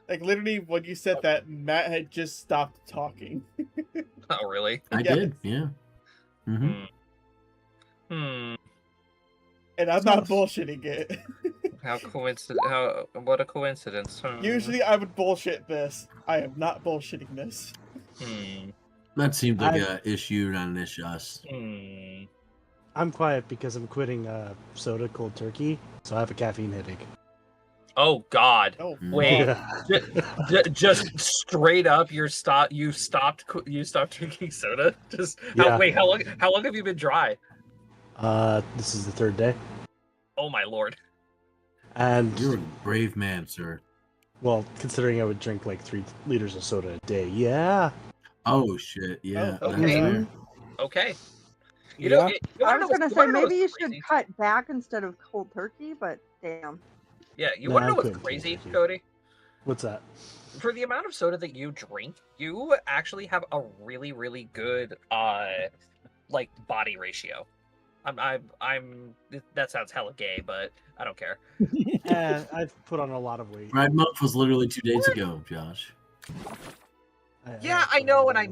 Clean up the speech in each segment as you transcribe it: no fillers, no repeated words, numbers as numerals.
Like, literally, when you said that, Matt had just stopped talking. Oh, really? I Yes. did, yeah. Mm-hmm. Hmm. And I'm not bullshitting it. What a coincidence. Usually I would bullshit this. I am not bullshitting this. That seemed like a issue, not an issue. I'm quiet because I'm quitting soda cold turkey, so I have a caffeine headache. Oh God! Oh, wait, fuck. just straight up, you stopped drinking soda. Yeah. Wait, how long have you been dry? This is the third day. Oh my lord! And you're a brave man, sir. Well, considering I would drink like 3 liters of soda a day, yeah. Oh shit! Yeah, Oh, that's okay. fair. Okay. Yeah. I was gonna say maybe you should cut back instead of cold turkey, but damn. Yeah, you No, want to I'm know what's quitting crazy, cold turkey. Cody? What's that? For the amount of soda that you drink, you actually have a really, really good like body ratio. I'm that sounds hella gay, but I don't care. I've put on a lot of weight. Pride Month was literally 2 days ago, Josh. Yeah, I know, and I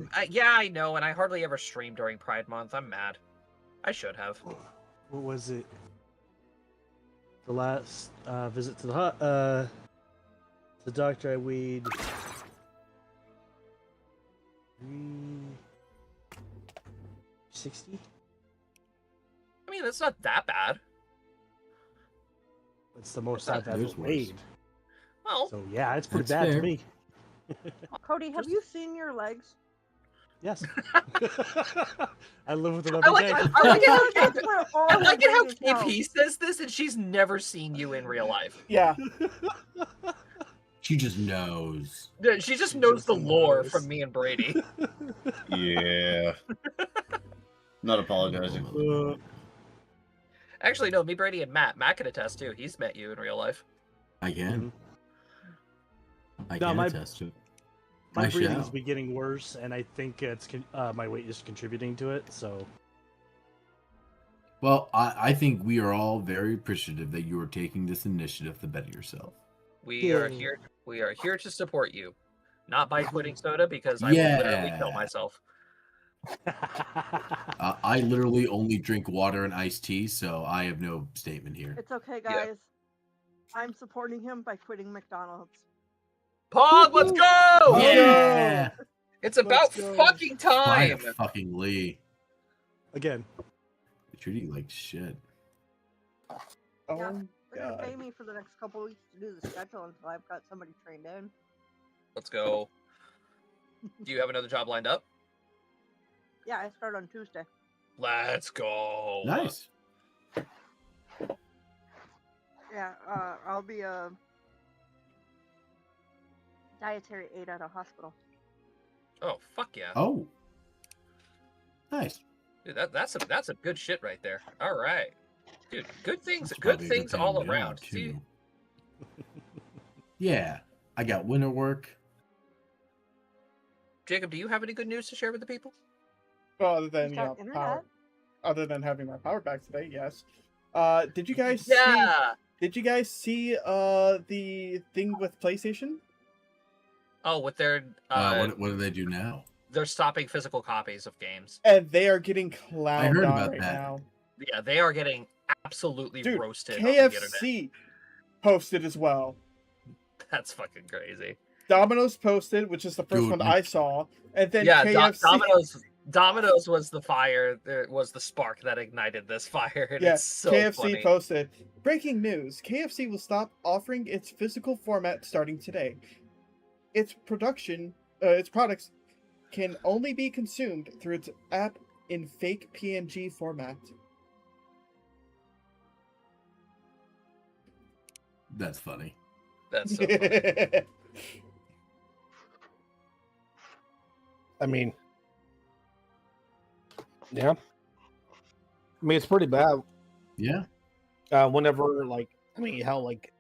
know, and I hardly ever stream during Pride Month. I'm mad. I should have. What was it? The last visit to the doctor, I weighed 360. I mean, that's not that bad. That's the most That's I've ever There's worse. weighed. Well, So yeah, it's pretty That's bad fair. to me. Cody, have you seen your legs? Yes. I live with them I every like day. it. I like it. That's where all I like it how the things go. KP says this, and she's never seen you in real life. yeah. She just knows. She just knows the lore knows. from me and Brady. Yeah. Not apologizing. Actually, no, me, Brady, and Matt. Matt can attest too. He's met you in real life. I can. I No, can my- attest to it. My I breathing's shall. been getting worse, and I think it's my weight is contributing to it. So Well, I think we are all very appreciative that you are taking this initiative to better yourself. We are here. We are here to support you, not by quitting soda because I will literally kill Yeah. myself. I literally only drink water and iced tea, so I have no statement here. It's okay, guys. I'm supporting him by quitting McDonald's. Pog, let's go! Yeah! It's about Let's go. fucking Fine, time. fucking Lee. again, They treat you like shit. Oh, Yeah. They're gonna God. pay me for the next couple weeks to do the schedule until I've got somebody trained in. Let's go. Do you have another job lined up? Yeah, I start on Tuesday. Let's go. Nice. Yeah, I'll be a dietary aide at a hospital. Oh fuck yeah. Oh. Nice. Dude, that's some good shit right there. All right, dude. Good things. That's Good probably a good things all paying job, around. See, too. Yeah. I got winter work. Jacob, do you have any good news to share with the people? Well, other than You've got internet? power, other than having my power back today, yes. Did you guys Yeah. Did you guys see the thing with PlayStation? Oh, with their What do they do now? they're stopping physical copies of games. And they are getting clowned heard on about right that. now. Yeah, they are getting absolutely Dude, roasted on the internet. KFC posted as well. That's fucking crazy. Domino's posted, which is the first Dude, one my- I saw, and then Yeah, KFC. Domino's was the fire. There was the spark that ignited this fire, and Yeah, it's so KFC funny. posted. Breaking news: KFC will stop offering its physical format starting today. Its products can only be consumed through its app in fake PNG format. That's funny. That's so funny. I mean, yeah. I mean, it's pretty bad. Yeah. Whenever, like, I mean, hell, like,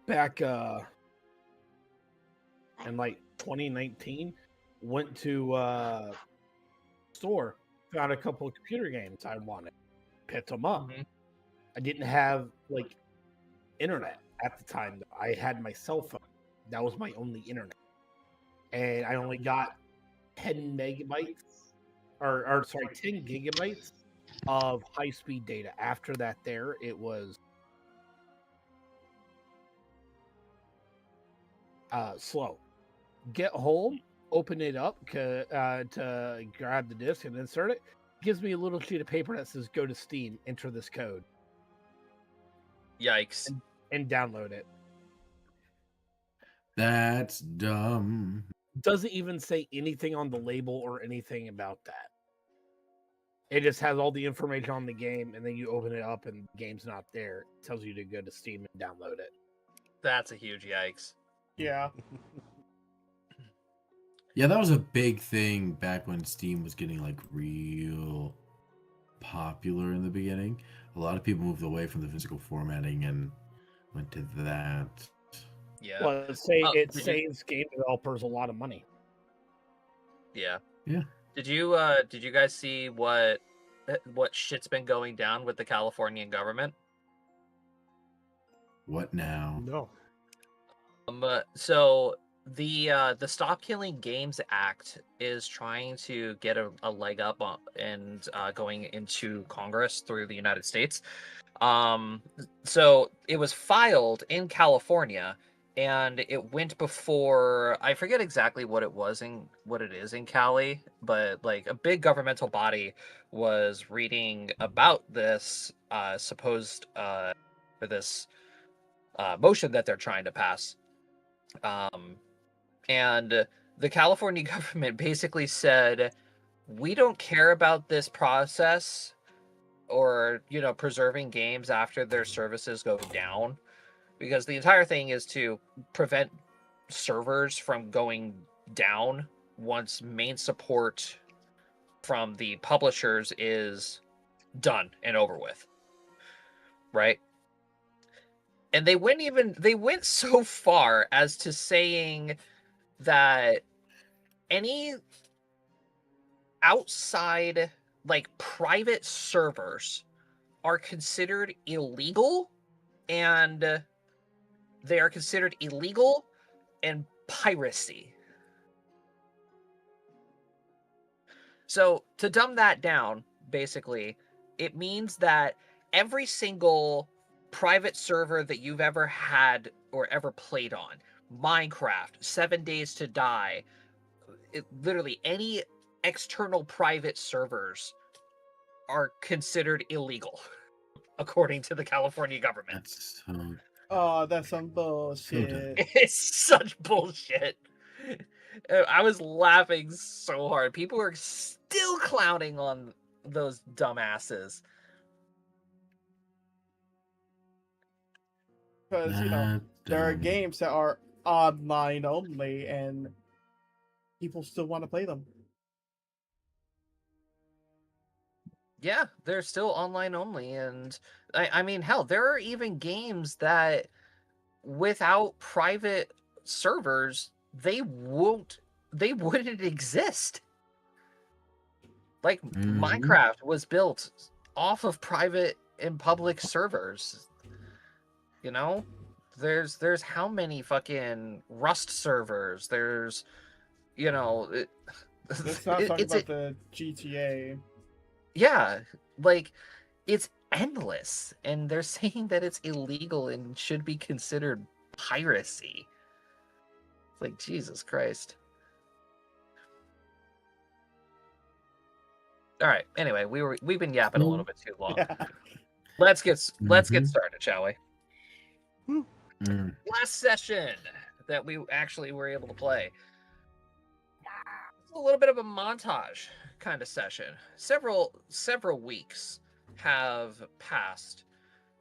back in like 2019, went to store, found a couple of computer games I wanted, picked them up. Mhm. I didn't have like internet at the time. I had my cell phone. That was my only internet. And I only got 10 megabytes, or sorry, 10 gigabytes of high-speed data. After that it was slow. Get home, open it up to grab the disc and insert it. Gives me a little sheet of paper that says go to Steam, enter this code, Yikes. and download it. That's dumb. Doesn't even say anything on the label or anything about that. It just has all the information on the game, and then you open it up and the game's not there. It tells you to go to Steam and download it. That's a huge yikes. Yeah. Yeah, that was a big thing back when Steam was getting like real popular in the beginning. A lot of people moved away from the physical formatting and went to that. Yeah. Well, it saves game developers a lot of money. Yeah. Yeah. Did you guys see what shit's been going down with the Californian government? What now? No. So the Stop Killing Games Act is trying to get a leg up on, and going into Congress through the United States. So it was filed in California, and it went before, I forget exactly what it is in Cali, but like a big governmental body was reading about this supposed for this motion that they're trying to pass. And the California government basically said, we don't care about this process or, preserving games after their services go down, because the entire thing is to prevent servers from going down once main support from the publishers is done and over with. Right? And they went so far as to saying that any outside, like, private servers are considered illegal, and they are considered illegal and piracy. So to dumb that down, basically, it means that every single private server that you've ever had or ever played on, Minecraft, 7 Days to Die, literally any external private servers are considered illegal, according to the California government. That's so Oh, that's some bullshit. It's such bullshit. I was laughing so hard. People are still clowning on those dumbasses. Because, there are games that are online only, and people still want to play them. Yeah, they're still online only, and I mean, hell, there are even games that without private servers, they wouldn't exist. Like Minecraft was built off of private and public servers. There's how many fucking Rust servers? There's, Let's not talk about the GTA. Yeah, like, it's endless, and they're saying that it's illegal and should be considered piracy. It's like, Jesus Christ. All right. Anyway, we've been yapping a little bit too long. Yeah. Let's get started, shall we? Mm. Last session that we actually were able to play, a little bit of a montage kind of session. Several weeks have passed,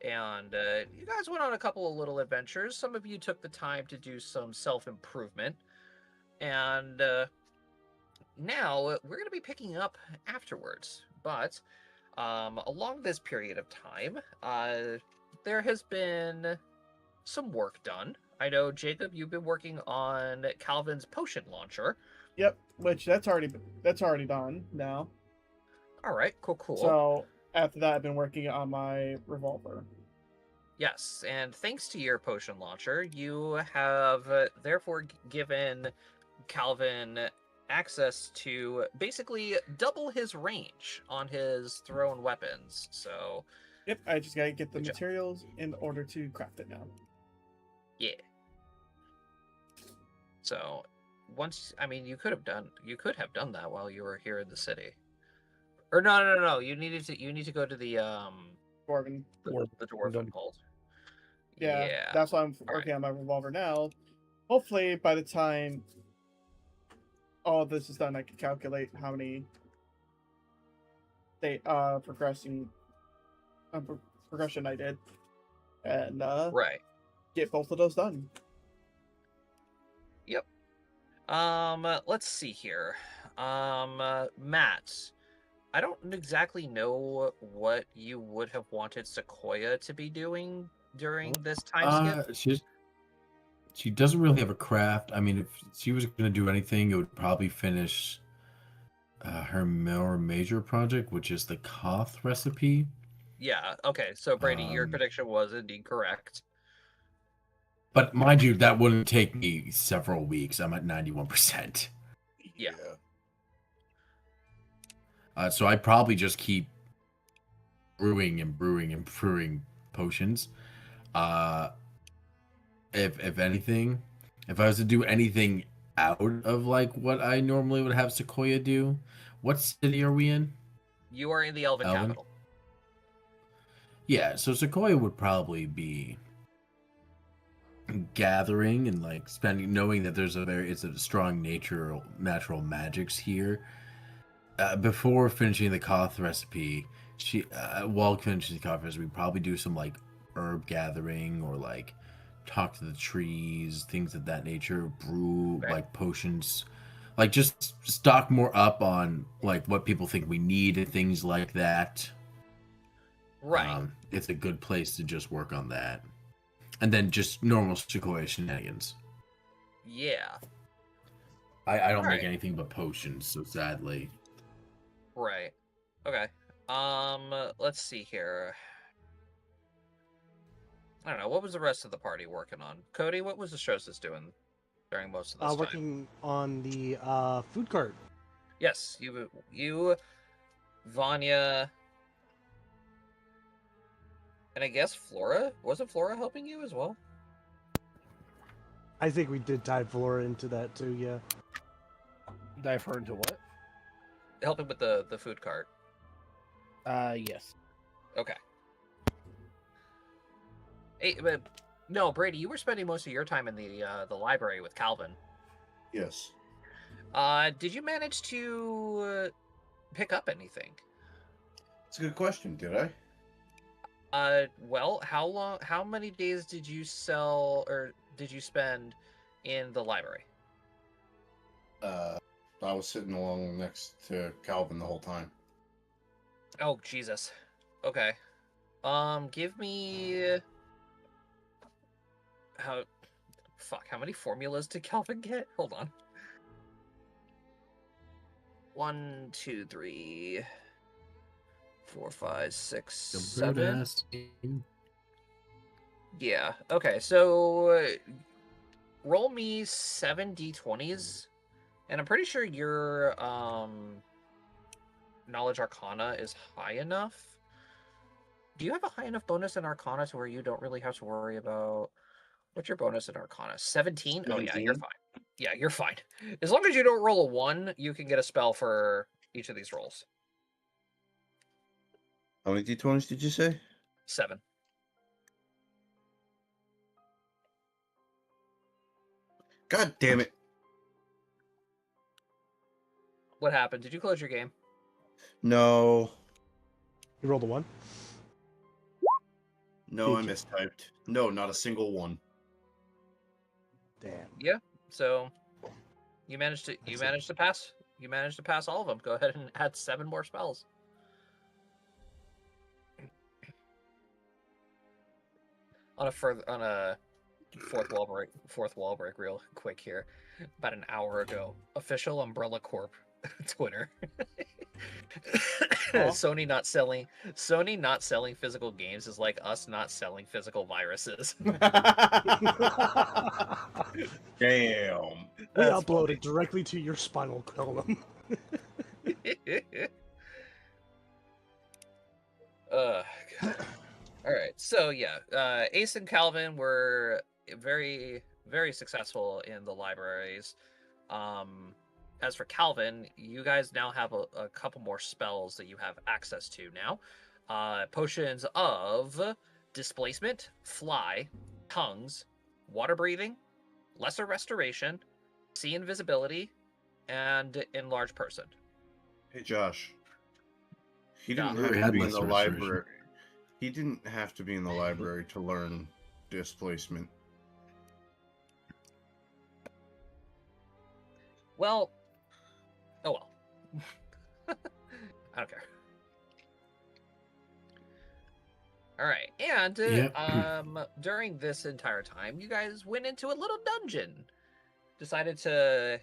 and you guys went on a couple of little adventures. Some of you took the time to do some self-improvement, and now we're going to be picking up afterwards. But along this period of time, there has been some work done. I know, Jacob, you've been working on Calvin's potion launcher. Yep, which that's already done now. All right, cool. So after that, I've been working on my revolver. Yes, and thanks to your potion launcher, you have therefore given Calvin access to basically double his range on his thrown weapons. So, Yep, I just gotta get the good job. materials in order to craft it now. Yeah. So, you could have done that while you were here in the city. Or no. You need to go to the Dwarven. the dwarven hold. Yeah, Yeah. that's why I'm All working on my revolver now. Hopefully, by the time all this is done, I can calculate how many progression I did, and Right. get both of those done. Yep. Let's see here. Matt, I don't exactly know what you would have wanted Sequoia to be doing during this time skip. She doesn't really have a craft. I mean, if she was going to do anything, it would probably finish her more major project, which is the Koth recipe. Yeah, okay, so Brady, your prediction was indeed correct. But mind you, that wouldn't take me several weeks. I'm at 91%. Yeah. So I'd probably just keep brewing and brewing and brewing potions. If anything, if I was to do anything out of like what I normally would have Sequoia do, what city are we in? You are in the Elven capital. Yeah, so Sequoia would probably be gathering and like spending, knowing that it's a strong natural magics here. Before finishing the Koth recipe, while finishing the Koth recipe, probably do some like herb gathering or like talk to the trees, things of that nature, brew like potions, like just stock more up on like what people think we need and things like that. Right. It's a good place to just work on that. And then just normal Sequoia shenanigans. Yeah. I don't make anything but potions, so sadly. Right. Okay. Let's see here. I don't know. What was the rest of the party working on? Cody, what was the Shosas doing during most of this time? Working on the food cart. Yes, you, Vanya, and I guess Flora. Wasn't Flora helping you as well? I think we did tie Flora into that too. Yeah. Dive her into what? Helping with the food cart. Yes. Okay. Hey, but no, Brady, you were spending most of your time in the library with Calvin. Yes. Did you manage to pick up anything? It's a good question. Did I? Well, how many days did you spend in the library? I was sitting along next to Calvin the whole time. Oh, Jesus. Okay. Give me how many formulas did Calvin get? Hold on. 1, 2, 3, 4, 5, 6, 7. Yeah. Okay. So roll me 7 d20s, and I'm pretty sure your knowledge arcana is high enough. Do you have a high enough bonus in arcana to where you don't really have to worry about what's your bonus in arcana? 17? Oh yeah, you're fine. Yeah, you're fine. As long as you don't roll a 1, you can get a spell for each of these rolls. How many d20s did you say? 7. God damn it. What happened? Did you close your game? No. You rolled a 1? No, I mistyped. No, not a single one. Damn. Yeah. So you managed to pass. You managed to pass all of them. Go ahead and add 7 more spells. On a fourth wall break real quick here. About an hour ago, Official Umbrella Corp Twitter. Aw. Sony not selling physical games is like us not selling physical viruses. We Damn. That's upload funny. it directly to your spinal column. God. All right, so yeah, Ace and Calvin were very, very successful in the libraries. As for Calvin, you guys now have a couple more spells that you have access to now. Potions of displacement, fly, tongues, water breathing, lesser restoration, see invisibility, and enlarge person. Hey, Josh. He Yeah. didn't We have to had be in less the restoration. library. He didn't have to be in the library to learn displacement. Well, oh well. I don't care. All right, and during this entire time, you guys went into a little dungeon. Decided to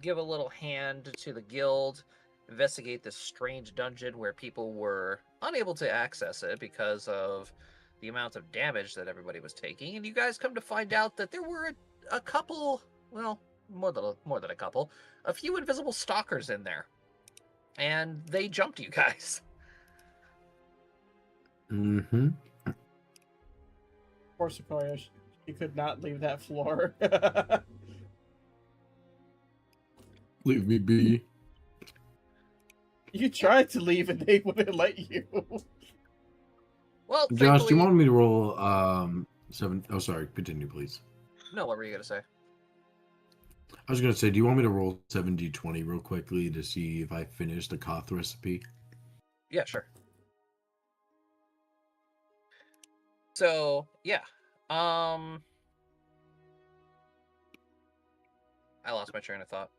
give a little hand to the guild, investigate this strange dungeon where people were unable to access it because of the amount of damage that everybody was taking. And you guys come to find out that there were a couple, well, more than a couple, a few invisible stalkers in there, and they jumped you guys. Mm-hmm. Poor Sequoia. She could not leave that floor. Leave me be. You tried to leave and they wouldn't let you. Well, Josh, do you thankfully, want me to roll 7? Oh, sorry. Continue, please. no. What were you gonna say? I was gonna say, do you want me to roll 7d20 real quickly to see if I finish the Koth recipe? Yeah, sure. So yeah, I lost my train of thought.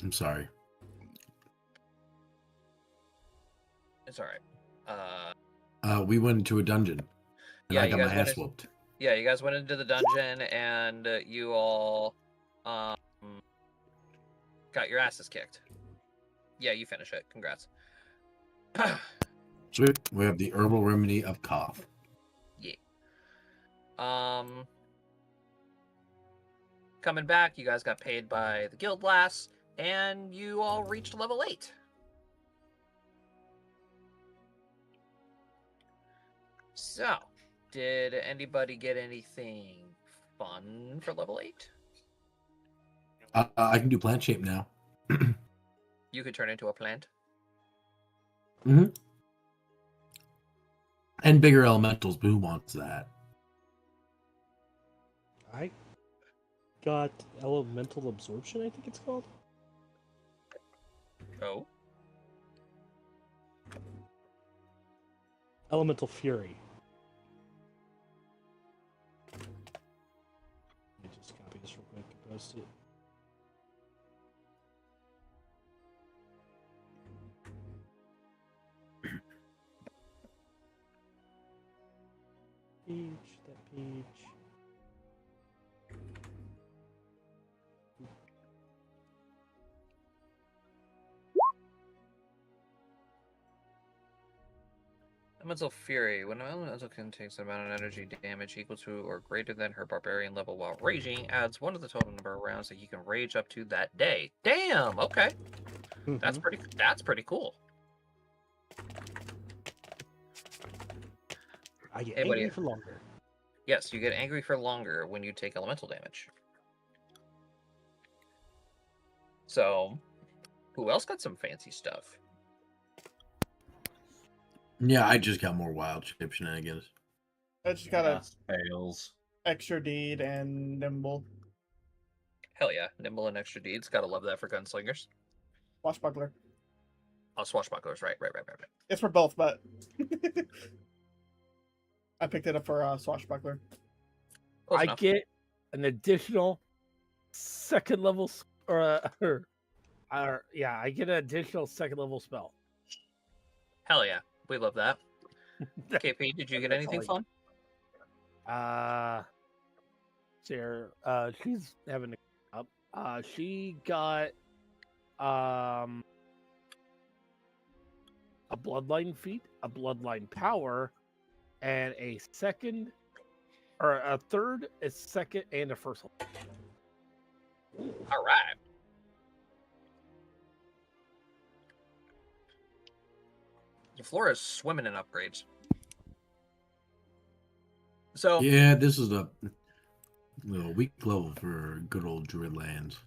I'm sorry. It's all right. We went into a dungeon, and Yeah, I you got my guys went ass in- whooped. Yeah, you guys went into the dungeon and you all got your asses kicked. Yeah, you finish it. Congrats. Sweet. We have the herbal remedy of Koth. Yeah. Coming back, you guys got paid by the guild lass, and you all reached level 8. So, did anybody get anything fun for level 8? I can do plant shape now. You could turn into a plant. Mm-hmm. And bigger elementals, but who wants that? I got elemental absorption, I think it's called. Oh. Elemental fury. Let me just copy this real quick and post it. That page. Elemental Fury. When an elemental can take an amount of energy damage equal to or greater than her barbarian level while raging, adds 1 to the total number of rounds that he can rage up to that day. Damn. Okay, that's pretty cool. I get Hey, buddy. angry for longer. Yes, you get angry for longer when you take elemental damage. So, who else got some fancy stuff? Yeah, I just got more wild shape shenanigans. I just got a Fails. extra deed and nimble. Hell yeah, nimble and extra deeds. Gotta love that for gunslingers. Swashbuckler. Oh, swashbucklers. Right. It's for both, but I picked it up for swashbuckler. Close I enough. get an additional second level, I get an additional second level spell. Hell yeah, we love that. KP, did you get That's anything all fun? Sarah, she's having a up. She got a bloodline feat, a bloodline power, and a second, or a third, a second, and a first. All right. The floor is swimming in upgrades. So Yeah, this is a weak level for good old Druid lands.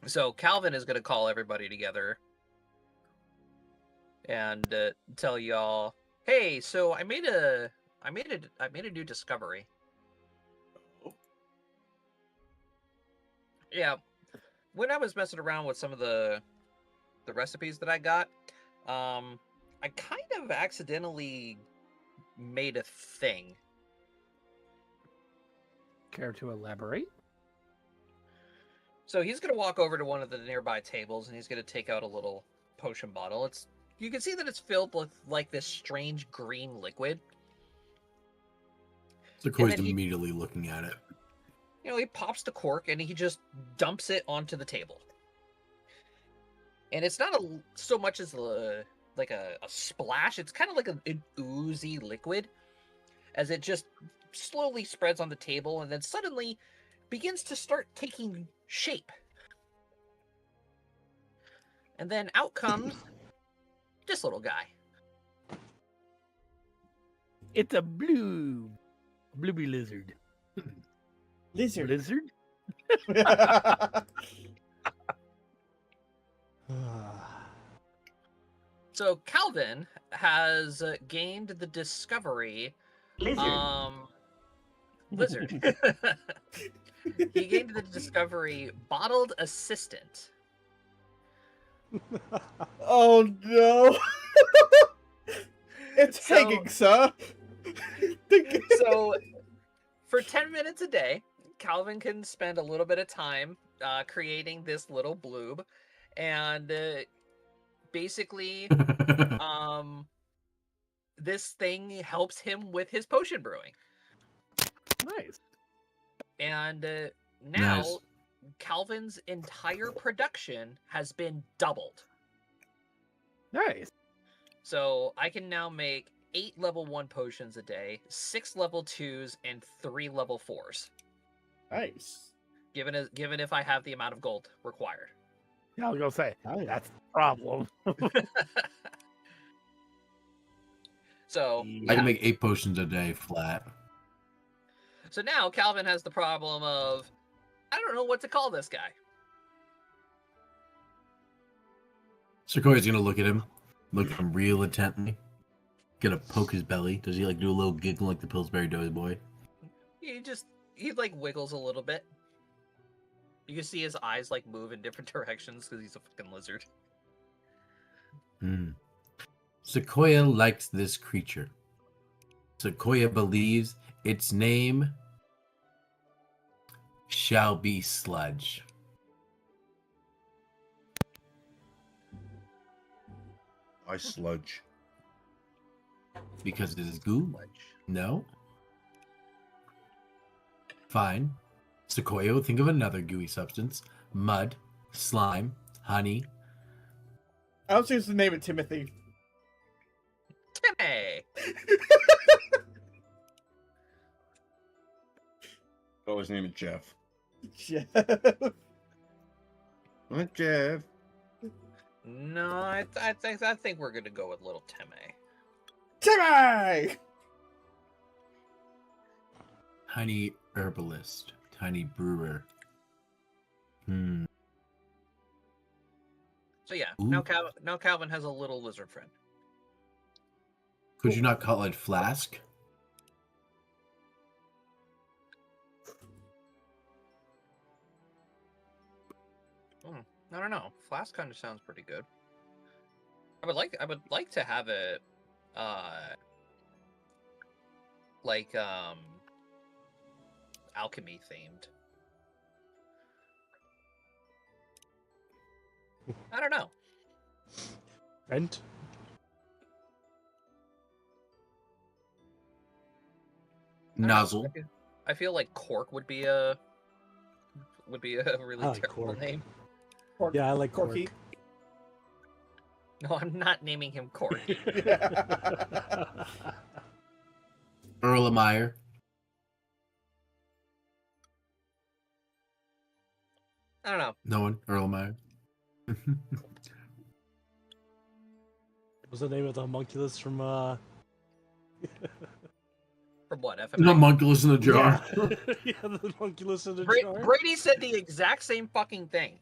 So Calvin is going to call everybody together and tell y'all, "Hey, so I made a new discovery." Yeah, when I was messing around with some of the recipes that I got, I kind of accidentally made a thing. Care to elaborate? So he's going to walk over to one of the nearby tables and he's going to take out a little potion bottle. You can see that it's filled with like this strange green liquid. Sequoia's immediately looking at it. He pops the cork and he just dumps it onto the table. And it's not so much as like a splash. It's kind of like an oozy liquid as it just slowly spreads on the table and then suddenly begins to start taking shape. And then out comes this little guy. It's a bluey lizard. Lizard. So Calvin has gained the discovery. Lizard. He gained the discovery bottled assistant. Oh no! It's hanging, sir. So, for 10 minutes a day, Calvin can spend a little bit of time creating this little bloob, and basically, this thing helps him with his potion brewing. Nice. And now, Calvin's entire production has been doubled. Nice. So I can now make 8 level 1 potions a day, 6 level 2s, and 3 level 4s. Nice. Given if I have the amount of gold required. Yeah, I was gonna say that's the problem. So I can make 8 potions a day flat. So now Calvin has the problem of, I don't know what to call this guy. Sequoia's gonna look at him real intently. Gonna poke his belly. Does he do a little giggle like the Pillsbury Doughboy? He wiggles a little bit. You can see his eyes move in different directions because he's a fucking lizard. Sequoia likes this creature. Sequoia believes its name shall be Sludge. Why sludge? Because it is goo? No? Fine. Sequoia will think of another gooey substance. Mud, slime, honey. I was just to name it Timothy. Timmy! Always name it Jeff. Jeff. What, Jeff? No, I think we're gonna go with little Timmy. Timmy! Honey herbalist. Honey brewer. So yeah, Ooh. now Calvin has a little lizard friend. Could you not call it Flask? I don't know. Flask kind of sounds pretty good. I would like to have it alchemy themed. I don't know. And Nozzle. I feel like cork would be a really I like terrible cork. name. Yeah, I like Corky. Cork. No, I'm not naming him Cork. Erlenmeyer. I don't know. No one. Erlenmeyer. What's the name of the homunculus from From what? No FMA? homunculus in a jar. yeah, the homunculus in the jar. Brady said the exact same fucking thing.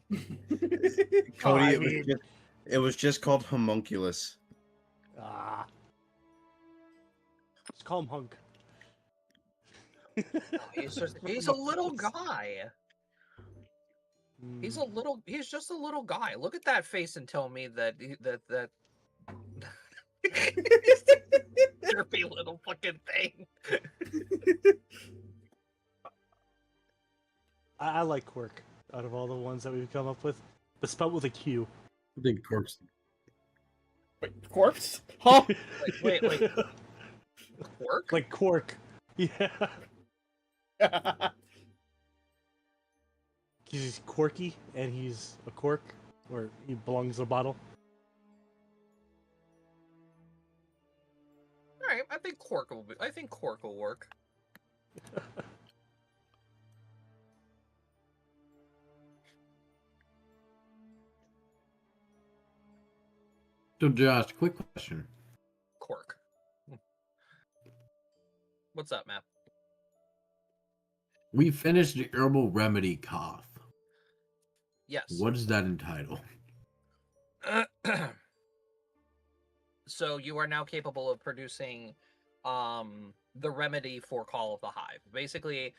Cody, I it mean- was just called homunculus. Ah. Just call him Hunk. He's a little guy. Mm. He's just a little guy. Look at that face and tell me that derpy little fucking thing. I like Quirk out of all the ones that we've come up with, but spelled with a Q. I think Cork's. Wait, corpse? Huh? Wait. Work? Like Quark. Yeah. He's quirky and he's a cork, or he belongs in a bottle. All right, I think Cork will work. So, Josh, quick question. Cork. What's up, Matt? We finished the herbal remedy cough. Yes. What does that entitle? So you are now capable of producing the remedy for Call of the Hive. Basically,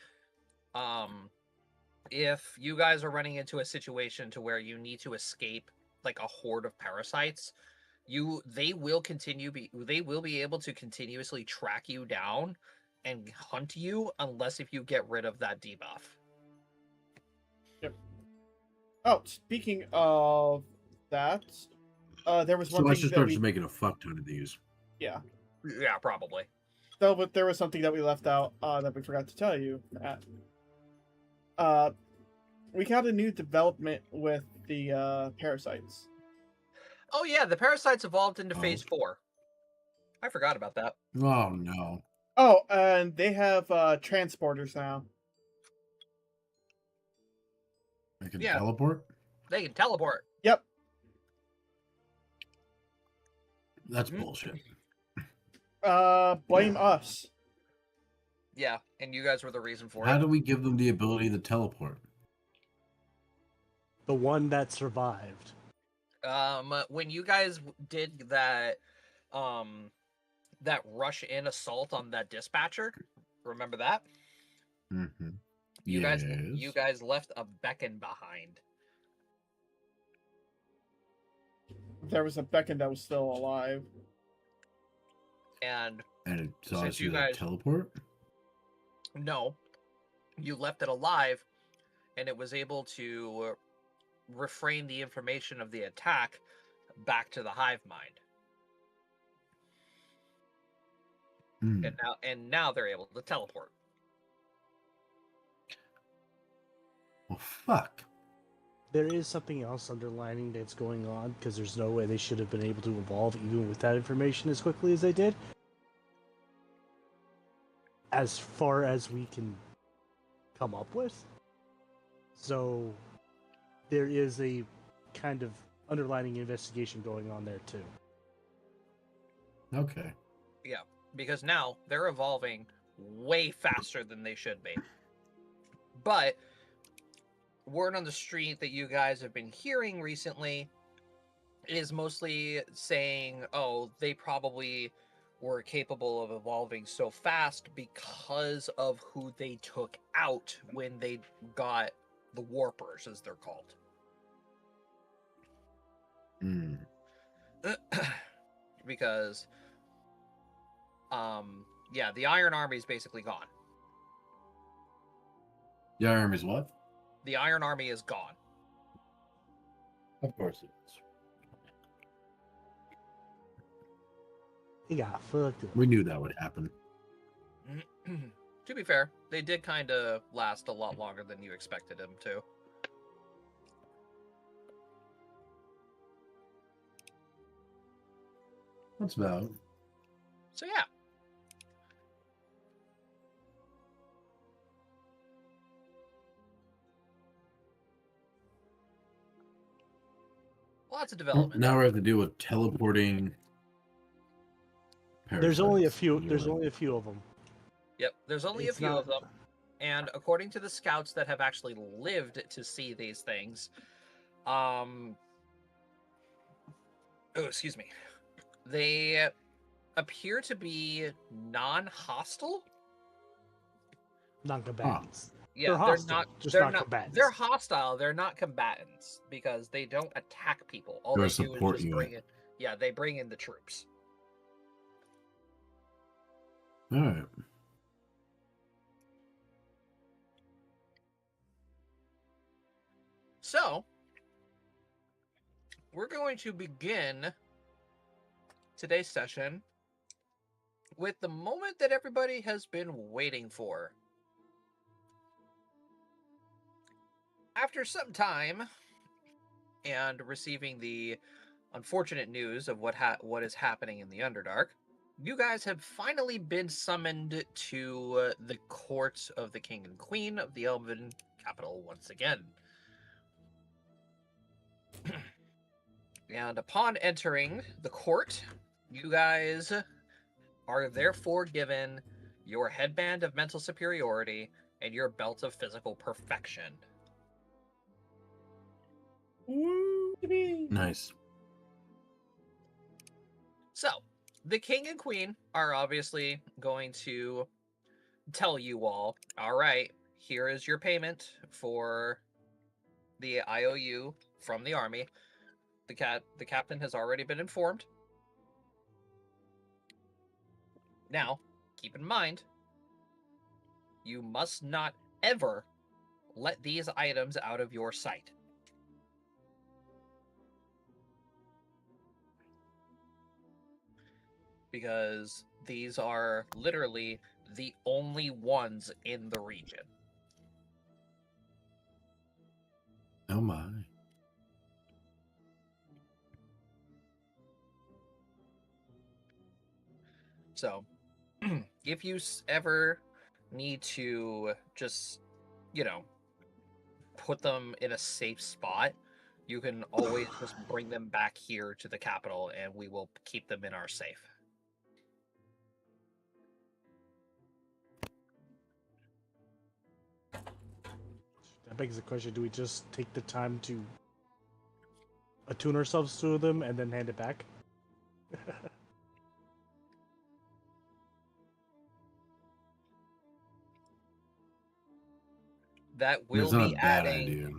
if you guys are running into a situation to where you need to escape like a horde of parasites, they will be able to continuously track you down and hunt you unless if you get rid of that debuff. Yep. Oh, speaking of that, there was one So I thing should that start we, just making a fuck ton of these. yeah. Yeah, probably. So, but there was something that we left out that we forgot to tell you. Matt. We got a new development with the parasites. Oh yeah, the parasites evolved into phase 4. I forgot about that. Oh no. Oh, and they have transporters now. I can Yeah. teleport? They can teleport. Yep. That's bullshit. Blame us. Yeah, and you guys were the reason for How it. do we give them the ability to teleport? The one that survived. When you guys did that that rush in assault on that dispatcher, remember that? Mm-hmm. You guys left a beacon behind. There was a beacon that was still alive. And it saw since us you do that guys- teleport? no, you left it alive, and it was able to refrain the information of the attack back to the hive mind. Hmm. And now they're able to teleport. Well, fuck. There is something else underlining that's going on, because there's no way they should have been able to evolve even with that information as quickly as they did. As far as we can come up with. So there is a kind of underlining investigation going on there too. Okay. Because now they're evolving way faster than they should be. But word on the street that you guys have been hearing recently is mostly saying, oh, they probably were capable of evolving so fast because of who they took out when they got the warpers, as they're called. Hmm. Because yeah, the Iron Army is basically gone. The arm is what? The Iron Army is gone. Of course it is. He got fucked up. We knew that would happen. To be fair, they did kind of last a lot longer than you expected them to. That's about. So yeah. Lots of Well, development. now we have to deal with teleporting. There's only a parasites. few. You're There's like, only a few of them. Yep, there's only a It's few not- of them. And according to the scouts that have actually lived to see these things, oh, excuse me, they appear to be non-hostile. Non-combatants. Yeah, They're hostile, not. just They're not not. combatants. They're hostile. They're not combatants because they don't attack people. All They're they a do is support just unit. bring in. Yeah, they bring in the troops. all right. So, we're going to begin today's session with the moment that everybody has been waiting for. After some time and receiving the unfortunate news of what is happening in the Underdark, you guys have finally been summoned to the court of the King and Queen of the Elven capital once again. And upon entering the court, you guys are therefore given your headband of mental superiority and your belt of physical perfection. Nice. So, the king and queen are obviously going to tell you all, all right, here is your payment for the IOU from the army. The captain has already been informed. Now, keep in mind, you must not ever let these items out of your sight. Because these are literally the only ones in the region. Oh my. So, if you ever need to just, put them in a safe spot, you can always just bring them back here to the capital and we will keep them in our safe. That begs the question: do we just take the time to attune ourselves to them and then hand it back? That will It's not be a bad adding. idea.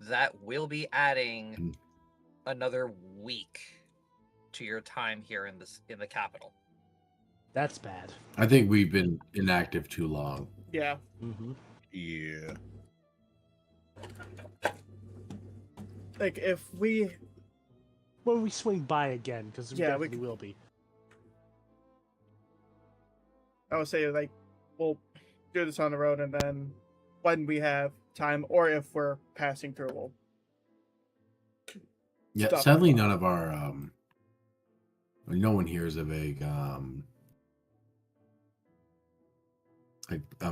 That will be adding Mm. another week to your time here in the capital. That's bad. I think we've been inactive too long. Yeah. Mm-hmm. Yeah. Like if we Well, we swing by again because we Yeah, we definitely will be. I would say like we'll do this on the road and then when we have time or if we're passing through we'll Yeah, stop sadly, by. none of our no one here is of a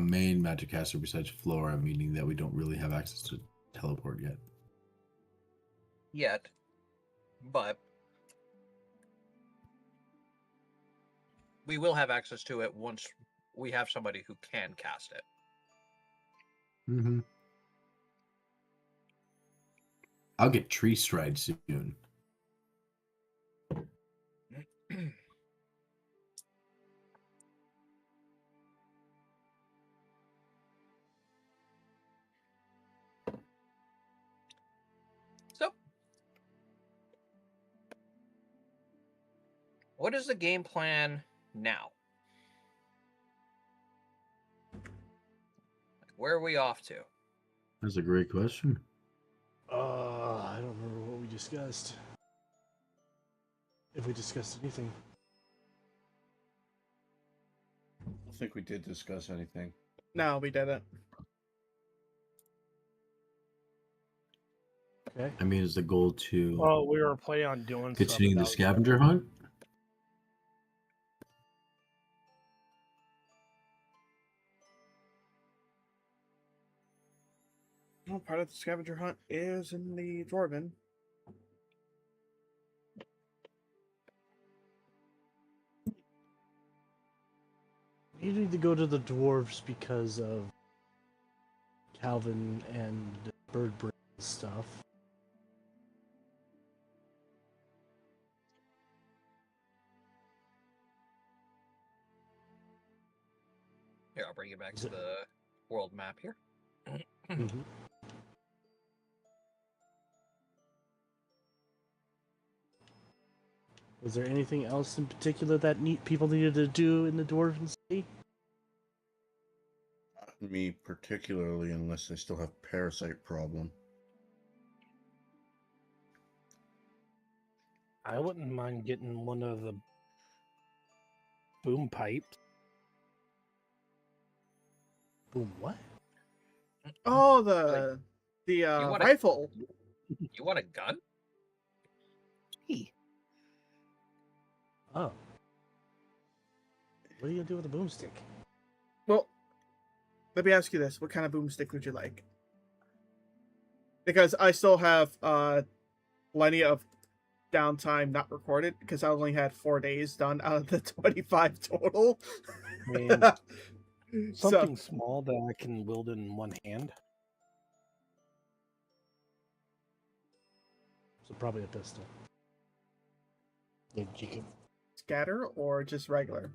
main magic caster besides Flora, meaning that we don't really have access to teleport yet. Yet, but we will have access to it once we have somebody who can cast it. Mm-hmm. I'll get tree stride soon. So, what is the game plan now? Where are we off to? That's a great question. I don't remember what we discussed. If we discussed anything. I don't think we did discuss anything. No, we didn't. Okay. I mean, is the goal to Well, we were planning on doing continuing the stuff. scavenger hunt? Well, part of the scavenger hunt is in the Dwarven. You need to go to the dwarves because of Calvin and Birdbrain stuff. Here, I'll bring you back to the world map here. Mm-hmm. Was there anything else in particular that people needed to do in the Dwarven City? Not me particularly, unless they still have parasite problem. I wouldn't mind getting one of the boom pipes. Boom, what? Oh, the want a- rifle. You want a gun? Hey, Oh. What are you gonna do with a boomstick? Well, let me ask you this: what kind of boomstick would you like? Because I still have plenty of downtime not recorded because I only had 4 days done out of the 25 total. man, So, something small that I can wield in one hand. So probably a pistol. Yeah, you could. scatter or just regular?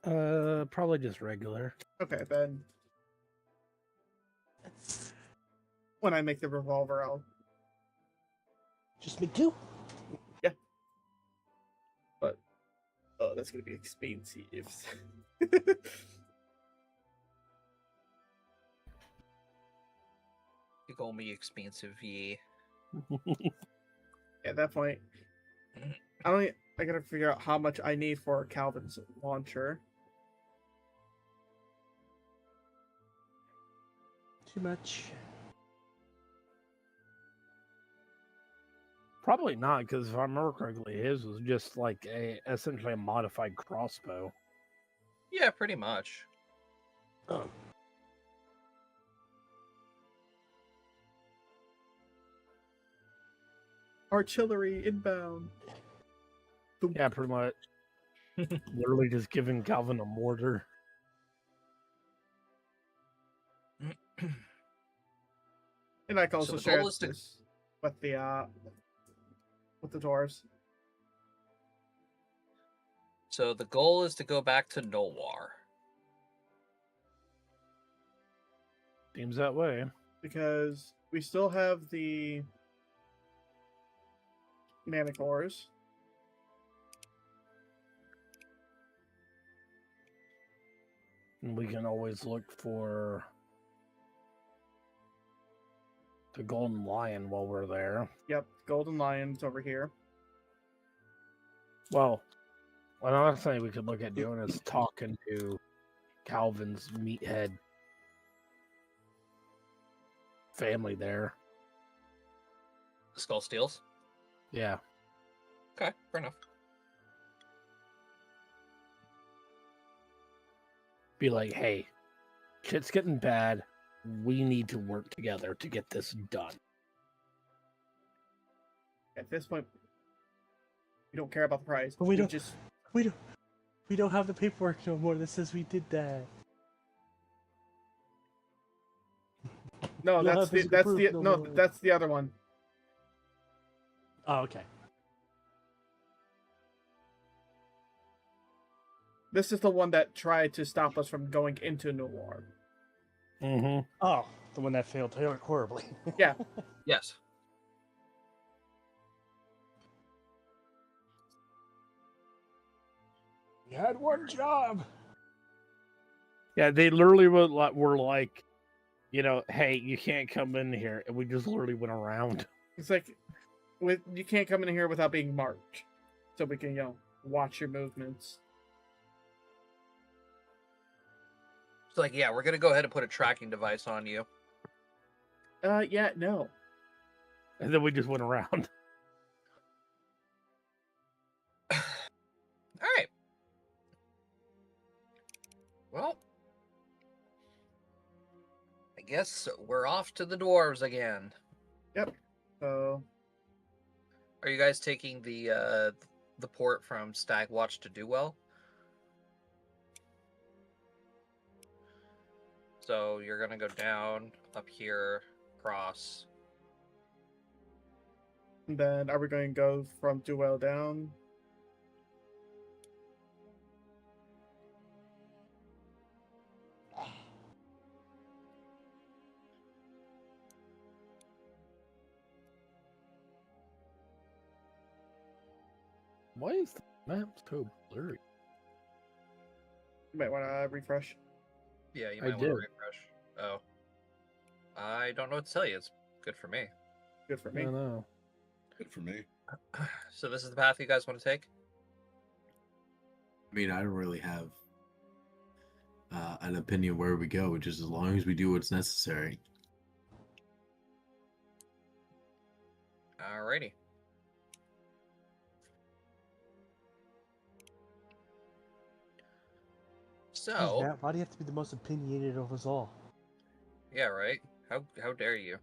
Probably just regular. Okay, then when I make the revolver, I'll. Just make two. But oh, that's gonna be expensive. You call me expensive, yeah. At that point, I gotta figure out how much I need for Calvin's launcher. Too much. Probably not, because if I remember correctly, his was just like essentially a modified crossbow. Yeah, pretty much. Oh. Artillery inbound. Boom. Yeah, pretty much. Literally just giving Calvin a mortar. And I can also the share goal is to- this with the dwarves. So the goal is to go back to Nolwar. Seems that way. Because we still have the Manicores. And we can always look for the Golden Lion while we're there. Yep, Golden Lion's over here. Well, another thing we could look at doing is talking to Calvin's meathead family there. Skull Steels. Yeah. Okay, fair enough. Be like, hey, shit's getting bad. We need to work together to get this done. At this point, we don't care about the prize. But we don't- just We don't have the paperwork no more that says we did that. no. We don't That's have the physical that's proof the no no. more. That's the other one. This is the one that tried to stop us from going into Noir. Mm-hmm. Oh, the one that failed horribly. Yeah. Yes. You had one job. Yeah, they literally were like, you know, hey, you can't come in here. And we just literally went around. It's like, you can't come in here without being marked, so we can watch your movements. It's like, yeah, we're gonna go ahead and put a tracking device on you. Yeah, no. And then we just went around. All right. Well, I guess we're off to the dwarves again. So Are you guys taking the port from Stagwatch to Dewell? So you're gonna go down, up here, cross. then are we going to go from Duel down? Why is the map so blurry? You might want to refresh. Yeah, you I might want to did. refresh. Oh. I don't know what to tell you. It's good for me. Good for I me. don't know. Good for me. So this is the path you guys want to take? I mean, I don't really have an opinion where we go, just as long as we do what's necessary. Alrighty. Geez, So, Matt, why do you have to be the most opinionated of us all? yeah, right? How dare you?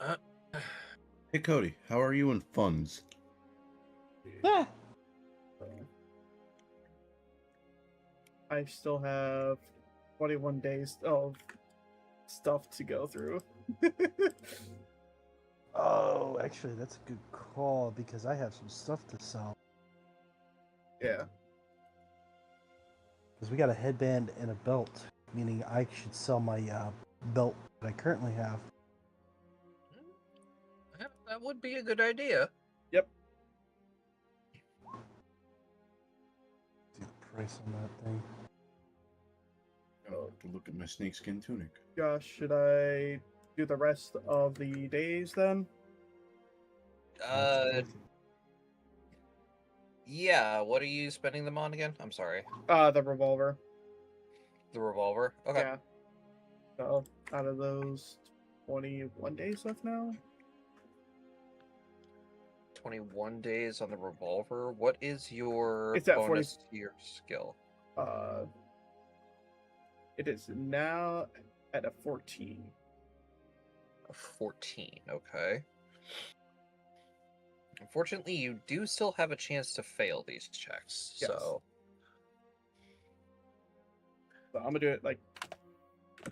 Uh, Hey Cody, how are you in funds? Ah, I still have 21 days of stuff to go through. oh, actually, that's a good call because I have some stuff to sell. Yeah. Because we got a headband and a belt, meaning I should sell my belt that I currently have. that would be a good idea. Yep. See the price on that thing. Oh, to look at my snakeskin tunic. Gosh, should I do the rest of the days then? Yeah, what are you spending them on again? I'm sorry. The revolver. The revolver? Okay. Yeah. So out of those 21 days left now. 21 days on the revolver. What is your It's at bonus to your skill? It is now at a 14. A 14, okay. Unfortunately, you do still have a chance to fail these checks, Yes. so... So I'm gonna do it like.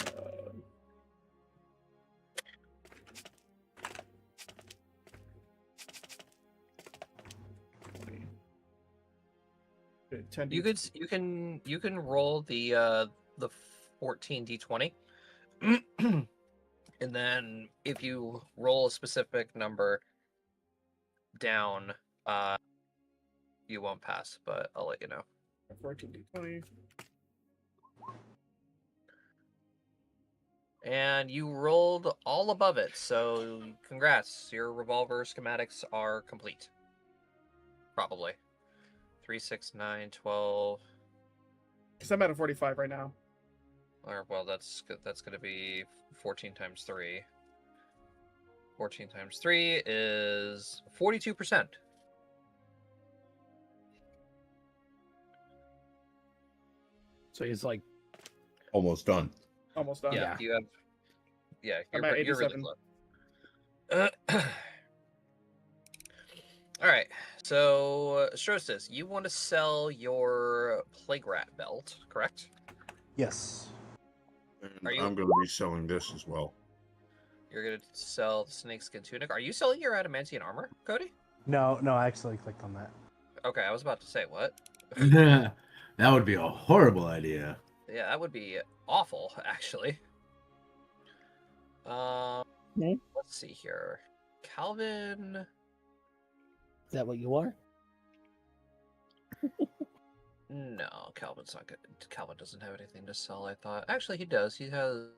Uh, do it 10 You can roll the 14d20. And then if you roll a specific number down, you won't pass, but I'll let you know. 14d20. And you rolled all above it, so congrats. Your revolver schematics are complete. Probably. 3, 6, 9, 12. Because I'm at a 45 right now. Or, well, that's going to be 14 times 3. 14 times 3 is 42%. So he's like, Almost done. Almost done. Yeah, you have. Yeah, I'm at you're really 87. close. All right, so Strostis, you want to sell your plague rat belt, correct? Yes. And Are you- I'm going to be selling this as well. You're gonna sell the snakeskin tunic. Are you selling your adamantium armor, Cody? No, I actually clicked on that. Okay, I was about to say what. That would be a horrible idea. Yeah, that would be awful, actually. Okay. Let's see here. Calvin. is that what you are? No, Calvin's not good. Calvin doesn't have anything to sell, I thought. Actually, he does. He has.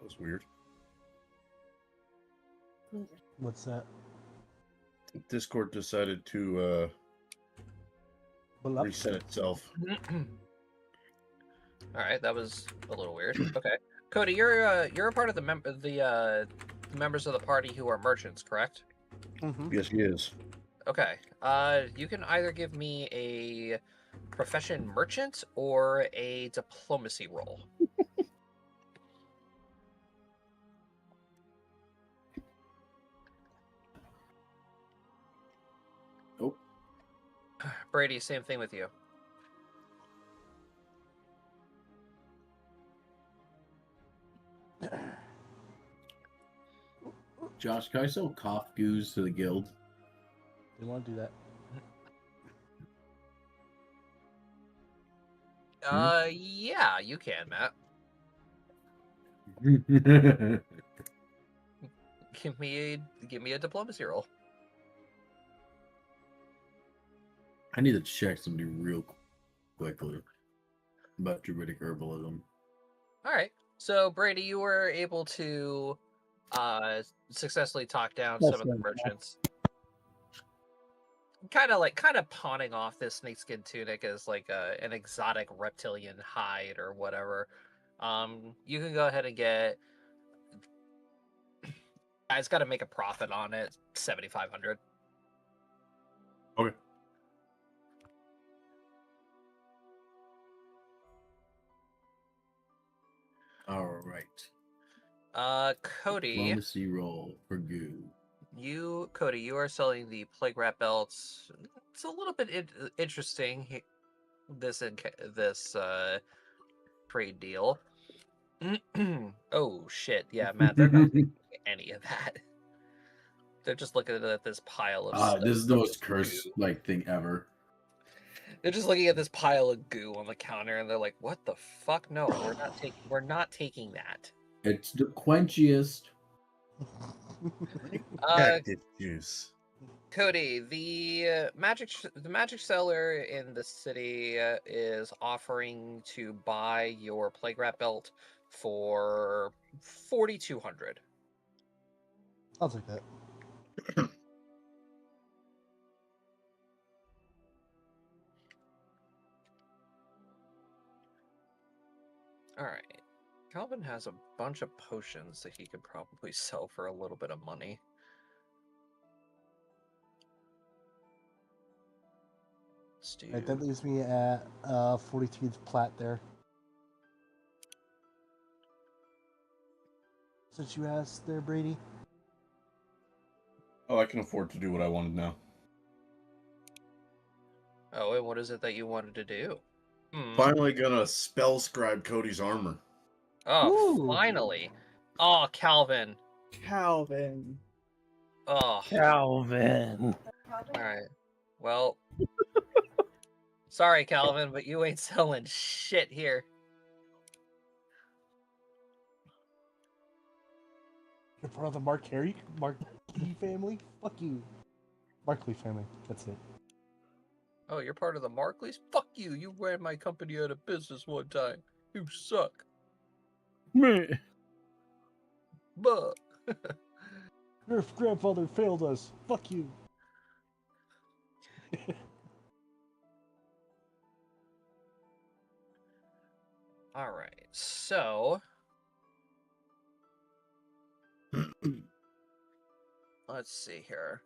That was weird. What's that? Discord decided to reset itself. All right, that was a little weird. Okay, Cody, you're a part of the members of the party who are merchants, correct? Mm-hmm. Yes, he is. Okay. You can either give me a profession merchant or a diplomacy roll. Nope. Brady, same thing with you. Josh, can I sell cough goos to the guild? They want to do that. Yeah, you can, Matt. Give me a diplomacy roll. I need to check something real quickly about druidic herbalism. All right. So Brady, you were able to successfully talk down some of the merchants. Kind of pawning off this snakeskin tunic as like an exotic reptilian hide or whatever. You can go ahead and get. It's got to make a profit on it, 7,500. Okay. All right. Cody. Diplomacy roll for goo. Cody, you are selling the plague rat belts. It's a little bit interesting. This trade deal. Oh shit! Yeah, Matt, they're not taking any of that. They're just looking at this pile of. This is the most cursed thing ever. They're just looking at this pile of goo on the counter, and they're like, "What the fuck? No, we're not taking that." It's the quenchiest. Cactus juice. Cody, the magic seller in the city is offering to buy your plague rat belt for 4,200. I'll take that. All right. Calvin has a bunch of potions that he could probably sell for a little bit of money. Right, that leaves me at 43th plat there. Since you asked there, Brady. Oh, I can afford to do what I wanted now. Oh, and what is it that you wanted to do? Finally gonna spell scribe Cody's armor. Oh, Ooh. finally. Oh, Calvin. Calvin. Oh. Calvin. All right. Well, sorry, Calvin, but you ain't selling shit here. You're part of the Markley family? Fuck you. Markley family. That's it. Oh, you're part of the Markleys? Fuck you. You ran my company out of business one time. You suck. Meh. Buh. Your grandfather failed us. Fuck you. All right. So, let's see here.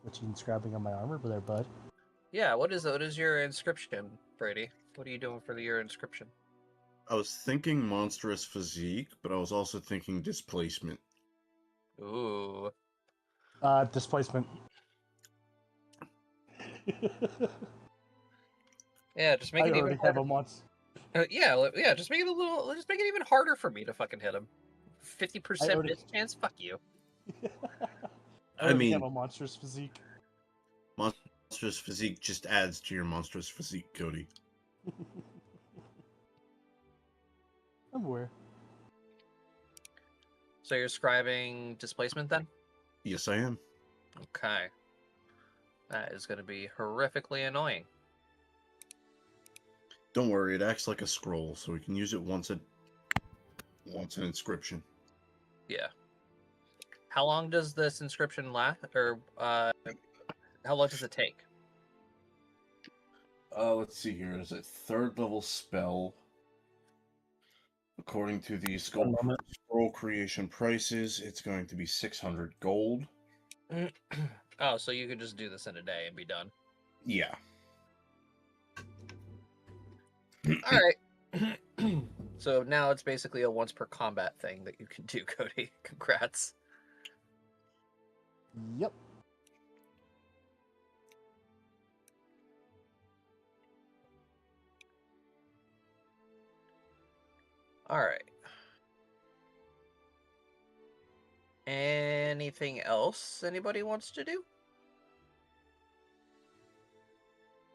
What you inscribing on my armor there, bud? Yeah, what is your inscription, Brady? What are you doing for your inscription? I was thinking monstrous physique, but I was also thinking displacement. Ooh. Displacement. Yeah, just make I it already even have harder. him once. Yeah, just make it even harder for me to fucking hit him. 50% miss chance? Fuck you. I mean, have a monstrous physique. Monstrous physique just adds to your monstrous physique, Cody. I'm aware. So you're scribing displacement then? Yes, I am. Okay. That is going to be horrifically annoying. Don't worry, it acts like a scroll, so we can use it once an inscription. Yeah. How long does this inscription last, or how long does it take? Let's see here. Is it third level spell? According to the scroll creation prices, it's going to be 600 gold. Oh, so you could just do this in a day and be done. Yeah. All right. So now it's basically a once per combat thing that you can do, Cody. Congrats. Yep. All right. Anything else anybody wants to do?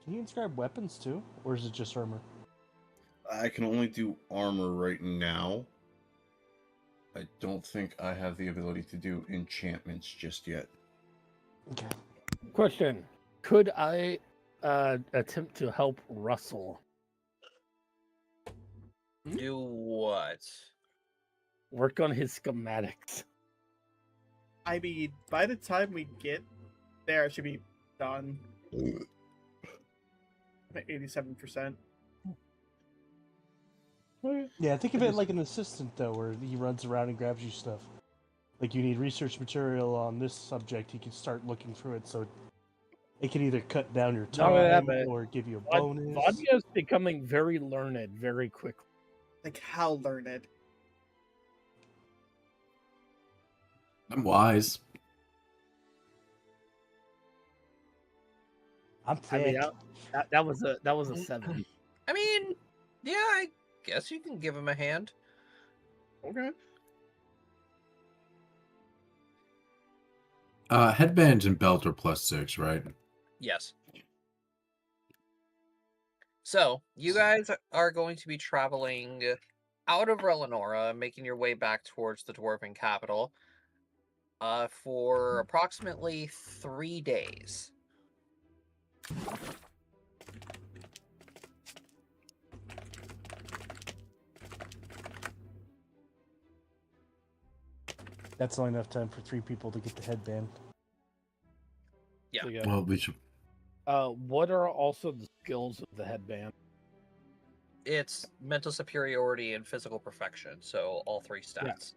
Can you inscribe weapons too, or is it just armor? I can only do armor right now. I don't think I have the ability to do enchantments just yet. Okay. Question: could I attempt to help Russell Do what? work on his schematics? I mean, by the time we get there, it should be done. At 87%. Yeah, think of it like an assistant though, where he runs around and grabs you stuff. Like you need research material on this subject, he can start looking through it, so it can either cut down your Not only that, time but or give you a bonus. Vadia's becoming very learned very quickly. Like, how learned? I'm wise. I'm I mean, thick. that was a 7. I mean, yeah, I guess you can give him a hand. Okay. Headbands and belt are +6, right? Yes. So, you guys are going to be traveling out of Relenora, making your way back towards the Dwarven capital for approximately 3 days. That's only enough time for 3 people to get the headband. Yeah. So, Well, we should. what are also the skills of the headband? It's mental superiority and physical perfection, so all 3 stats.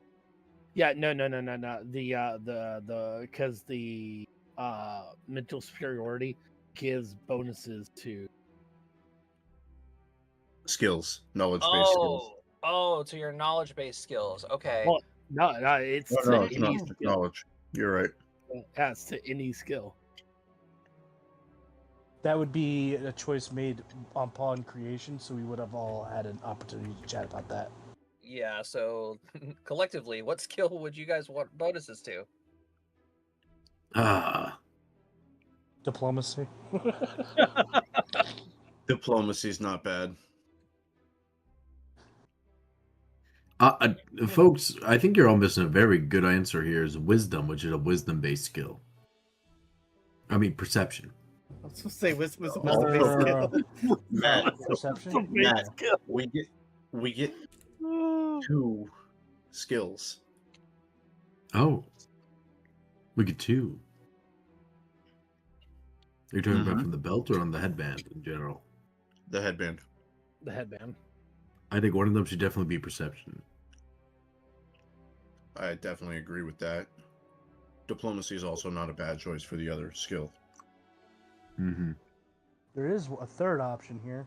Yeah, no. The because the mental superiority gives bonuses to Skills, knowledge-based skills. Oh, to your knowledge-based skills. Okay. Well, no, it's Oh, to no, it's any not skill. knowledge. You're right. Yeah, it's to any skill. That would be a choice made upon creation, so we would have all had an opportunity to chat about that. Yeah, so collectively, what skill would you guys want bonuses to? Diplomacy. Diplomacy's not bad. Folks, I think you're all missing a very good answer here. Is wisdom, which is a wisdom-based skill. I mean, perception. I was supposed to say wisdom is a Also- wisdom-based skill. Matt, Perception? Matt, we get 2 skills. Oh, we get 2. You're talking about from the belt or on the headband in general? The headband. The headband. I think one of them should definitely be perception. I definitely agree with that. Diplomacy is also not a bad choice for the other skill. Mm-hmm. There is a third option here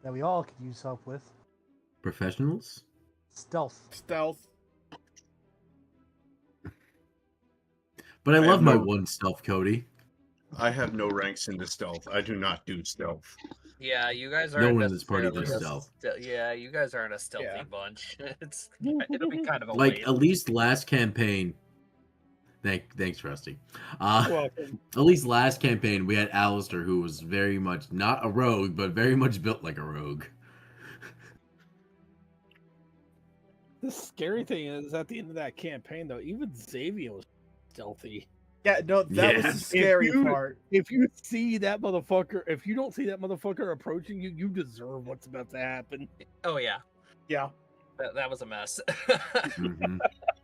that we all could use help with. Professionals? Stealth. Stealth. But I I love have my no- one stealth, Cody. I have no ranks into stealth. I do not do stealth. Yeah, you guys No aren't one in this party necessarily does a stealth. yeah, you guys aren't a stealthy Yeah. bunch. It'll be kind of a Like, waste. at least last campaign... Thanks, Rusty. Welcome. At least last campaign, we had Alistair, who was very much not a rogue, but very much built like a rogue. The scary thing is, at the end of that campaign, though, even Xavier was stealthy. Yeah, no, that was Yeah. the scary If you- part. If you see that motherfucker, if you don't see that motherfucker approaching you, you deserve what's about to happen. Oh yeah, Yeah. that was a mess. Mm-hmm.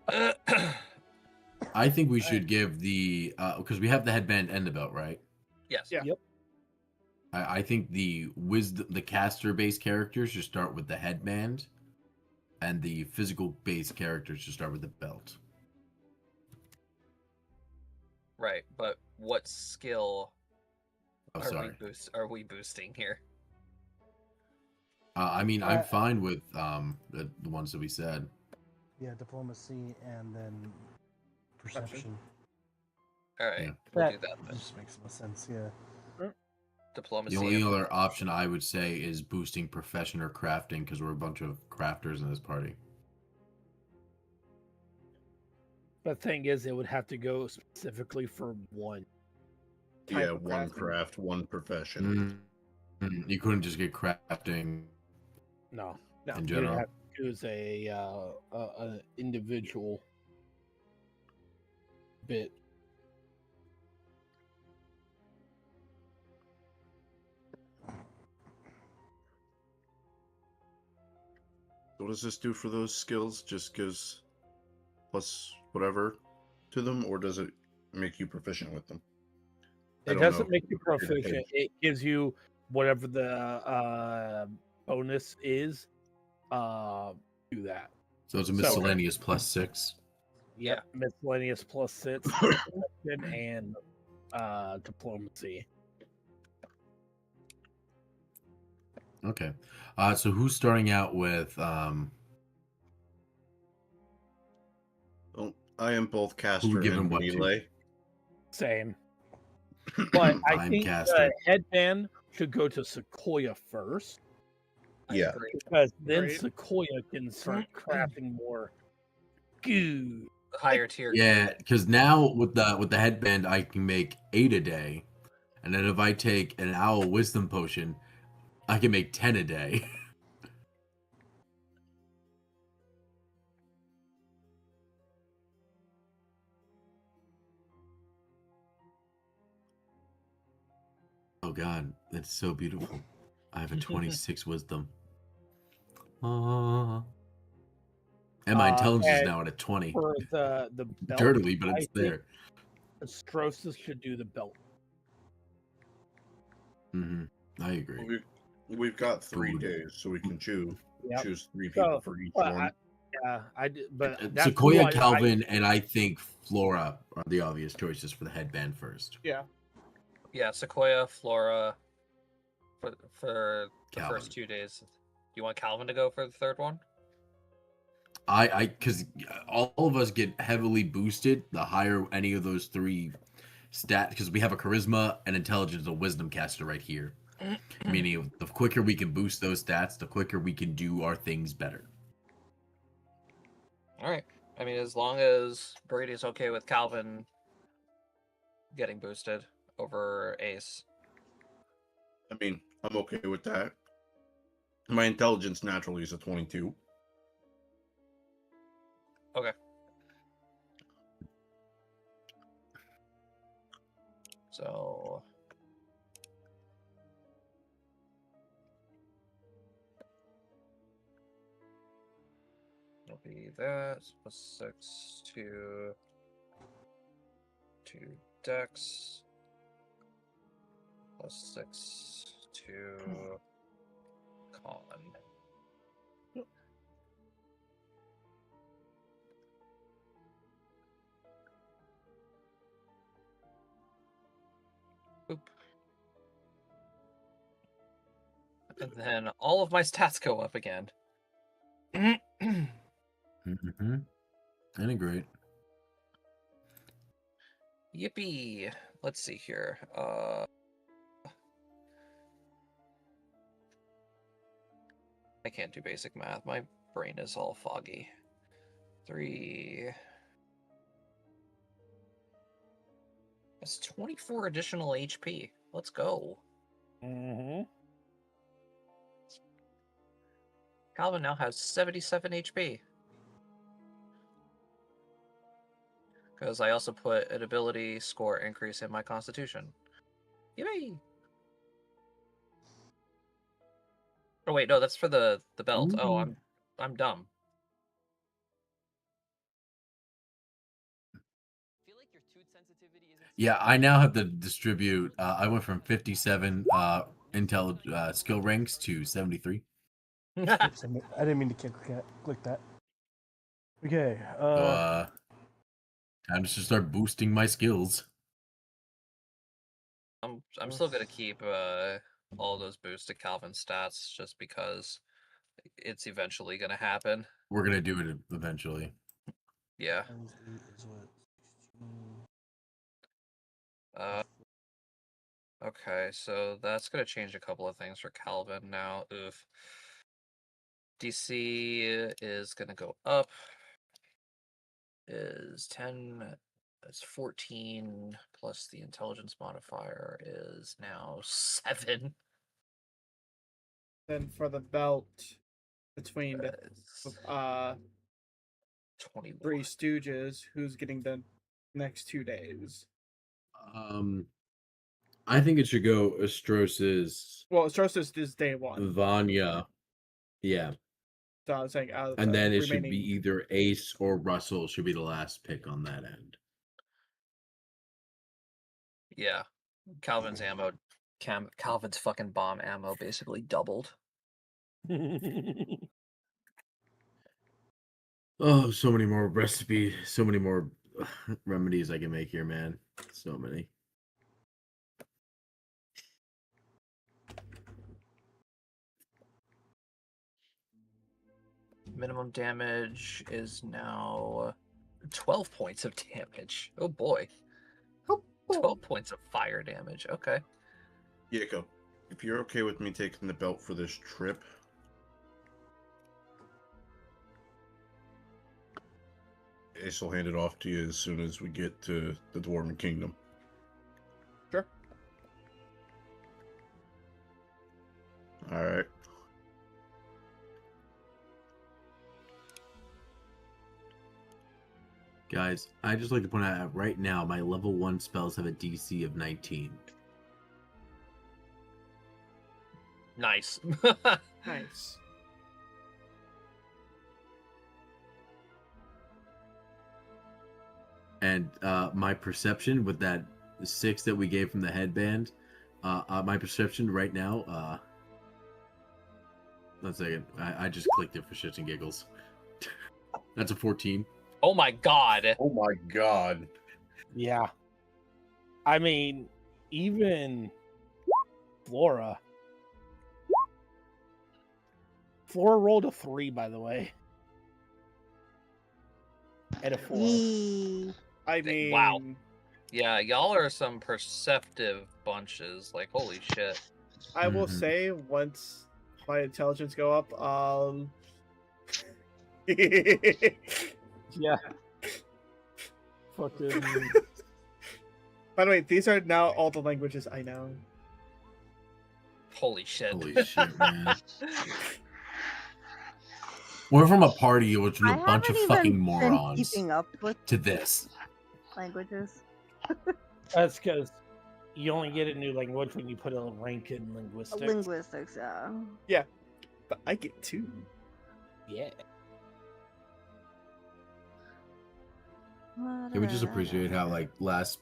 I think we should give the because we have the headband and the belt, right? Yes. Yeah. Yep. I think the caster based characters should start with the headband, and the physical based characters should start with the belt. Right, but what skill Oh, are sorry. we boosting here? I mean, I'm fine with the ones that we said. Yeah, diplomacy and then perception. All right, Yeah. we'll That do that then. just makes more sense. Yeah. Diplomacy. The only and other option I would say is boosting profession or crafting because we're a bunch of crafters in this party. The thing is, it would have to go specifically for one. Yeah, type of one crafting. craft, one profession. You couldn't just get crafting. No, In you'd general. have to choose an individual bit. What does this do for those skills? Just gives plus whatever to them, or does it make you proficient with them? I It don't doesn't know. make you It depends. proficient. It gives you whatever the bonus is. Do that. So it's a miscellaneous +6. Yep. Miscellaneous +6 and diplomacy. Okay. So who's starting out with Well, I am both caster Who given and what to? melee. Same. But I I'm think caster. the headband should go to Sequoia first. Yeah. Because then Right. Sequoia can start crafting more goo. higher tier. Yeah, because now with the headband I can make 8 a day. And then if I take an owl wisdom potion, I can make 10 a day. Oh god, that's so beautiful. I have a 26 wisdom. And my intelligence is and now at a 20. For the belt, Dirtily, but it's I think there. Astrosis should do the belt. I agree. We've got 3 Food. days, so we can choose Yep. choose 3 people So, for each but one. I did, but that's Sequoia, why Calvin, and I think Flora are the obvious choices for the headband first. Yeah. Yeah, Sequoia, Flora, for the Calvin. first 2 days. You want Calvin to go for the third one? Because all of us get heavily boosted the higher any of those 3 stats, because we have a charisma, an intelligence, and a wisdom caster right here. Meaning, the quicker we can boost those stats, the quicker we can do our things better. All right. I mean, as long as Brady's okay with Calvin getting boosted over Ace. I mean, I'm okay with that. My intelligence naturally is a 22. Okay. So it'll be that +6 to Dex, +6 to Con. Boop. And then all of my stats go up again. Integrate. Yippee! Let's see here. I can't do basic math. My brain is all foggy. 3. That's 24 additional HP. Let's go. Calvin now has 77 HP. Because I also put an ability score increase in my constitution. Yay! Oh wait, no, that's for the belt. Oh, I'm dumb. Yeah, I now have to distribute. I went from 57 intel skill ranks to 73. Oops, I didn't mean to click that. Okay. So time to just start boosting my skills. I'm still gonna keep all those boosts to Calvin stats just because it's eventually gonna happen. We're gonna do it eventually. Yeah. Okay, so that's gonna change a couple of things for Calvin now. Oof. DC is gonna go up. Is 10. It's 14 plus the intelligence modifier is now 7. Then for the belt between It's 21. Three Stooges, who's getting the next 2 days? I think it should go Astros's, Well, Strossus is day one. Vanya, yeah, So I was saying out of and the then it remaining... should be either Ace or Russell should be the last pick on that end. Yeah. Calvin's ammo. Calvin's fucking bomb ammo basically doubled. Oh, so many more recipes, so many more remedies I can make here, man. So many. Minimum damage is now 12 points of damage. Oh boy. 12 points of fire damage. Okay. Yako, if you're okay with me taking the belt for this trip, Ace will hand it off to you as soon as we get to the Dwarven Kingdom. Sure. All right. Guys, I just like to point out right now my level 1 spells have a DC of 19. Nice. Nice. And my perception with that 6 that we gave from the headband, my perception right now, 1 second, I just clicked it for shits and giggles. That's a 14. Oh my god. Oh my god. Yeah. I mean, even Flora. Flora rolled a 3, by the way. And a 4. I mean... Wow. Yeah, y'all are some perceptive bunches. Like, holy shit. I will say, once my intelligence go up, Yeah. Fucking. By the way, these are now all the languages I know. Holy shit. Holy shit, man. We're from a party which was a bunch of fucking morons keeping up with to this. languages. That's because you only get a new language when you put a rank in linguistics. Linguistics, yeah. Yeah, but I get 2. Yeah. Can we just appreciate how like last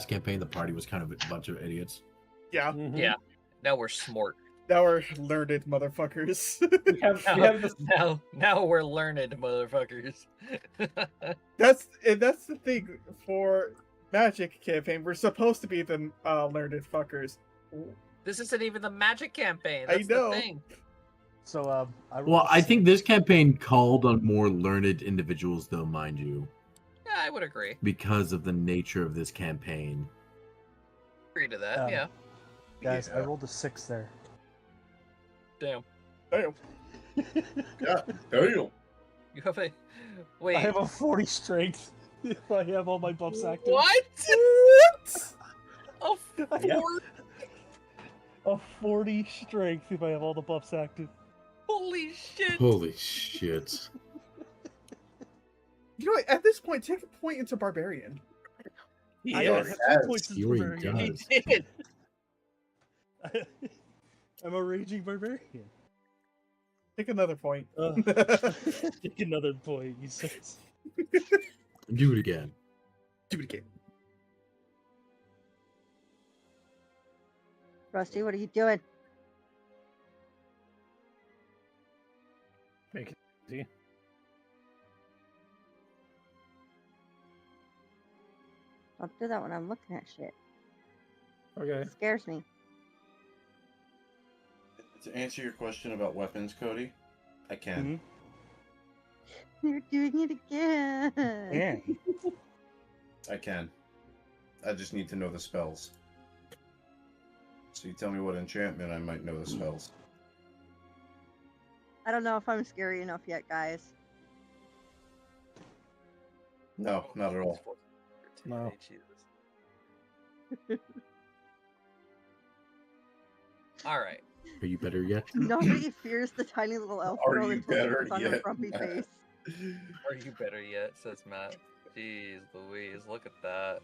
campaign the party was kind of a bunch of idiots? Yeah. Mhm. Yeah. Now we're smart. Now we're learned motherfuckers. We have this. Now we're learned, motherfuckers. That's the thing for Magic campaign. We're supposed to be the learned fuckers. This isn't even the magic campaign. I That's know. the thing. So I think this campaign called on more learned individuals, though, mind you. Yeah, I would agree. Because of the nature of this campaign. Agree to that, yeah. Guys, I rolled a 6 there. Damn. Damn. Yeah, damn. You have a... Wait. I have a 40 strength if I have all my buffs active. What? A Yeah. 4? A 40 strength if I have all the buffs active. Holy shit. Holy shit. You know what? At this point, take a point into Barbarian. I Yeah. don't have 2 points He in really barbarian. does. He did. I'm a raging barbarian. Take another point. Take another point, he says. Do it again. Do it again. Rusty, what are you doing? Make it easy. Don't do that when I'm looking at shit. Okay. It scares me. To answer your question about weapons, Cody, I can. You're doing it again. Yeah. I can. I just need to know the spells. So you tell me what enchantment, I might know the spells. I don't know if I'm scary enough yet, guys. No, not at all. No. All right. Are you better yet? Nobody fears the tiny little elf Are girl you until she better puts on her yet, grumpy Matt? face. Are you better yet? Says Matt. Jeez Louise, look at that.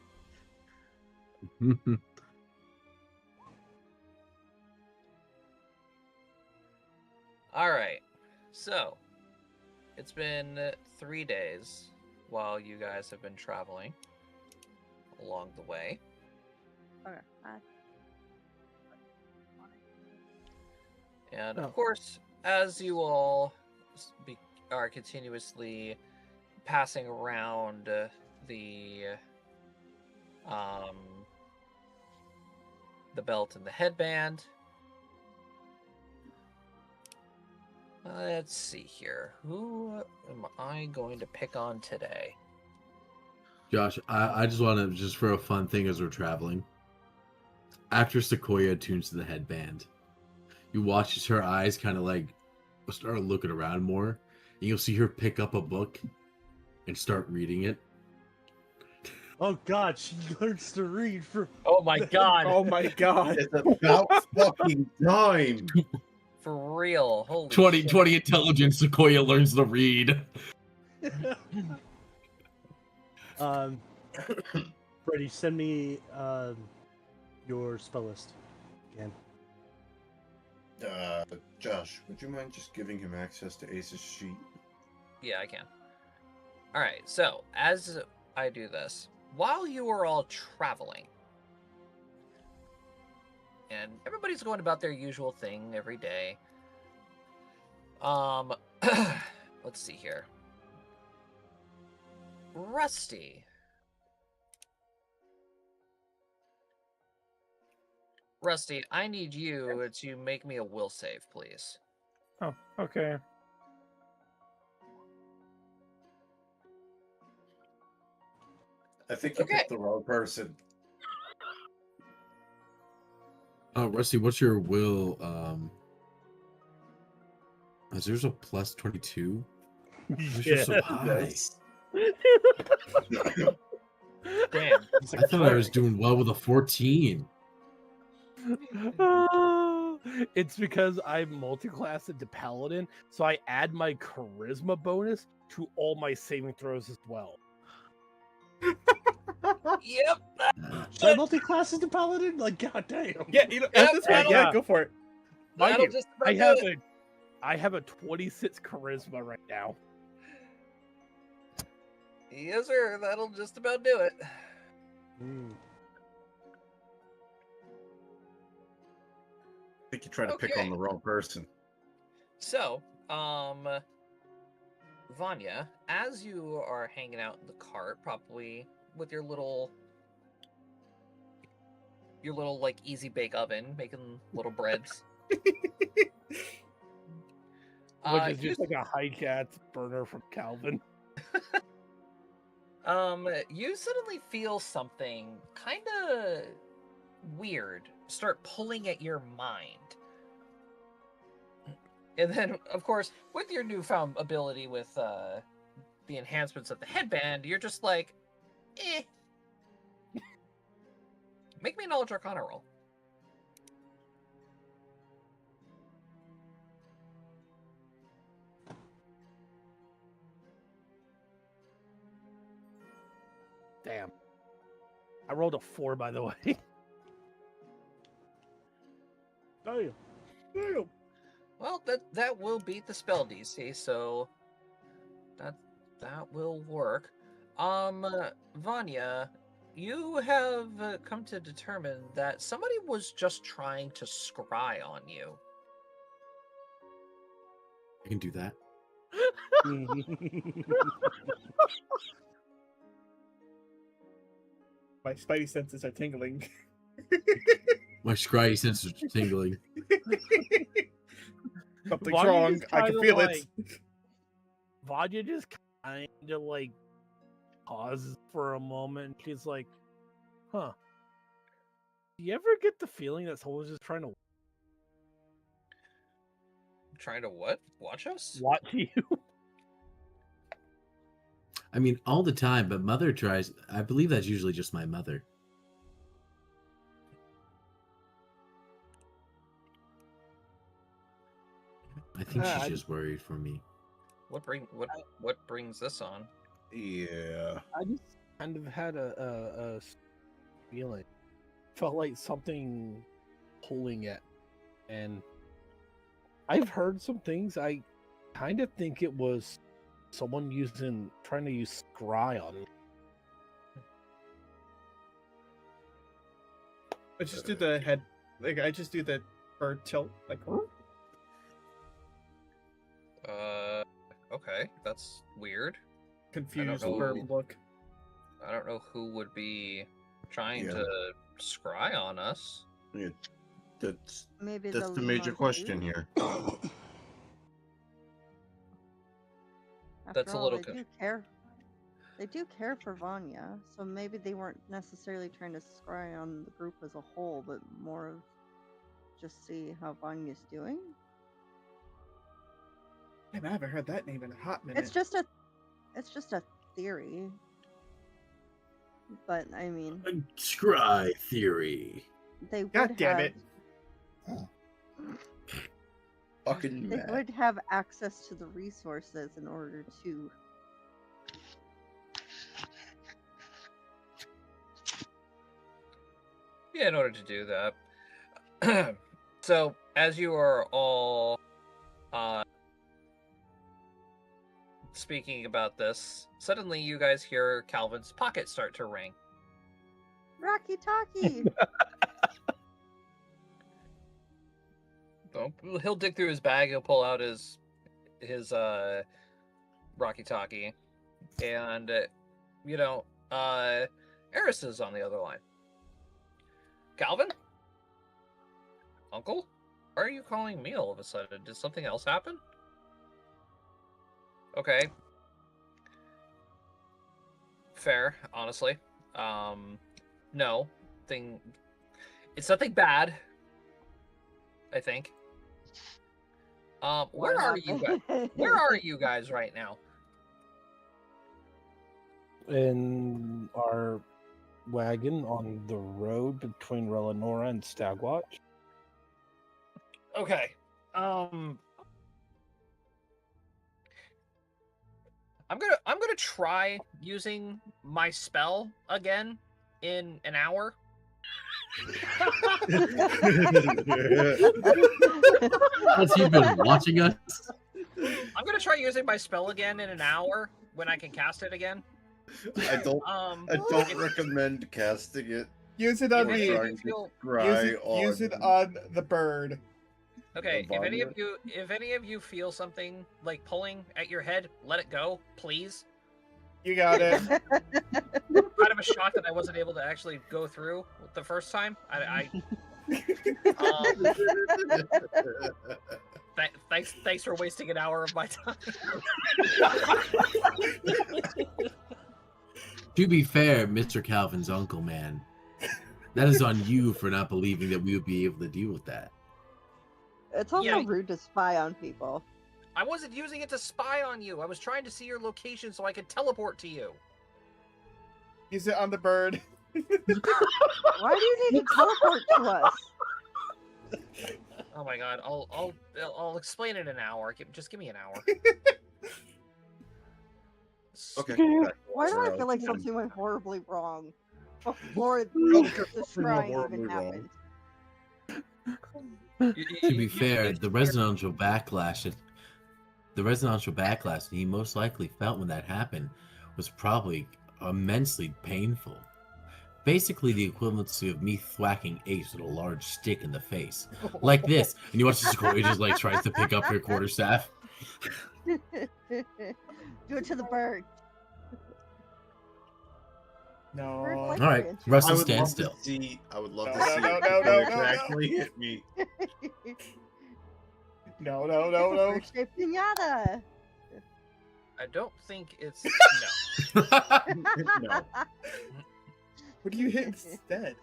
All right. So, it's been 3 days while you guys have been traveling along the way. Okay. And Oh. of course, as you all are continuously passing around the belt and the headband. Let's see here. Who am I going to pick on today? Josh, I just want to, just for a fun thing as we're traveling, after Sequoia tunes to the headband, you watch as her eyes kind of like start looking around more, and you'll see her pick up a book and start reading it. Oh God, she learns to read for. Oh my god! Oh my god. It's about fucking time. For real. Holy 20 intelligence, Sequoia learns to read. Freddie, send me your spell list again. Josh, would you mind just giving him access to Ace's sheet? Yeah, I can. Alright, so, as I do this, while you are all traveling, and everybody's going about their usual thing every day, let's see here. Rusty. Rusty, I need you to make me a will save, please. Oh, okay. I think you picked the wrong person. Rusty, what's your will? Is yours a plus 22? Why's yours so high? Damn. I thought I was doing well with a 14. It's because I'm multi-class into paladin, so I add my charisma bonus to all my saving throws as well. Yep. Should I multi-class into paladin? Like, goddamn. Yeah, you know, Yep, at this point, yeah. yeah, go for it. Mind That'll you, just I about have do it. I have a 26 charisma right now. Yes, sir. That'll just about do it. I think you tried to pick on the wrong person. So, Vanya, as you are hanging out in the cart, probably with your little like easy bake oven, making little breads. Which is just like a high cat's burner from Calvin. You suddenly feel something kind of weird start pulling at your mind. And then, of course, with your newfound ability with the enhancements of the headband, you're just like, eh. Make me an Knowledge Arcana roll. Damn. I rolled a 4, by the way. Damn. Well, that will beat the spell DC, so that will work. Vanya, you have come to determine that somebody was just trying to scry on you. I can do that. My spidey senses are tingling. My scry senses are tingling. Something's Vanya wrong. just I can kinda, feel it. like- Vanya just kind of like pauses for a moment. She's like, "Huh? Do you ever get the feeling that someone's just trying to Trying to what? Watch us? watch you?" I mean, all the time, but mother tries. I believe that's usually just my mother. I think she's just worried for me. What brings this on? Yeah. I just kind of had a feeling. Felt like something pulling at, and I've heard some things. I kind of think it was someone trying to use scry on me. I just do the head, like I just do the bird tilt, like. Okay, that's weird. Confused know. bird look. I don't know who would be trying Yeah. to scry on us. Yeah. That's Maybe that's the the major Lemon question too? here. After That's a all, little they do care. They do care for Vanya, so maybe they weren't necessarily trying to scry on the group as a whole, but more of just see how Vanya's doing. Man, I haven't heard that name in a hot minute. It's just a theory. But I mean, A scry theory. they would God damn have it. Fucking they mad. would have access to the resources in order to. Yeah, in order to do that. So, as you are all speaking about this, suddenly you guys hear Calvin's pocket start to ring. Rocky Talkie! He'll dig through his bag, he'll pull out his Rocky Talkie, and Eris is on the other line. Calvin? Uncle? Why are you calling me all of a sudden? Did something else happen? Okay. Fair, honestly. No. It's nothing bad, I think. Where are you guys? Where are you guys right now? In our wagon on the road between Relenora and Stagwatch. Okay. I'm gonna try using my spell again in an hour. Has he been watching us? I'm gonna try using my spell again in an hour when I can cast it again. I don't recommend casting it. Use it on or me. trying to scry Use it on the bird. Okay, Vanya? if any of you feel something like pulling at your head, let it go, please. You got it. Kind of a shock that I wasn't able to actually go through the first time. Thanks for wasting an hour of my time. To be fair, Mr. Calvin's uncle, man, that is on you for not believing that we would be able to deal with that. It's also Yeah. rude to spy on people. I wasn't using it to spy on you. I was trying to see your location so I could teleport to you. Use it on the bird. Why do you need to teleport to us? Oh my god, I'll explain it in an hour. Just give me an hour. Okay. Why do I feel like something went horribly wrong before the scrying horribly even wrong. happened? To be fair, the resonantial backlash that he most likely felt when that happened was probably immensely painful. basically the equivalency of me thwacking Ace with a large stick in the face. Like this. And you watch this girl, he just like tries to pick up your quarterstaff. Do it to the bird. No. Birds like All right, your interest. Russell, I would stand love still. to see. I would love No, to no, see no, it no, before no, it no, no. actually hit me. No, no, It's no, a no. bird-shaped pinata. I don't think it's No. What do you hit instead?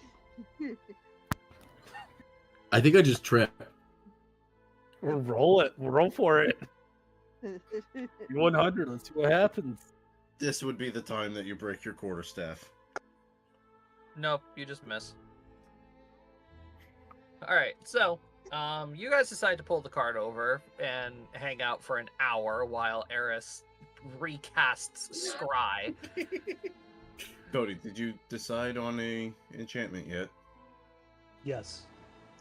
I think I just tripped. We'll roll it. We'll roll for it. 100. Let's see what happens. This would be the time that you break your quarterstaff. Nope, you just miss. Alright, so you guys decide to pull the cart over and hang out for an hour while Eris recasts Scry. Cody, did you decide on a enchantment yet? Yes.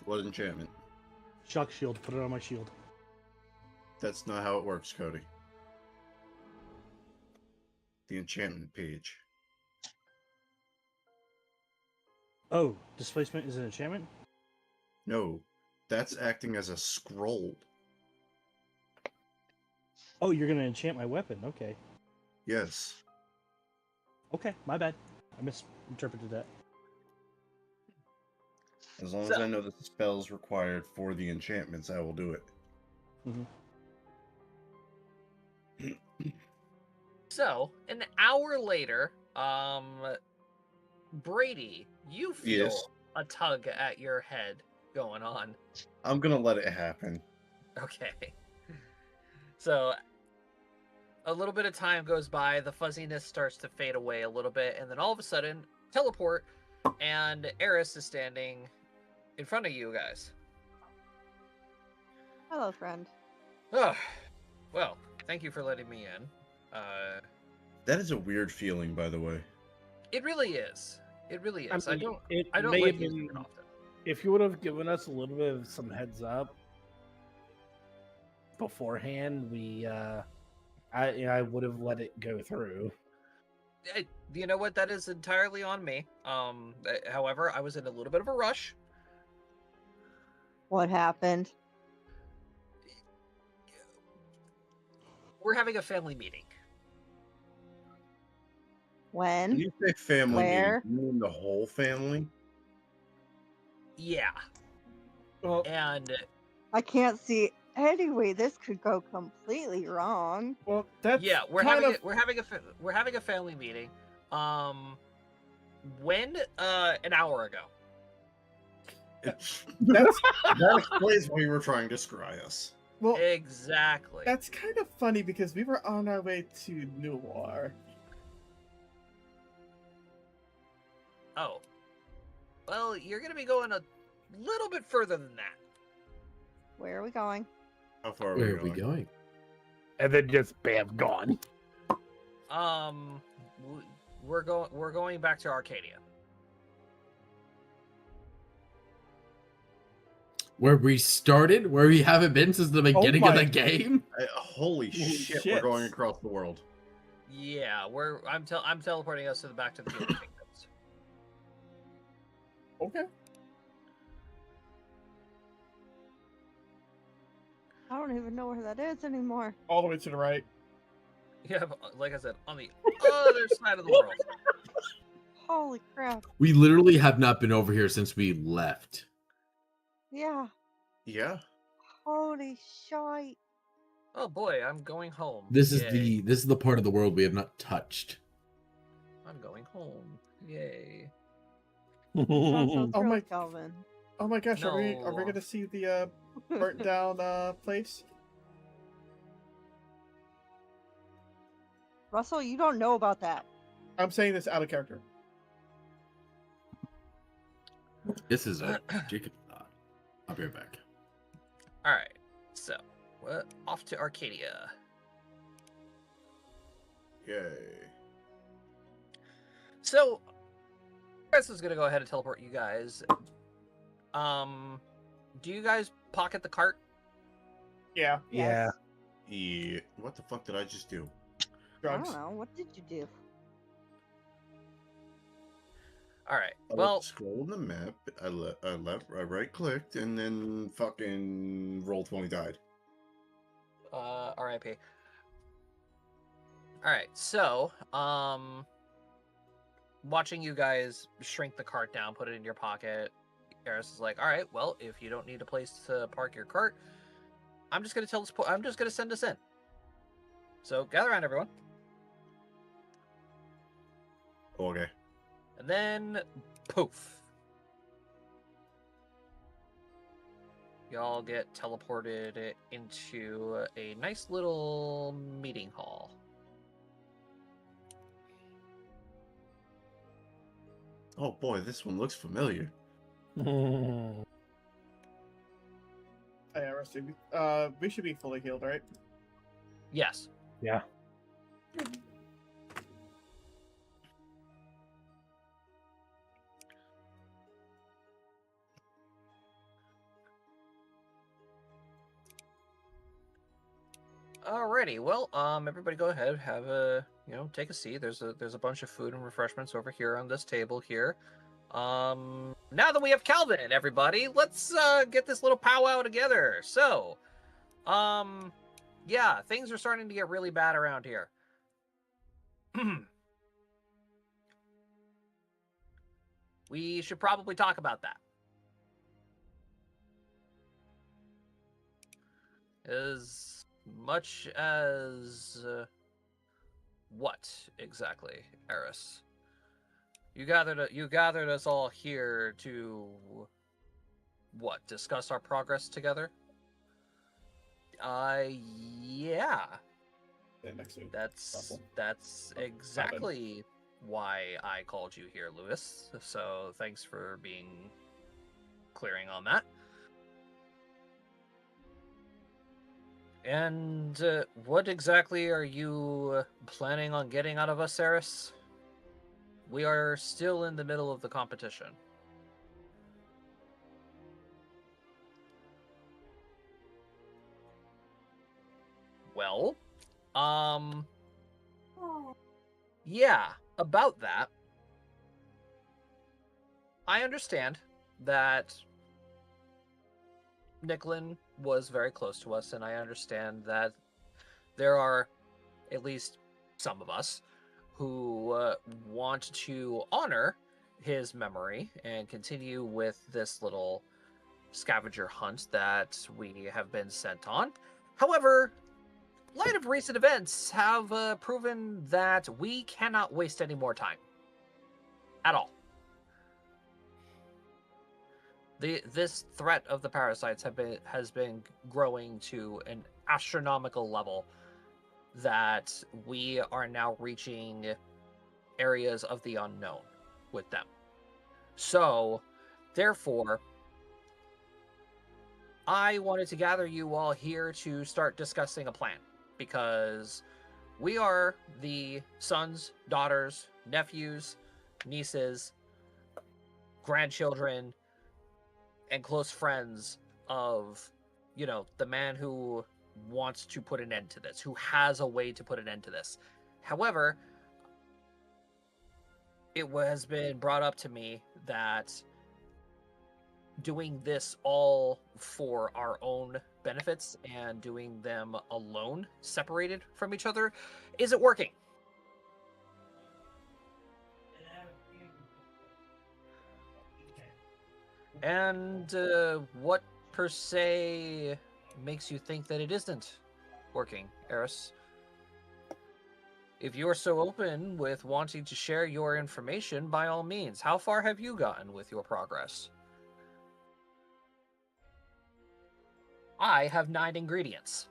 What enchantment? Shock shield. Put it on my shield. That's not how it works, Cody. The enchantment page. Oh, displacement is an enchantment? No, that's acting as a scroll. Oh, you're gonna enchant my weapon. Okay. Yes. Okay, my bad. I misinterpreted that. As long So- as I know the spells required for the enchantments, I will do it. Mhm. So, an hour later, Brady, you feel Yes. a tug at your head going on. I'm gonna let it happen. Okay. So, a little bit of time goes by, the fuzziness starts to fade away a little bit, and then all of a sudden, teleport, and Eris is standing in front of you guys. Hello, friend. Oh, well, thank you for letting me in. That is a weird feeling, by the way. It really is. It really is. I don't It I don't may like have using been, it often. if you would have given us a little bit of some heads up beforehand, I would have let it go through. You know what? That is entirely on me. However, I was in a little bit of a rush. What happened? We're having a family meeting. When When? you say family Where? meeting, you mean the whole family? Yeah, Well, and I can't see any way this could go completely wrong. Well, that's yeah, we're kind having of we're having a family meeting. When an hour ago. that's That explains why you were trying to scry us. well. Exactly. That's kind of funny because we were on our way to Noir. Oh. Well, you're gonna be going a little bit further than that. Where are we going? How far Where are are we going? and then just bam, gone. We're going back to Arcadia. Where we started? Where we haven't been since the beginning of my- the game? Holy shit, we're shit. going across the world. Yeah, I'm teleporting us to the back to the Human Kingdoms. Okay. I don't even know where that is anymore. All the way to the right. Yeah, but like I said, on the other side of the world. Holy crap. We literally have not been over here since we left. Yeah. Yeah. Holy shite. Oh boy, I'm going home. This is Yay. the part of the world we have not touched. I'm going home. Yay. Sounds so Oh my- thrilled, Calvin. Oh my gosh, are we No. gonna see the burnt down place? Russell, you don't know about that. I'm saying this out of character. This is a ridiculous thought. I'll be right back. All right, so off to Arcadia. Yay. So, Chris is gonna go ahead and teleport you guys. Do you guys pocket the cart? Yeah. Yeah. Yeah. What the fuck did I just do? I Drugs. don't know. What did you do? All right. I Well, scrolled the map. I right clicked and then fucking rolled when we died. R.I.P. All right. So, watching you guys shrink the cart down, put it in your pocket. Eris is like, "All right. Well, if you don't need a place to park your cart, I'm just gonna I'm just gonna send us in. So gather around, everyone." Okay. And then, poof. Y'all get teleported into a nice little meeting hall. Oh boy, this one looks familiar. Hey, RSC. We should be fully healed, right? Yes. Yeah. Alrighty. Well, everybody go ahead, have a, take a seat. There's a bunch of food and refreshments over here on this table here. Now that we have Calvin, everybody, let's get this little powwow together. So, yeah, things are starting to get really bad around here. We should probably talk about that. As much as what exactly, Eris? You gathered us all here to what? Discuss our progress together? Yeah. Yeah, next week. That's exactly why I called you here, Lewis. So thanks for being clearing on that. And what exactly are you planning on getting out of us, Eris? We are still in the middle of the competition. Well, yeah, about that. I understand that Nicklin was very close to us, and I understand that there are at least some of us who want to honor his memory and continue with this little scavenger hunt that we have been sent on. However, light of recent events have proven that we cannot waste any more time at all. This threat of the parasites has been growing to an astronomical level that we are now reaching areas of the unknown with them. So, therefore, I wanted to gather you all here to start discussing a plan, because we are the sons, daughters, nephews, nieces, grandchildren, and close friends of, the man who wants to put an end to this, who has a way to put an end to this. However, it has been brought up to me that doing this all for our own benefits and doing them alone, separated from each other, isn't working. And what per se makes you think that it isn't working, Eris? If you're so open with wanting to share your information, by all means. How far have you gotten with your progress? I have 9 ingredients.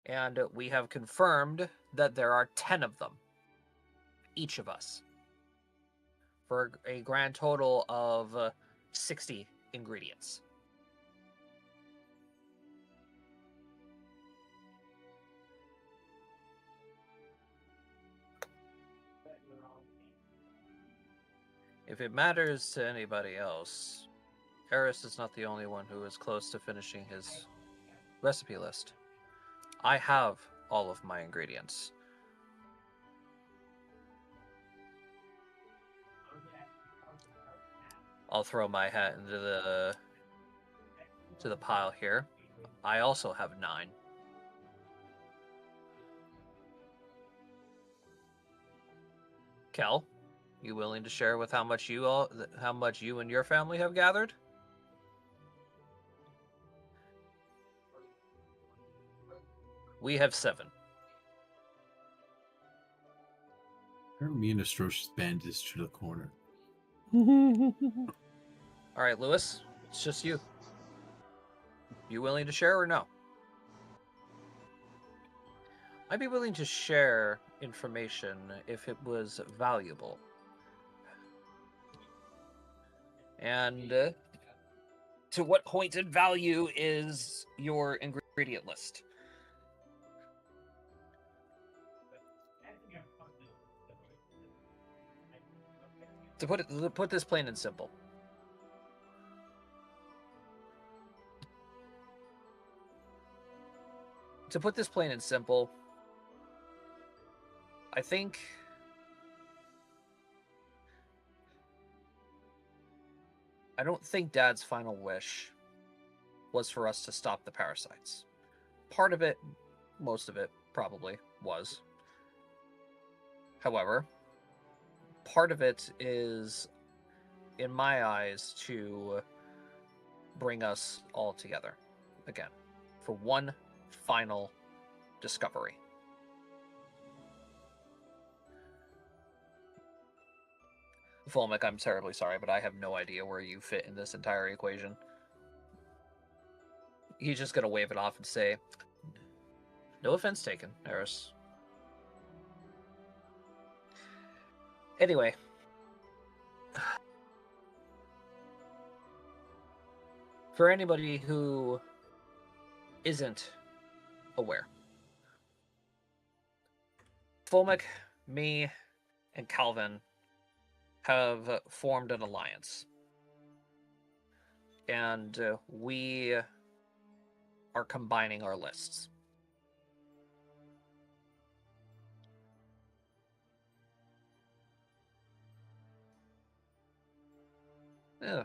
And we have confirmed that there are 10 of them, each of us, for a grand total of 60 ingredients. If it matters to anybody else, Eris is not the only one who is close to finishing his recipe list. I have all of my ingredients. I'll throw my hat into the pile here. I also have 9. Kel, you willing to share with how much you and your family have gathered? We have 7. Me and Atrocious bandaged to the corner. All right, Lewis, it's just you. You willing to share or no? I'd be willing to share information if it was valuable. And to what point in value is your ingredient list? To put this plain and simple. To put this plain and simple, I don't think Dad's final wish was for us to stop the parasites. Part of it, most of it, probably was. However, part of it is, in my eyes, to bring us all together again for one final discovery. Fulmic, I'm terribly sorry, but I have no idea where you fit in this entire equation. He's just gonna wave it off and say, "No offense taken, Eris." Anyway. For anybody who isn't aware, Fulmic, me, and Calvin have formed an alliance. And we are combining our lists. Yeah,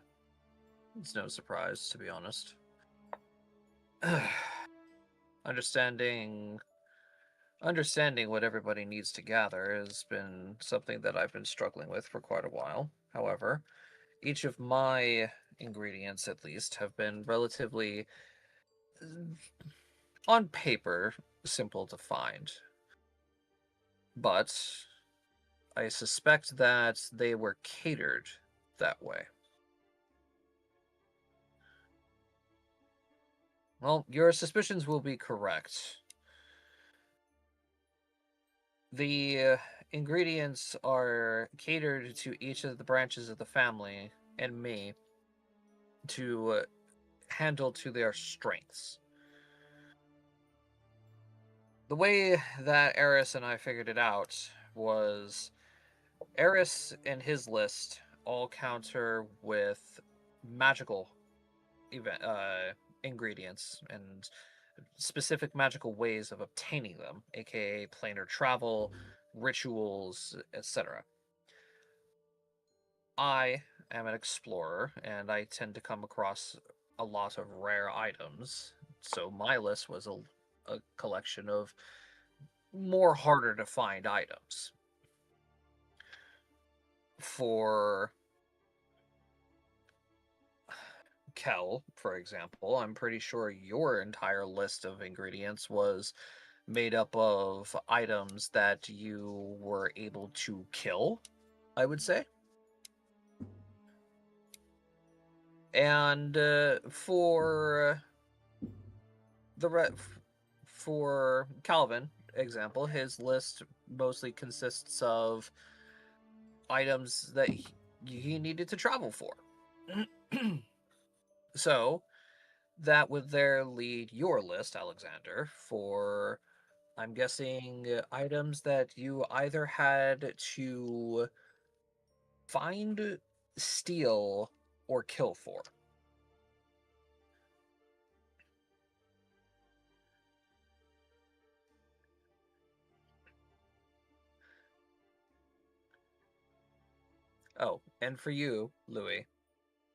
it's no surprise, to be honest. Understanding what everybody needs to gather has been something that I've been struggling with for quite a while. However, each of my ingredients, at least, have been relatively, on paper, simple to find. But I suspect that they were catered that way. Well, your suspicions will be correct. The ingredients are catered to each of the branches of the family and me to handle to their strengths. The way that Eris and I figured it out was Eris and his list all counter with magical ingredients and specific magical ways of obtaining them, aka planar travel, rituals, etc. I am an explorer, and I tend to come across a lot of rare items, so my list was a collection of more harder to find items. For Kel, for example, I'm pretty sure your entire list of ingredients was made up of items that you were able to kill, I would say. And for for Calvin, example, his list mostly consists of items that he needed to travel for. So that would there lead your list, Alexander, for, I'm guessing, items that you either had to find, steal, or kill for. Oh, and for you, Louis,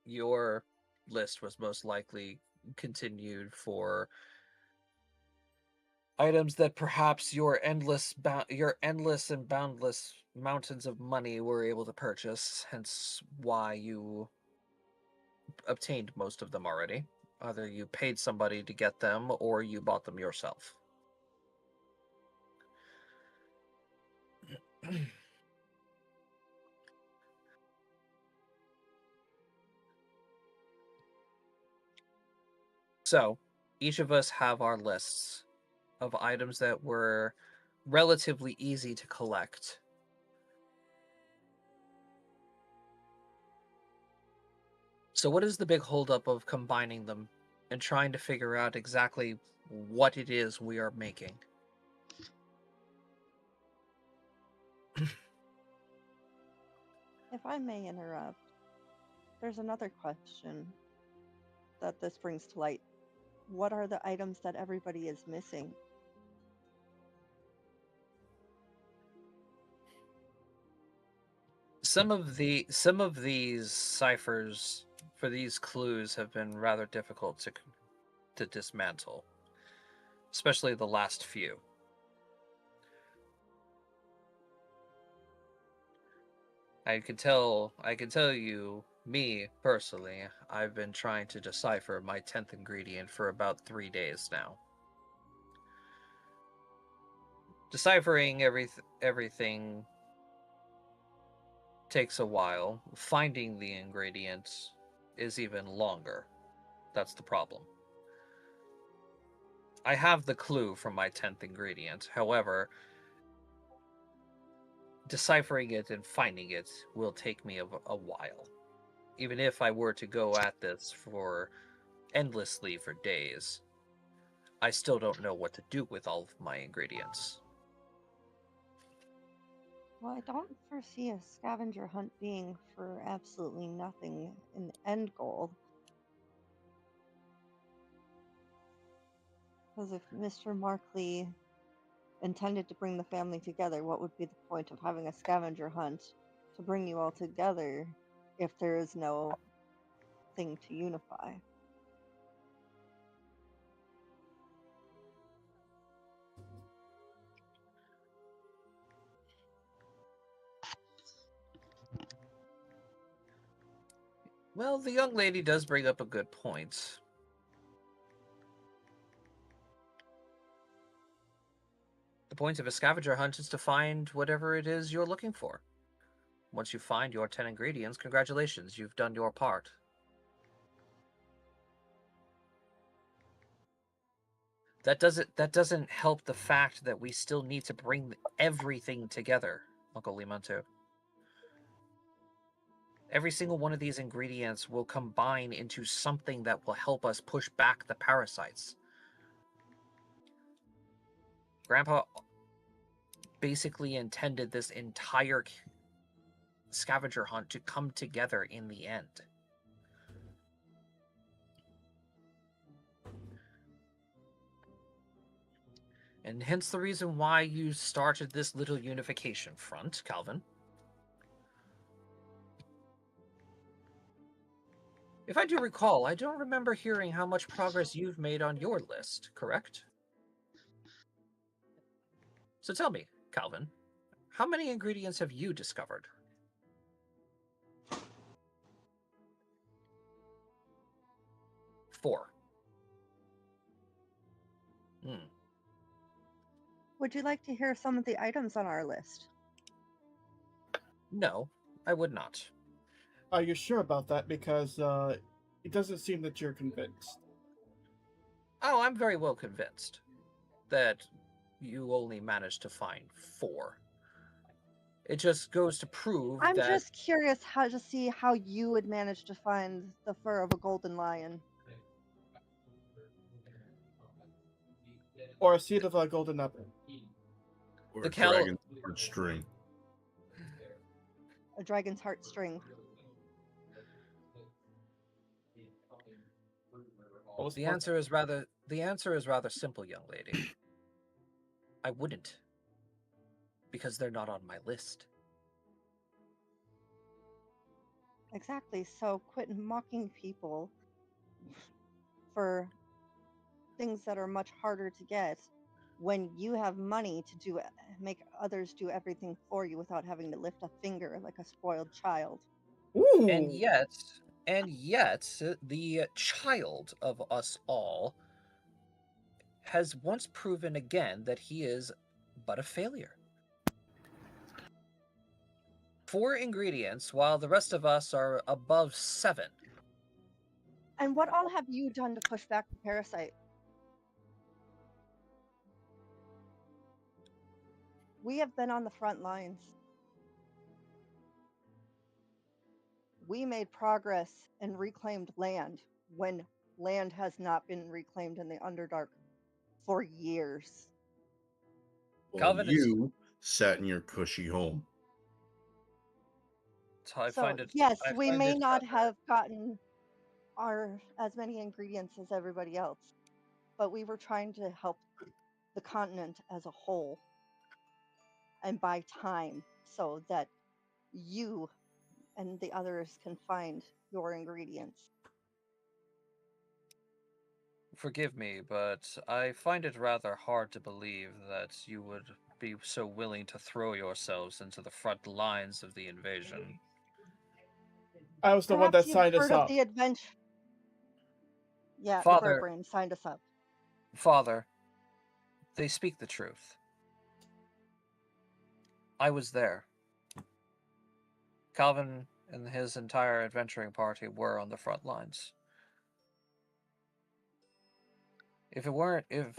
your list was most likely continued for items that perhaps your endless and boundless mountains of money were able to purchase, hence why you obtained most of them already. Either you paid somebody to get them or you bought them yourself. So, each of us have our lists of items that were relatively easy to collect. So what is the big holdup of combining them and trying to figure out exactly what it is we are making? If I may interrupt, there's another question that this brings to light. What are the items that everybody is missing? Some of these ciphers for these clues have been rather difficult to dismantle, especially the last few. I can tell you, me personally, I've been trying to decipher my 10th ingredient for about 3 days now. Deciphering everything takes a while. Finding the ingredients is even longer. That's the problem. I have the clue from my 10th ingredient. However, deciphering it and finding it will take me a while. Even if I were to go at this for endlessly for days, I still don't know what to do with all of my ingredients. Well, I don't foresee a scavenger hunt being for absolutely nothing in the end goal. Because if Mr. Markley intended to bring the family together, what would be the point of having a scavenger hunt to bring you all together if there is no thing to unify? Well, the young lady does bring up a good point. The point of a scavenger hunt is to find whatever it is you're looking for. Once you find your 10 ingredients, congratulations, you've done your part. That doesn't help the fact that we still need to bring everything together, Uncle Limantu. Every single one of these ingredients will combine into something that will help us push back the parasites. Grandpa basically intended this entire scavenger hunt to come together in the end. And hence the reason why you started this little unification front, Calvin. If I do recall, I don't remember hearing how much progress you've made on your list, correct? So tell me, Calvin, how many ingredients have you discovered? 4. Would you like to hear some of the items on our list? No, I would not. Are you sure about that? Because it doesn't seem that you're convinced. Oh, I'm very well convinced that you only managed to find 4. It just goes to prove I'm that... just curious how to see how you would manage to find the fur of a golden lion. Or a seed of a golden apple. Or The a cal- dragon's heartstring. A dragon's heartstring. The answer is rather simple, young lady. I wouldn't. Because they're not on my list. Exactly. So quit mocking people for things that are much harder to get when you have money to make others do everything for you without having to lift a finger like a spoiled child. Ooh. And yet, the child of us all has once proven again that he is but a failure. 4 ingredients, while the rest of us are above 7. And what all have you done to push back the parasite? We have been on the front lines. We made progress and reclaimed land when land has not been reclaimed in the Underdark for years. While Calvin is. you sat in your cushy home. I So find it. yes, I we find may it not rather. have gotten as many ingredients as everybody else, but we were trying to help the continent as a whole and buy time so that you and the others can find your ingredients. Forgive me, but I find it rather hard to believe that you would be so willing to throw yourselves into the front lines of the invasion. I was the one Perhaps that you've signed us heard of up. the adventure. Yeah, the Bright Father, Brain signed us up. Father, they speak the truth. I was there. Calvin and his entire adventuring party were on the front lines. If it weren't, in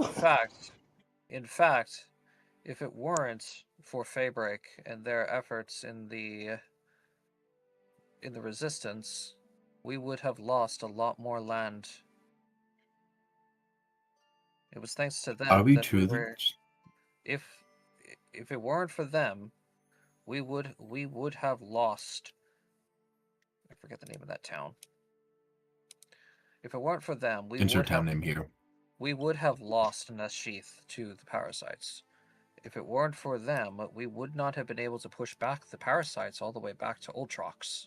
fact, if it weren't for Fabric and their efforts in the resistance, we would have lost a lot more land. It was thanks to Are them we that we truly? were. If it weren't for them, we would have lost. I forget the name of that town. If it weren't for them, Insert town name here. we would have lost Nashith to the parasites. If it weren't for them, we would not have been able to push back the parasites all the way back to Ultrox.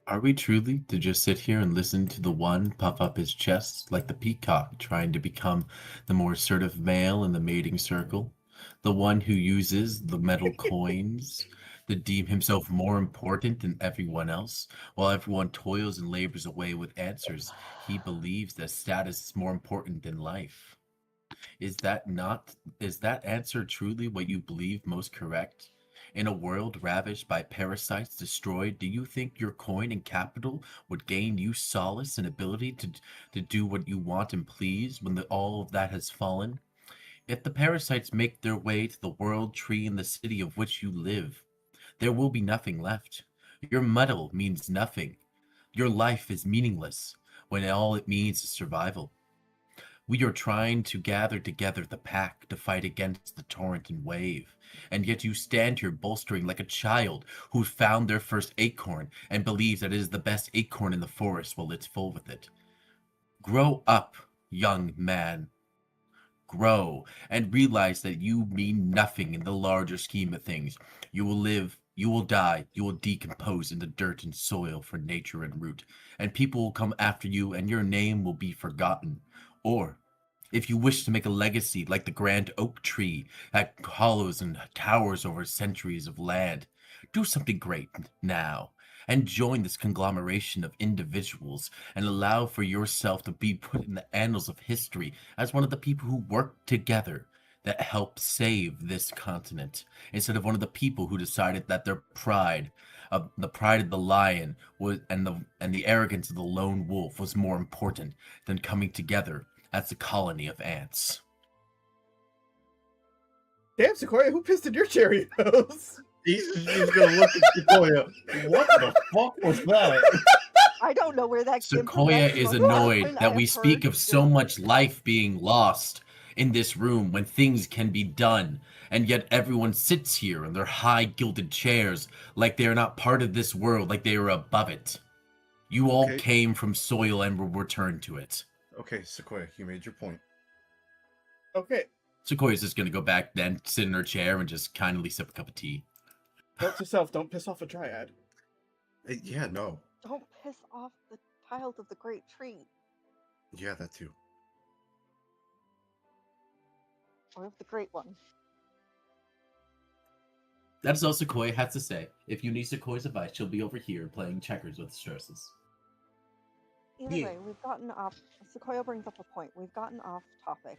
Are we truly to just sit here and listen to the one puff up his chest like the peacock trying to become the more assertive male in the mating circle? The one who uses the metal coins to deem himself more important than everyone else, while everyone toils and labors away with answers. He believes that status is more important than life. Is that answer truly what you believe most correct? In a world ravaged by parasites destroyed, do you think your coin and capital would gain you solace and ability to do what you want and please when all of that has fallen? If the parasites make their way to the world tree in the city of which you live, there will be nothing left. Your metal means nothing. Your life is meaningless when all it means is survival. We are trying to gather together the pack to fight against the torrent and wave, and yet you stand here bolstering like a child who found their first acorn and believes that it is the best acorn in the forest while it's full with it. Grow up, young man. Grow and realize that you mean nothing in the larger scheme of things. You will live, you will die, you will decompose into dirt and soil for nature and root, and people will come after you and your name will be forgotten. Or if you wish to make a legacy like the grand oak tree that hollows and towers over centuries of land, do something great now and join this conglomeration of individuals and allow for yourself to be put in the annals of history as one of the people who worked together that helped save this continent instead of one of the people who decided that their pride the pride of the lion was and the arrogance of the lone wolf was more important than coming together as a colony of ants. Damn, Sequoia, who pissed in your Cheerios? He's just gonna look at Sequoia. What the fuck was that? I don't know where that came from. Sequoia That's the is most annoyed eloquent I that we have speak heard of so in- much life being lost in this room when things can be done, and yet everyone sits here in their high gilded chairs like they are not part of this world, like they are above it. You all Okay. came from soil and will return to it. Okay, Sequoia, you made your point. Okay, Sequoia's just gonna go back then, sit in her chair, and just kindly sip a cup of tea. Note to self: don't piss off a dryad. Yeah, no. Don't piss off the child of the great tree, Yeah, that too. or of the great one. That's all Sequoia has to say. If you need Sequoia's advice, she'll be over here playing checkers with stresses. Either Yeah. way, we've gotten off. Sequoia brings up a point. We've gotten off topic.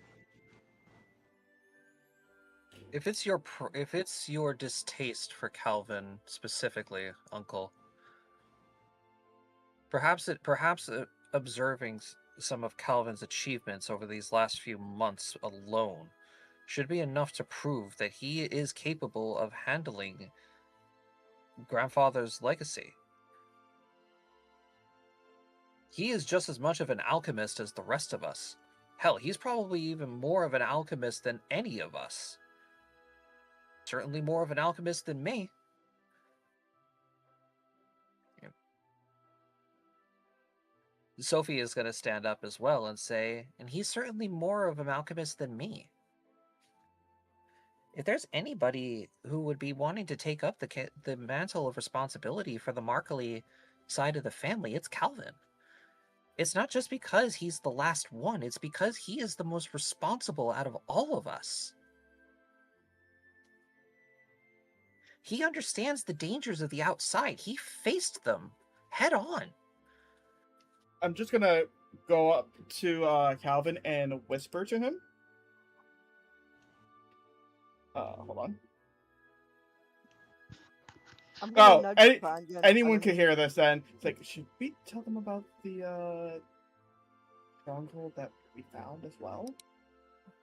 If it's your distaste for Calvin specifically, Uncle, perhaps observing some of Calvin's achievements over these last few months alone should be enough to prove that he is capable of handling grandfather's legacy. He is just as much of an alchemist as the rest of us. Hell, he's probably even more of an alchemist than any of us. Certainly more of an alchemist than me. Yeah. Sophie is going to stand up as well and say, and he's certainly more of an alchemist than me. If there's anybody who would be wanting to take up the mantle of responsibility for the Markley side of the family, it's Calvin. It's not just because he's the last one, it's because he is the most responsible out of all of us. He understands the dangers of the outside. He faced them head on. I'm just gonna go up to Calvin and whisper to him. Hold on. I'm gonna nudge any- Kron again anyone can underneath. hear this then. It's like, should we tell them about the stronghold that we found as well?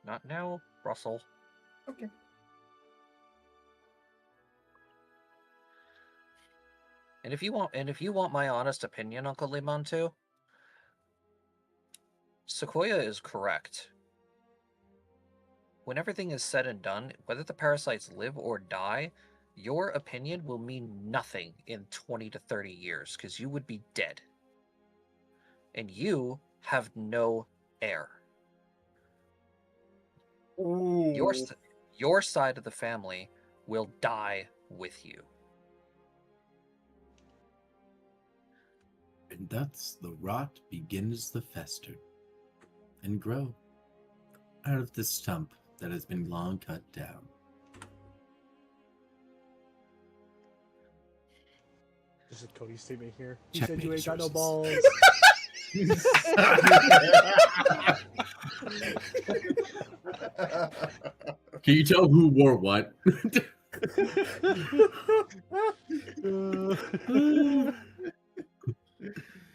Not now, Russell. Okay. And if you want my honest opinion, Uncle Limon, too, Sequoia is correct. When everything is said and done, whether the parasites live or die, your opinion will mean nothing in 20 to 30 years, because you would be dead. And you have no heir. Ooh. Your side of the family will die with you. And thus the rot begins to fester and grow out of the stump that has been long cut down. There's a Cody statement here. He Checkmate said you ain't got no sources. balls. Can you tell who wore what? Get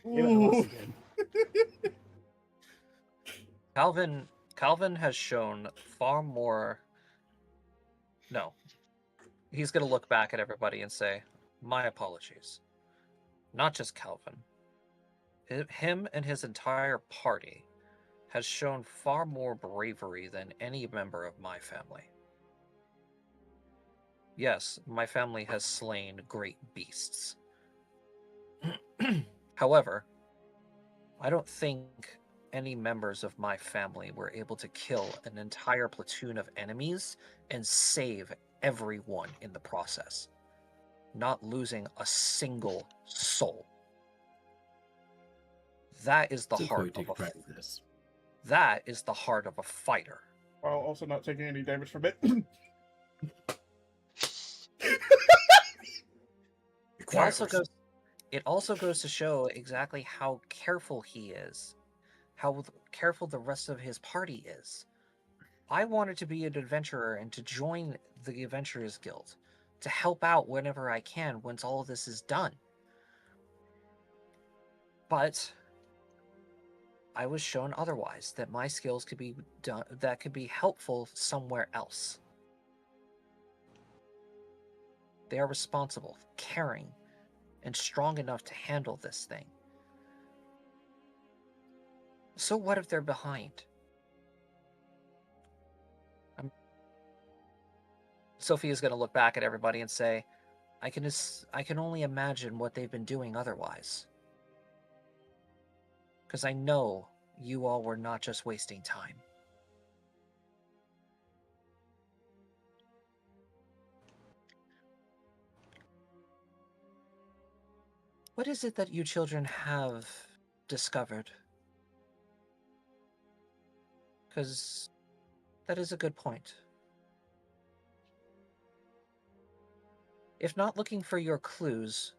it lost again. Calvin has shown far more. No. He's going to look back at everybody and say, my apologies. Not just Calvin. Him and his entire party has shown far more bravery than any member of my family. Yes, my family has slain great beasts. However, I don't think any members of my family were able to kill an entire platoon of enemies and save everyone in the process, not losing a single soul. That is the heart of this. That is the heart of a fighter. While also not taking any damage from it. It also goes to show exactly how careful he is, how careful the rest of his party is. I wanted to be an adventurer and to join the Adventurers Guild, to help out whenever I can once all of this is done. But I was shown otherwise, that my skills could be done, that could be helpful somewhere else. They are responsible, caring, and strong enough to handle this thing. So what if they're behind? Sophia's going to look back at everybody and say, I can only imagine what they've been doing otherwise. Because I know you all were not just wasting time. What is it that you children have discovered? Because that is a good point. If not looking for your clues,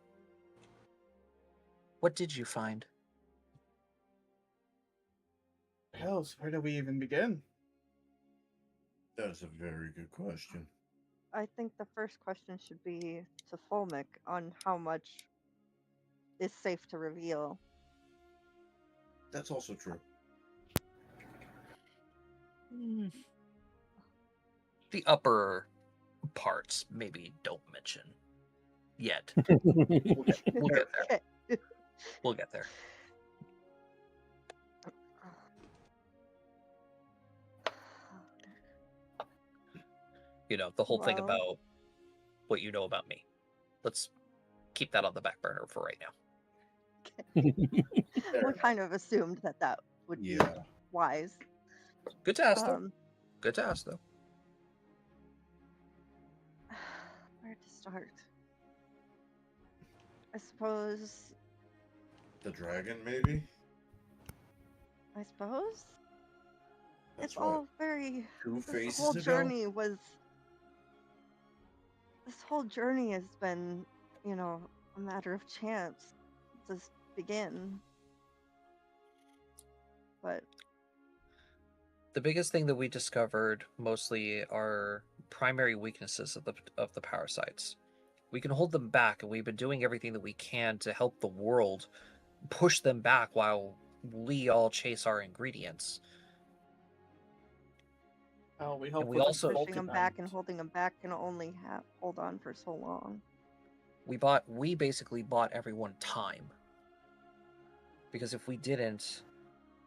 what did you find? Hells, where do we even begin? That's a very good question. I think the first question should be to Fulmic on how much is safe to reveal. That's also true. The upper parts, maybe don't mention yet. We'll get there. Okay. We'll get there. You know, the whole thing Well- about what you know about me. Let's keep that on the back burner for right now. We kind of assumed that would be Yeah. wise. Good to ask, though. Um, Good to ask, though. where to start? I suppose. The dragon, maybe? I suppose That's it's all very. Two This phases whole ago? journey was. This whole journey has been, a matter of chance to begin. But The biggest thing that we discovered mostly are primary weaknesses of the parasites. We can hold them back, and we've been doing everything that we can to help the world push them back while we all chase our ingredients. Oh, we hope we with the also- pushing them back and concubines. holding them back can only hold on for so long. We basically bought everyone time. Because if we didn't,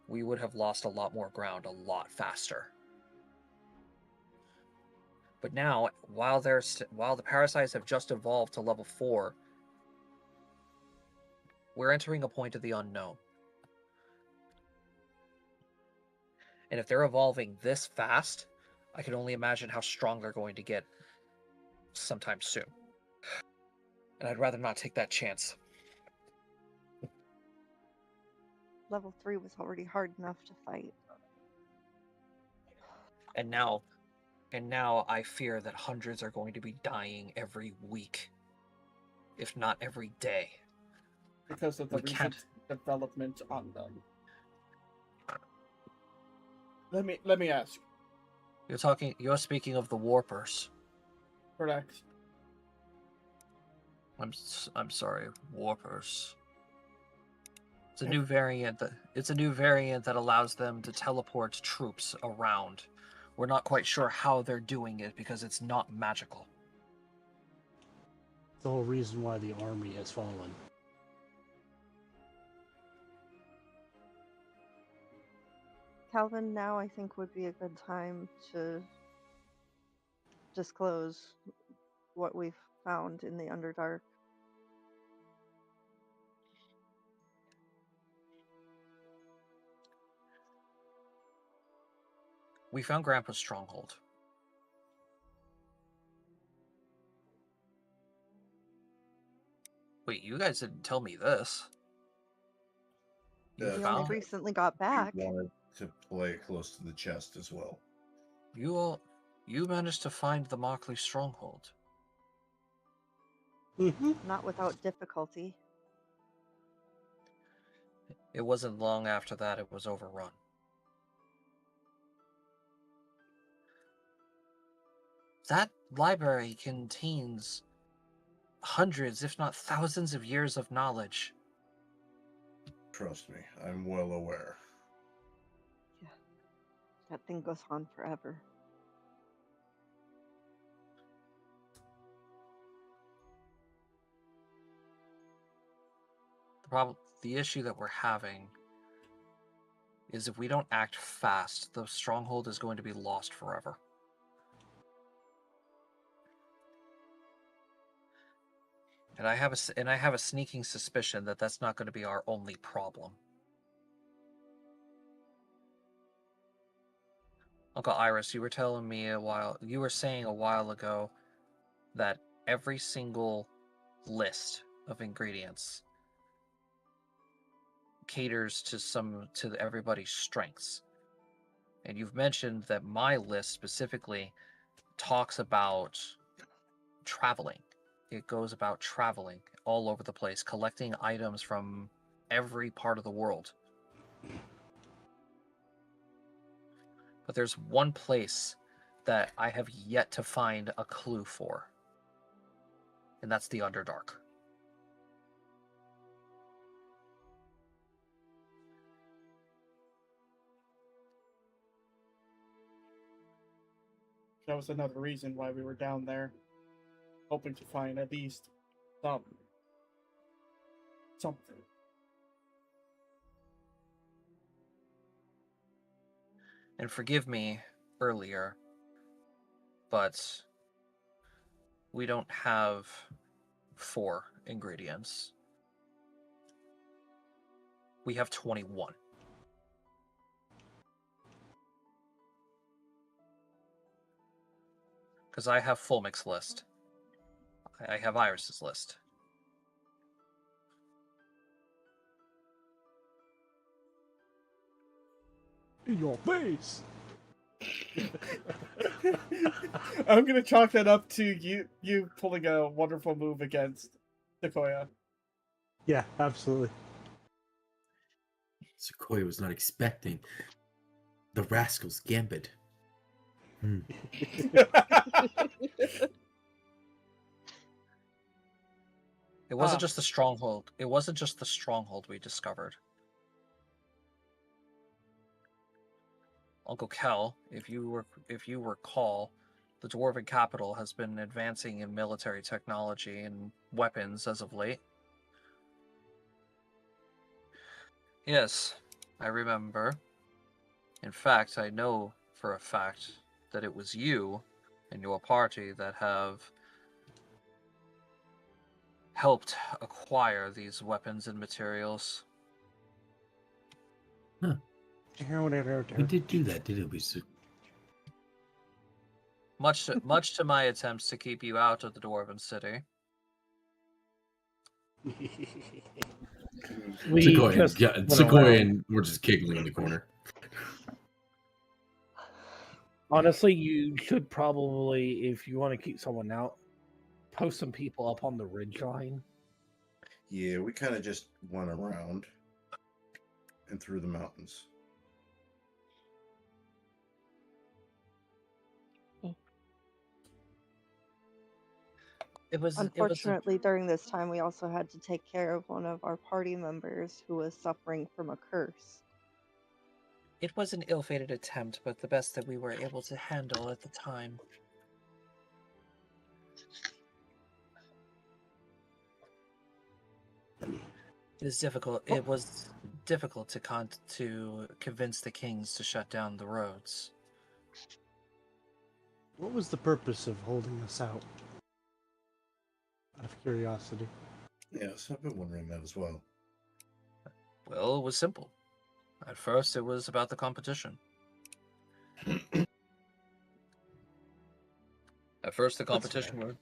we would have lost a lot more ground a lot faster. But now, while the parasites have just evolved to level 4, we're entering a point of the unknown. And if they're evolving this fast, I can only imagine how strong they're going to get sometime soon. And I'd rather not take that chance. Level 3 was already hard enough to fight. And now I fear that hundreds are going to be dying every week, if not every day. Because of the We can't- recent development on them. Let me ask. You're speaking of the warpers. Correct. I'm sorry, warpers. It's a new variant that allows them to teleport troops around. We're not quite sure how they're doing it because it's not magical. The whole reason why the army has fallen. Calvin, now I think would be a good time to disclose what we've found in the Underdark. We found Grandpa's stronghold. Wait, you guys didn't tell me this. You Yeah, We found only recently got back. You wanted to play close to the chest as well. you managed to find the Markley stronghold. Not without difficulty. It wasn't long after that it was overrun. That library contains hundreds, if not thousands, of years of knowledge. Trust me, I'm well aware. Yeah. That thing goes on forever. The issue that we're having is if we don't act fast, the stronghold is going to be lost forever. And I have a sneaking suspicion that that's not going to be our only problem. Uncle Iris, you were saying a while ago that every single list of ingredients caters to everybody's strengths. And you've mentioned that my list specifically talks about traveling. It goes about traveling all over the place, collecting items from every part of the world. But there's one place that I have yet to find a clue for, and that's the Underdark. That was another reason why we were down there, hoping to find at least something. And forgive me earlier, but we don't have 4 ingredients. We have 21. Because I have Fulmic's list. I have Iris's list. In your face. I'm gonna chalk that up to you pulling a wonderful move against Sequoia. Yeah, absolutely. Sequoia was not expecting the rascal's gambit. It wasn't just the stronghold. It wasn't just the stronghold we discovered. Uncle Kel, if you recall, the Dwarven capital has been advancing in military technology and weapons as of late. Yes, I remember. In fact, I know for a fact that it was you and your party that have helped acquire these weapons and materials. We did do that, didn't we? Much to my attempts to keep you out of the Dwarven city. Sequoia and we're just giggling in the corner. Honestly, you should probably, if you want to keep someone out, post some people up on the ridge line. Yeah, we kind of just went around and through the mountains. Unfortunately, during this time, we also had to take care of one of our party members who was suffering from a curse. It was an ill-fated attempt, but the best that we were able to handle at the time. It was difficult to convince the kings to shut down the roads. What was the purpose of holding us out? Out of curiosity. Yes, I've been wondering that as well. Well, it was simple. At first, it was about the competition. At first, the competition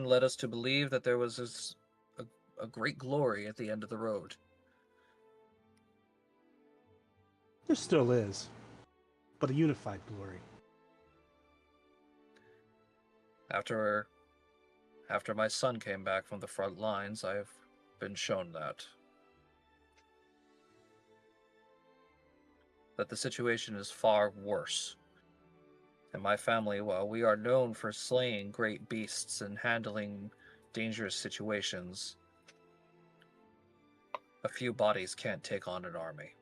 led us to believe that there was a great glory at the end of the road. There still is, but a unified glory. After my son came back from the front lines, I've been shown that the situation is far worse. And my family, while we are known for slaying great beasts and handling dangerous situations, a few bodies can't take on an army.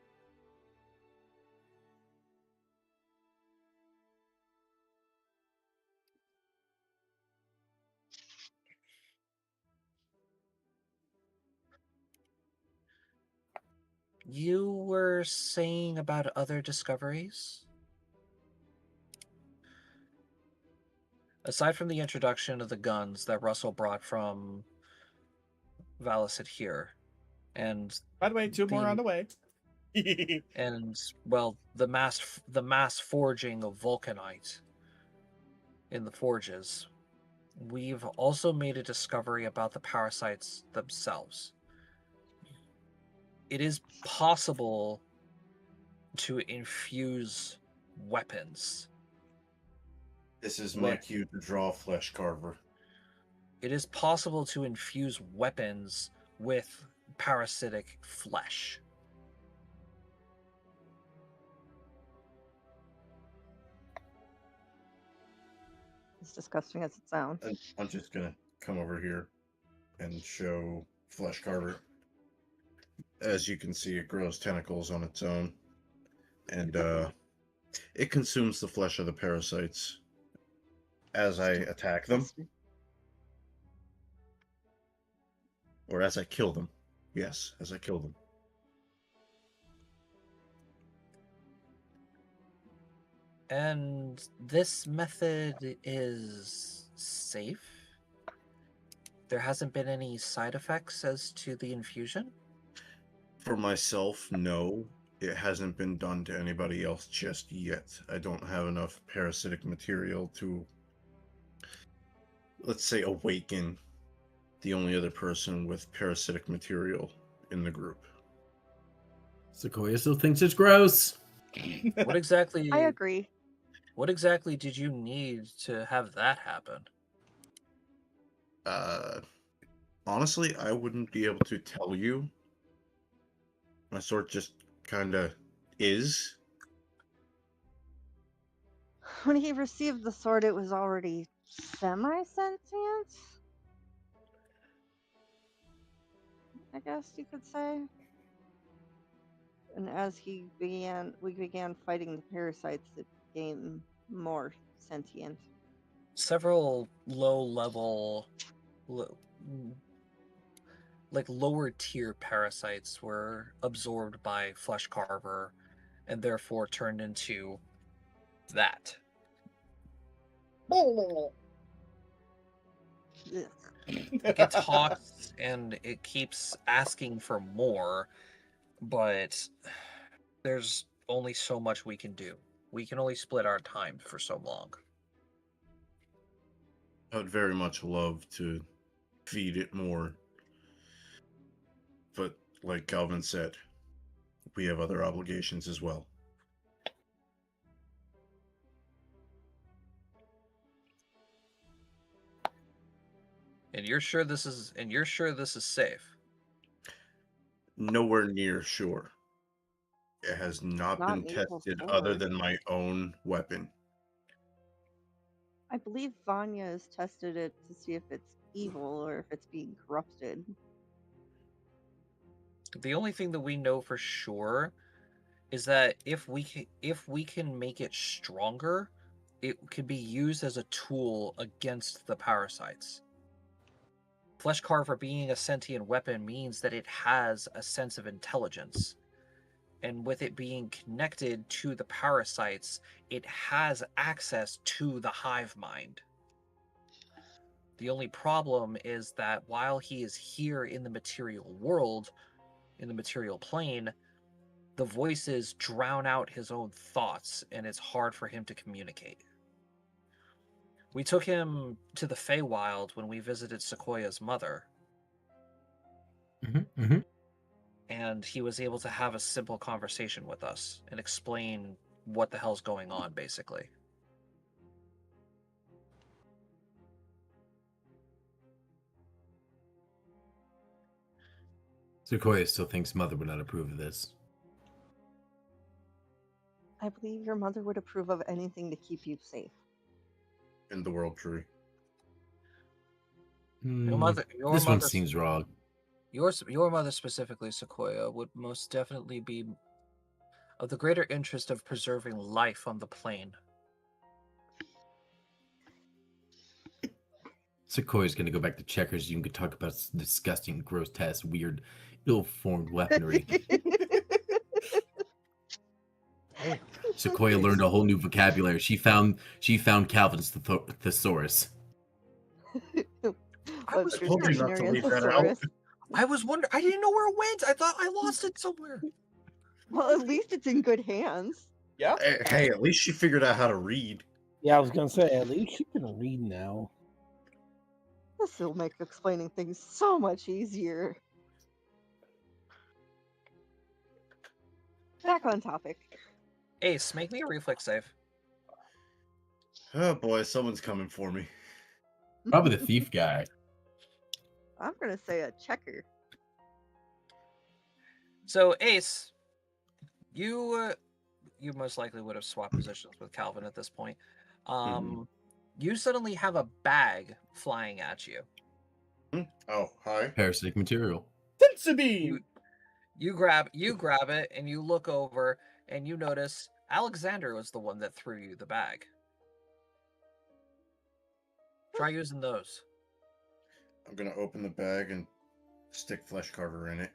You were saying about other discoveries? Aside from the introduction of the guns that Russell brought from Valicid here, and By the way, 2 more on the way. and well, the mass forging of vulcanite in the forges, we've also made a discovery about the parasites themselves. it is possible to infuse weapons. This is my cue to draw Flesh Carver. It is possible to infuse weapons with parasitic flesh. As disgusting as it sounds. And I'm just gonna come over here and show Flesh Carver. As you can see, it grows tentacles on its own, and it consumes the flesh of the parasites as I attack them, or as I kill them. Yes, as I kill them. And this method is safe? There hasn't been any side effects as to the infusion? For myself, no. It hasn't been done to anybody else just yet. I don't have enough parasitic material to, let's say, awaken the only other person with parasitic material in the group. Sequoia still thinks it's gross. What exactly? I agree. What exactly did you need to have that happen? Honestly, I wouldn't be able to tell you. My sword just kind of is. When he received the sword, it was already semi-sentient, I guess you could say. And as we began fighting the parasites, it became more sentient. Several like lower tier parasites were absorbed by Flesh Carver and therefore turned into that. It talks and it keeps asking for more, but there's only so much we can do. We can only split our time for so long. I would very much love to feed it more. But like Calvin said, we have other obligations as well. And you're sure this is safe? Nowhere near sure. It has not Not been an evil tested other sword. than my own weapon. I believe Vanya has tested it to see if it's evil or if it's being corrupted. The only thing that we know for sure is that if we can make it stronger, it can be used as a tool against the parasites. Flesh Carver being a sentient weapon means that it has a sense of intelligence. And with it being connected to the parasites, it has access to the hive mind. The only problem is that while he is here in the material world, in the material plane, the voices drown out his own thoughts, and it's hard for him to communicate. We took him to the Feywild when we visited Sequoia's mother, and he was able to have a simple conversation with us and explain what the hell's going on, basically. Sequoia still thinks Mother would not approve of this. I believe your mother would approve of anything to keep you safe. In the world tree. This one seems wrong. Your mother specifically, Sequoia, would most definitely be of the greater interest of preserving life on the plane. Sequoia's gonna go back to Checkers. You can talk about disgusting, grotesque, weird, ill-formed weaponry. Hey, Sequoia learned a whole new vocabulary. She found Calvin's thesaurus. I was your hoping not to dictionary and leave that thesaurus? I was wondering. I didn't know where it went. I thought I lost it somewhere. Well, at least it's in good hands. Yeah. Hey, at least she figured out how to read. Yeah, I was gonna say at least you can read now. This will make explaining things so much easier. Back on topic. Ace, make me a reflex save. Oh boy, someone's coming for me. Probably the thief guy. I'm gonna say a checker. So Ace, you most likely would have swapped positions with Calvin at this point. You suddenly have a bag flying at you. Oh, hi. Parasitic material. Sensibeam! You grab it and you look over and you notice Alexander was the one that threw you the bag. Try using those. I'm gonna open the bag and stick Flesh Carver in it.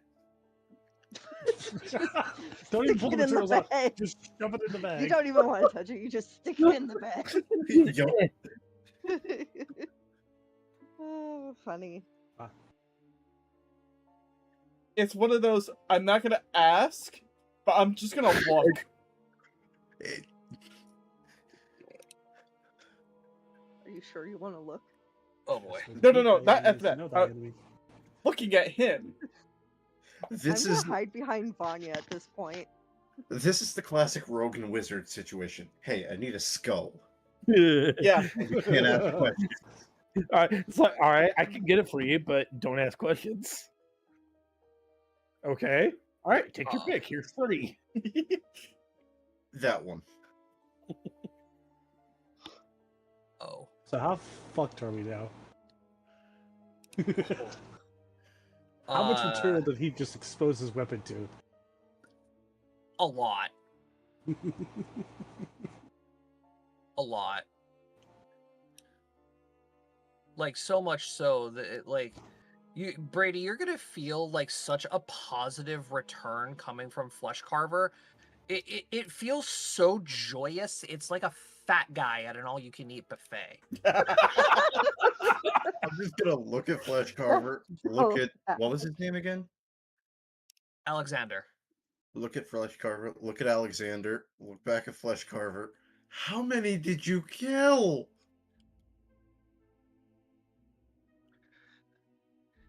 Don't even pull Stick the it in the materials out. bag. Just shove it in the bag. You don't even want to touch it. You just stick it in the bag. Yup. Oh, funny. It's one of those, I'm not gonna ask, but I'm just gonna look. Are you sure you want to look? Oh boy. No, not at You that. know that enemy. Looking at him. This I'm is gonna hide behind Vanya at this point. this is the classic rogue and wizard situation. Hey, I need a skull. Yeah. And you can't ask questions. All right, it's like, all right, I can get it for you, but don't ask questions. Okay. All right, take your pick. Here's 30. That one. Oh. So how fucked are we now? How much material did he just expose his weapon to? A lot. A lot. Like so much so that Brady, you're gonna feel like such a positive return coming from Flesh Carver. It feels so joyous. It's like a fat guy at an all-you-can-eat buffet. I'm just gonna look at Flesh Carver. Look at what was his name again? Alexander. Look at Flesh Carver. Look at Alexander. Look back at Flesh Carver. How many did you kill?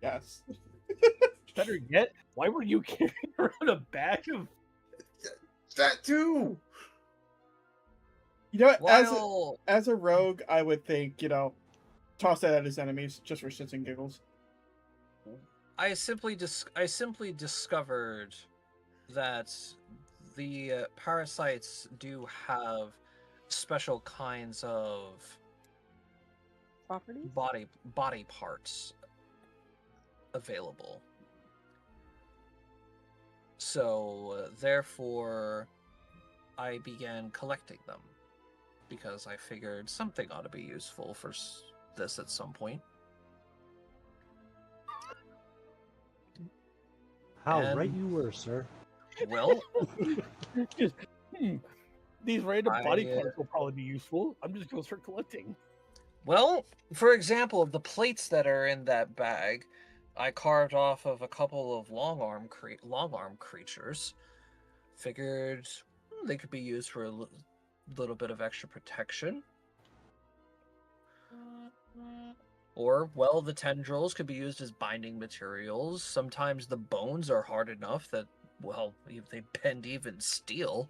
Yes. Better yet, why were you carrying around a bag of? That too. You know what? While As a rogue, I would think, toss that at his enemies just for shits and giggles. I simply discovered that the parasites do have special kinds of Properties? body parts available. So therefore, I began collecting them because I figured something ought to be useful for this at some point. How And- right you were, sir. Well, Just, these random body I, parts will probably be useful. I'm just gonna start collecting. Well, for example, the plates that are in that bag, I carved off of a couple of long arm creatures. Figured they could be used for a little bit of extra protection. Or, well, the tendrils could be used as binding materials. Sometimes the bones are hard enough that, well, they bend even steel.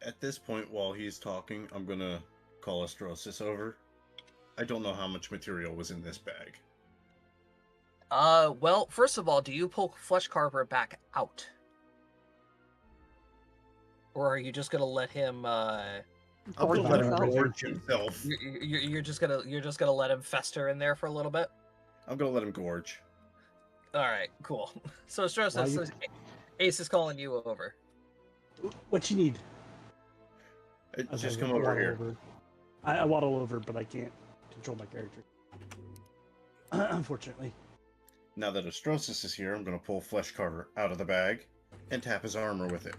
At this point, while he's talking, I'm gonna call Astrosis over. I don't know how much material was in this bag. Well, first of all, do you pull Flesh Carver back out? Or are you just gonna let him, I'm Gorge gonna let him himself. gorge himself. you're just gonna let him fester in there for a little bit? I'm gonna let him gorge. Alright, cool. So Strauss Why says, Ace is calling you over. What you need? Just Okay, come I over waddle here. over. I waddle over, but I can't control my character. Unfortunately. Now that Astrosis is here, I'm gonna pull Flesh Carver out of the bag and tap his armor with it.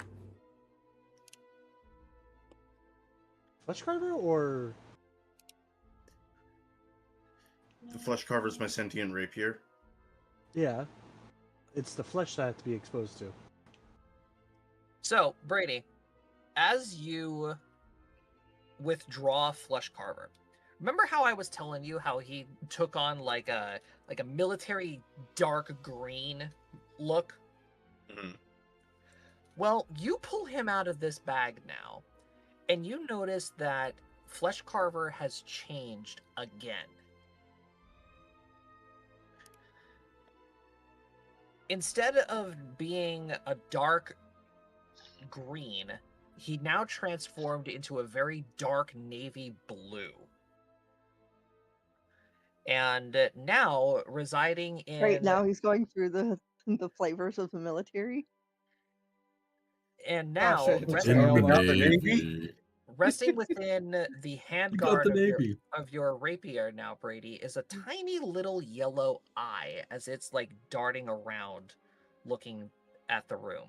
Flesh Carver or The Flesh Carver's my sentient rapier. yeah. It's the flesh that I have to be exposed to. So, Brady, as you withdraw Flesh Carver, remember how I was telling you how he took on like a military dark green look? Mhm. Well, you pull him out of this bag now, and you notice that Flesh Carver has changed again. Instead of being a dark green, he now transformed into a very dark navy blue. And now residing in... Right now, he's going through the flavors of the military. And Oh, now, shit, it's resting, trail. In the Not the Navy. resting within the handguard the of Navy. your rapier now, Brady, is a tiny little yellow eye as it's like darting around, looking at the room.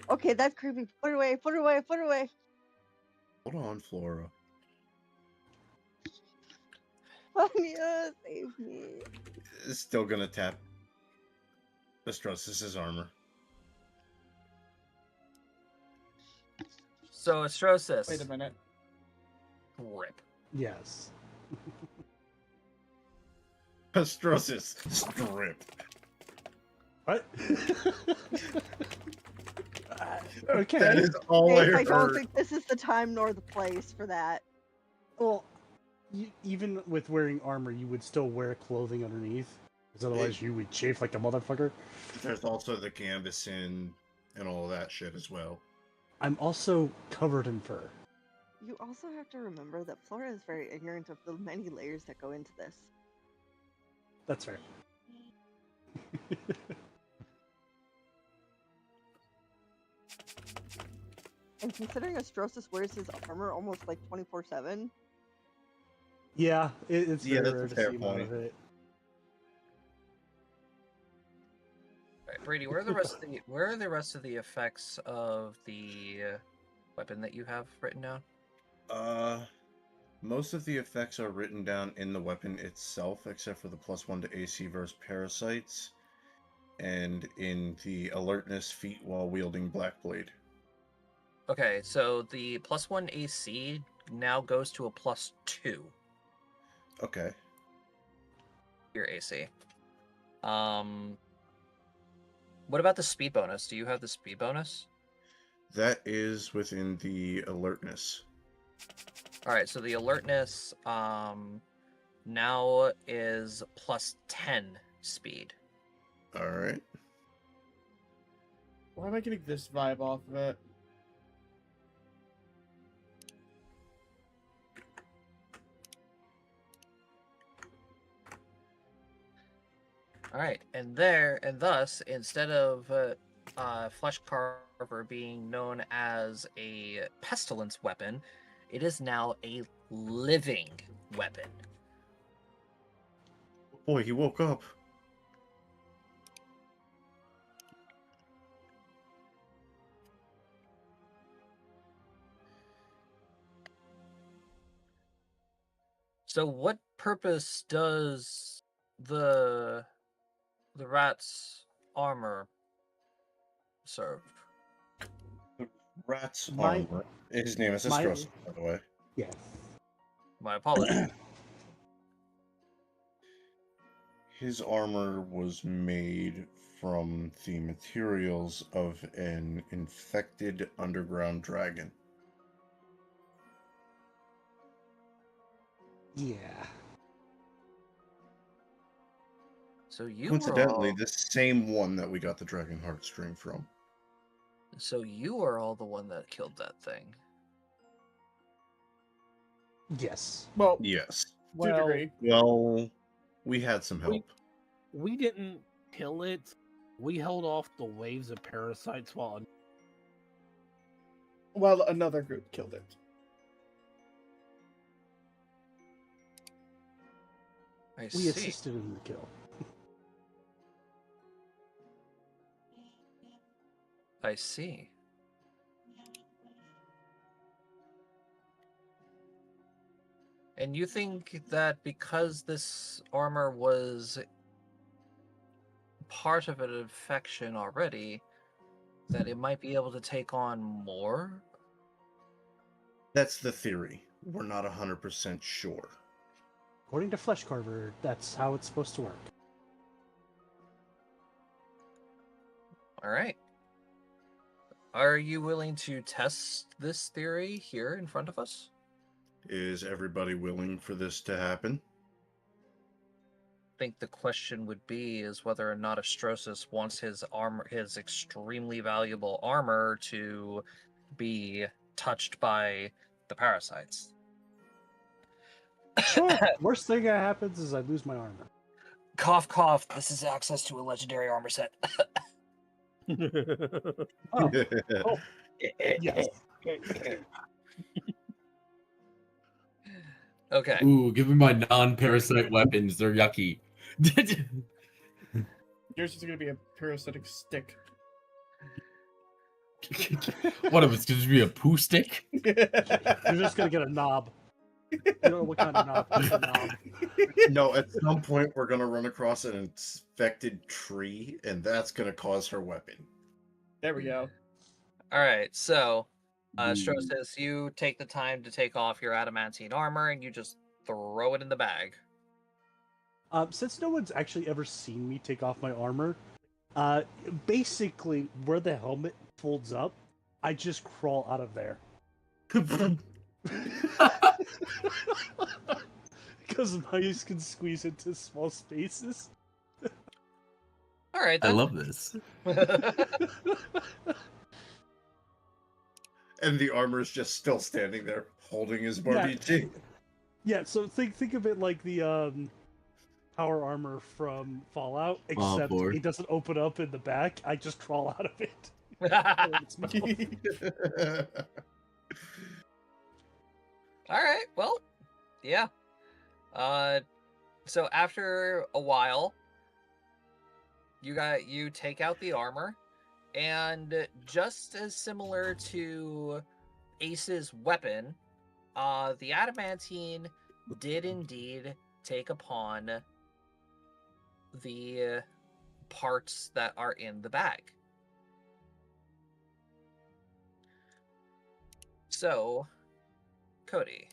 Okay, that's creepy. Put it away. Put it away. Put it away. Hold on, Flora. Vanya, save me. It's still gonna tap Astrosis' armor. So, Astrosis. Wait a minute. Rip. Yes. Astrosis, strip. What? Okay. That is all Dave, I I don't heard. think this is the time nor the place for that. Well, even with wearing armor, you would still wear clothing underneath, because otherwise you would chafe like a motherfucker. There's also the gambeson and all that shit as well. I'm also covered in fur. You also have to remember that Flora is very ignorant of the many layers that go into this. That's fair. And considering Astrosis wears his armor almost like 24/7, Yeah, it's Yeah, very that's a rare to fair see him out point. of it. Right, Brady, where are the rest of the effects of the weapon that you have written down? Most of the effects are written down in the weapon itself, except for the +1 to AC versus parasites, and in the alertness feat while wielding Black Blade. Okay, so the +1 AC now goes to a +2 Okay. your AC. What about the speed bonus? Do you have the speed bonus? That is within the alertness. All right, so the alertness now is +10 speed. Alright. Why am I getting this vibe off of it? All right, and thus, instead of Flesh Carver being known as a pestilence weapon, it is now a living weapon. Boy, he woke up. So, what purpose does the rat's armor serve? Rat's My- armor. His name is my- Astrosis, by the way. Yes. My apologies. His armor was made from the materials of an infected underground dragon. Yeah. So you Coincidentally, were all, the same one that we got the dragon heartstring from. so you are all the one that killed that thing. Yes. Well, Yes. to a Well, degree. Well, we had some We- help. we didn't kill it. We held off the waves of parasites while Well, another group killed it. I We see. assisted in the kill. I see. And you think that because this armor was part of an infection already, that it might be able to take on more? That's the theory. We're not 100% sure. According to Flesh Carver, that's how it's supposed to work. All right. Are you willing to test this theory here in front of us? Is everybody willing for this to happen? I think the question would be is whether or not Astrosis wants his armor, his extremely valuable armor, to be touched by the parasites. Sure. Worst thing that happens is I lose my armor. Cough, cough. This is access to a legendary armor set. Oh, oh, yes. Okay. Ooh, give me my non-parasite weapons. They're yucky. Yours is going to be a parasitic stick. What if it's going to be a poo stick? You're just gonna get a knob. You don't know what kind of knob. Just a knob. No, at some point we're gonna run across an infected tree, and that's gonna cause her weapon. There we go. All right. So, Ooh. Astrosis, you take the time to take off your adamantine armor and you just throw it in the bag. Since no one's actually ever seen me take off my armor, basically where the helmet folds up, I just crawl out of there. Because mice can squeeze into small spaces. All right. I Then. love this. And the armor is just still standing there, holding his Barbie. Yeah, so think of it like the power armor from Fallout, Fallout except 4. it doesn't open up in the back. I just crawl out of it. It's mouth. All right. Well, yeah. So after a while, you take out the armor, and just as similar to Ace's weapon, the adamantine did indeed take upon the parts that are in the bag. So, Cody,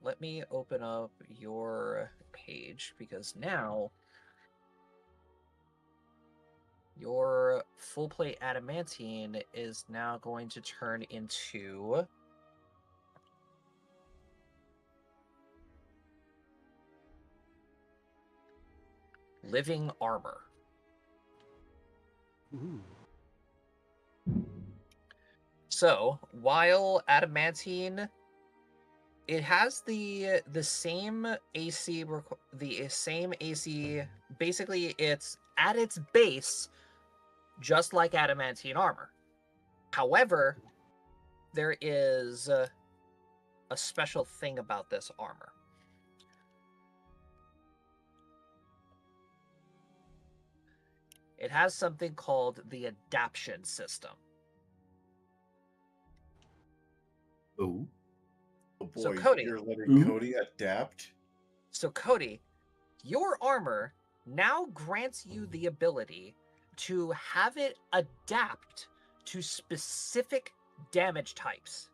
let me open up your page because now your full plate adamantine is now going to turn into living armor. Ooh. So, while adamantine, it has the same AC, the same AC. Basically, it's at its base, just like adamantine armor. However, there is a special thing about this armor. It has something called the adaption system. Oh. Oh boy, So, Cody. you're letting Mhm. Cody adapt? So, Cody, your armor now grants you the ability to have it adapt to specific damage types.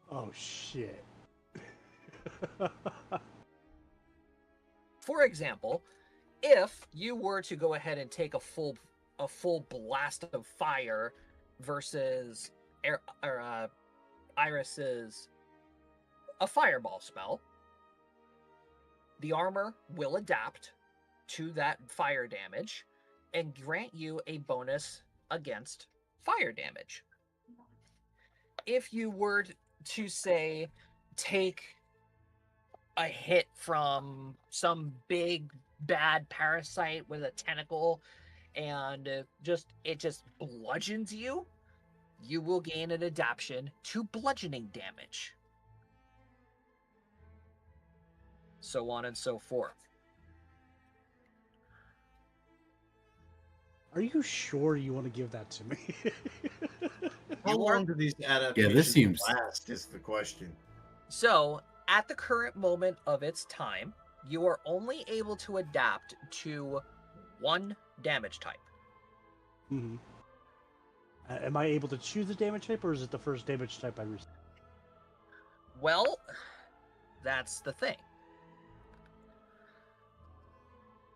Oh shit. For example, if you were to go ahead and take a full blast of fire versus Iris's a fireball spell, the armor will adapt to that fire damage and grant you a bonus against fire damage. If you were to say take a hit from some big bad parasite with a tentacle and it just bludgeons you, you will gain an adaptation to bludgeoning damage. So on and so forth. Are you sure you want to give that to me? How You are- long do these adaptations seems- last is the question. So, at the current moment of its time, you are only able to adapt to one damage type. Mm-hmm. Am I able to choose a damage type, or is it the first damage type I receive? Well, that's the thing.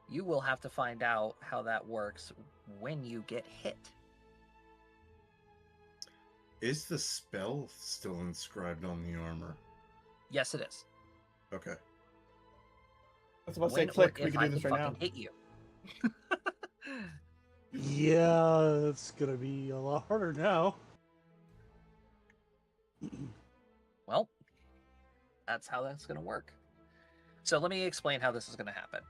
You will have to find out how that works when you get hit. Is the spell still inscribed on the armor? Yes, it is. Okay. I was about to say, When or click. We if can I do this can right fucking now. hit you. Yeah, it's gonna be a lot harder now. Well, that's how that's going to work. So let me explain how this is going to happen.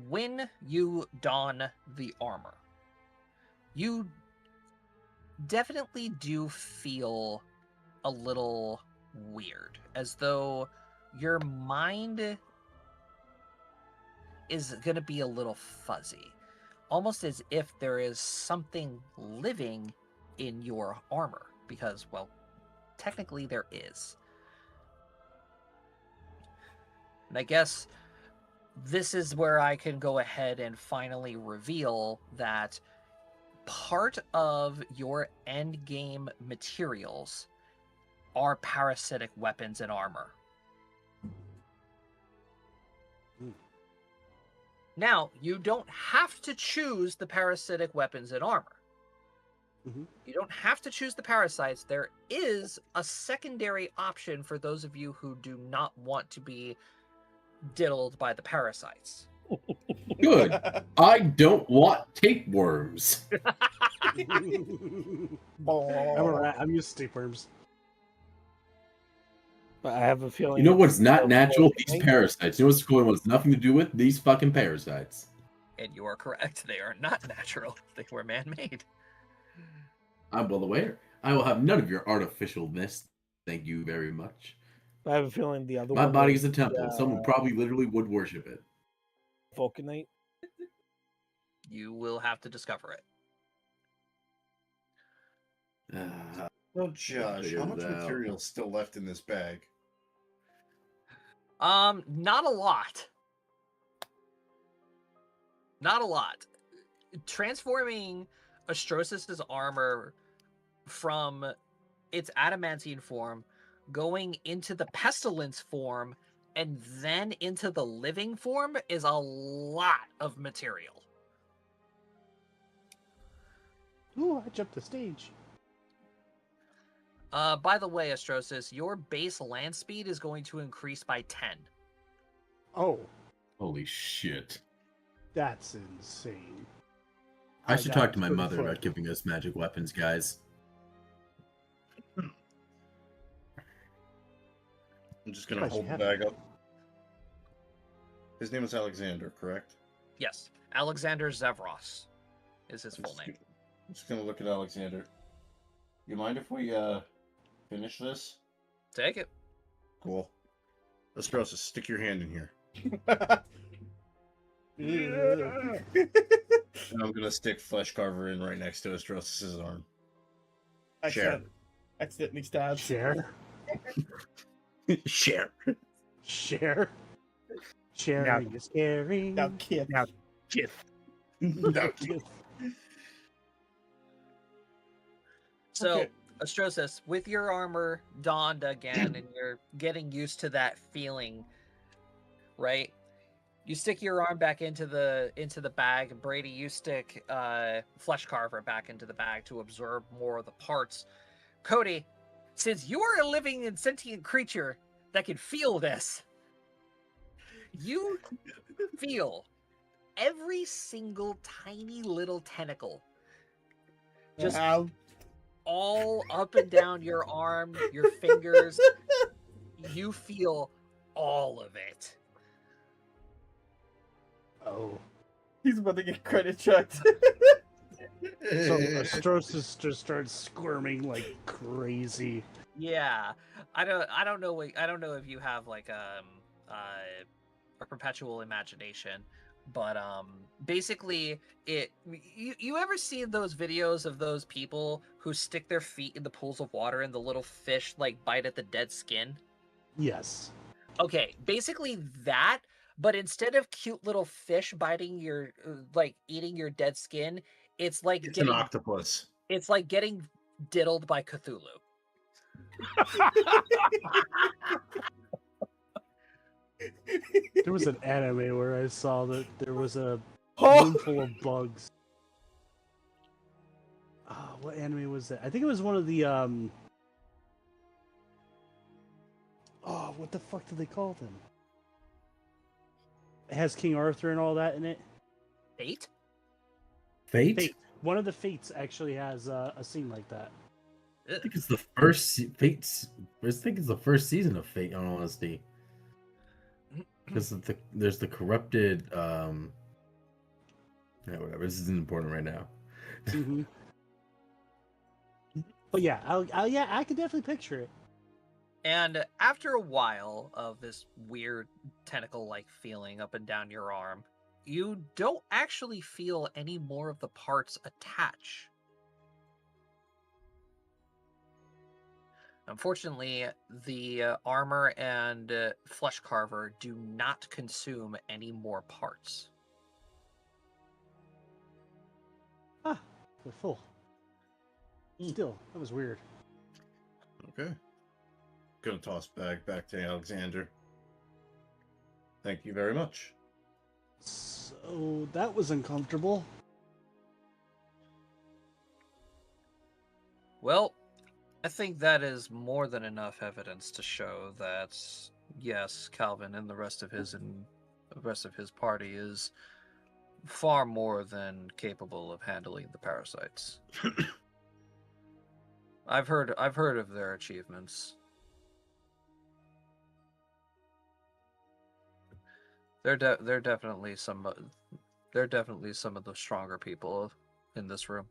When you don the armor, you definitely do feel a little weird, as though your mind is going to be a little fuzzy, almost as if there is something living in your armor, because, well, technically there is. And I guess this is where I can go ahead and finally reveal that part of your end game materials are parasitic weapons and armor. Now, you don't have to choose the parasitic weapons and armor. Mhm. You don't have to choose the parasites. There is a secondary option for those of you who do not want to be diddled by the parasites. Good. I don't want tapeworms. I'm a rat. I'm used to tapeworms. But I have a feeling. You know what's not the natural? fourth These thing- parasites. You know what's going on? It's nothing to do with these fucking parasites. And you are correct. They are not natural. They were man-made. I'm well aware. I will have none of your artificialness. Thank you very much. I have a feeling the other My one body was is a temple. Someone probably literally would worship it. Vulcanite. You will have to discover it. Well, Josh, figure how it much out. material is still left in this bag? Not a lot. Not a lot. Transforming Astrosis's armor from its adamantine form, going into the pestilence form, and then into the living form is a lot of material. Ooh, I jumped the stage. By the way, Astrosis, your base land speed is going to increase by 10. Oh, Holy shit. that's insane. I should got talk to my 30 mother foot. about giving us magic weapons, guys. I'm just gonna Surprised hold you the haven't. bag up. His name is Alexander, correct? Yes, Alexander Zevros is his full name. I'm just gonna look at Alexander. You mind if we finish this? Take it. Cool. Astrosis, stick your hand in here. And I'm gonna stick Flesh Carver in right next to Astrosis's arm. Share. Accidentally stabbed. Share? Share. Share? Sharing is caring. Now, kid. Now, Jith. No. So, Okay. Astrosis, with your armor donned again and you're getting used to that feeling, right? You stick your arm back into the bag. Brady, you stick Flesh Carver back into the bag to absorb more of the parts. Cody, since you are a living and sentient creature that can feel this, you feel every single tiny little tentacle just Ow. all up and down your arm, your fingers. You feel all of it. Oh. He's about to get credit checked. So Astrosis just starts squirming like crazy. Yeah, I don't know if you have like a perpetual imagination, but basically you ever seen those videos of those people who stick their feet in the pools of water and the little fish like bite at the dead skin? Yes. Okay, basically that, but instead of cute little fish biting your like eating your dead skin, it's like It's an getting octopus. it's like getting diddled by Cthulhu. There was an anime where I saw that there was a Oh! room full of bugs. what anime was that? I think it was one of the Oh, what the fuck do they call them? It has King Arthur and all that in it. Fate? Fate? One of the Fates actually has a scene like that. I think it's the first Fate's. I think it's the first season of Fate. In all honesty, because there's the corrupted. Yeah, whatever. This isn't important right now. Mm-hmm. But yeah, yeah, I can definitely picture it. And after a while of this weird tentacle-like feeling up and down your arm, you don't actually feel any more of the parts attach. Unfortunately, the armor and flesh carver do not consume any more parts. Ah, they're full. Still, that was weird. Okay. Gonna toss back to Alexander. Thank you very much. So that was uncomfortable. Well, I think that is more than enough evidence to show that yes, Calvin and the rest of his party is far more than capable of handling the parasites. I've heard of their achievements. They're definitely some of the stronger people in this room.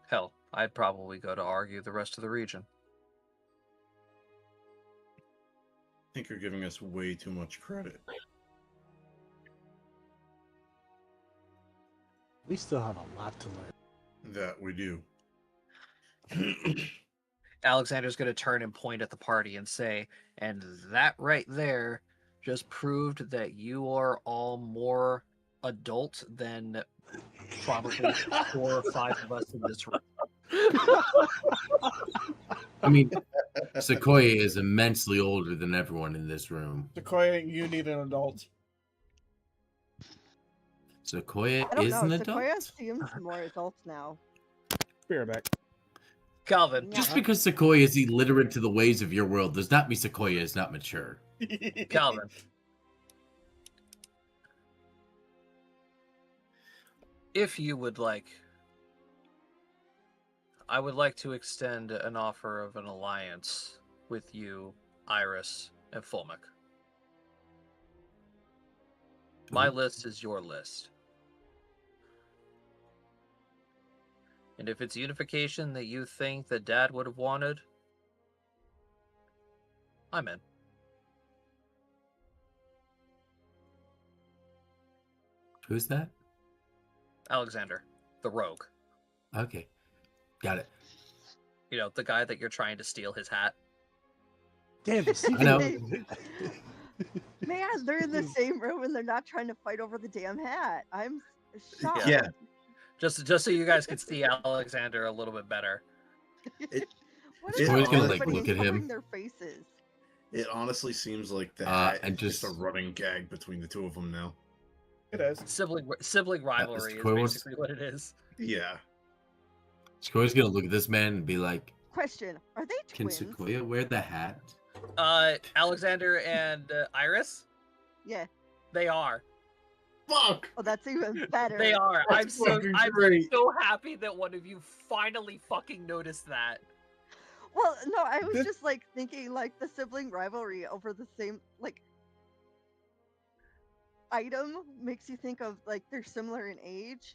Hell, I'd probably go to argue the rest of the region. I think you're giving us way too much credit. We still have a lot to learn. That we do. Alexander's going to turn and point at the party and say, and that right there just proved that you are all more adult than probably 4 or 5 of us in this room. I mean, Sequoia is immensely older than everyone in this room. Sequoia, you need an adult. Sequoia I don't is know. an Sequoia adult? seems more adult now. Be right back. Calvin, Yeah. Just because Sequoia is illiterate to the ways of your world does not mean Sequoia is not mature. Calvin. If you would like, I would like to extend an offer of an alliance with you, Iris, and Fulmic. My list is your list. And if it's unification that you think that Dad would have wanted, I'm in. Who's that? Alexander, the rogue. Okay. Got it. You know, the guy that you're trying to steal his hat. Damn, I know. Man, they're in the same room and they're not trying to fight over the damn hat. I'm shocked. Yeah. Just so you guys can see Alexander a little bit better. What It's is always gonna, everybody look at him. covering their faces? It honestly seems like the hat and is just a just- running gag between the two of them now. It is. Sibling rivalry is Sequoia wants- basically what it is. Yeah. Sequoia's gonna look at this man and be like, Question: are they "Can twins? Sequoia wear the hat?" Alexander and Iris, Yeah. they are. Fuck! Oh, that's even better. They are. I'm That's so fucking great. happy that one of you finally fucking noticed that. Well, no, I was This- just like thinking like the sibling rivalry over the same like item makes you think of like they're similar in age.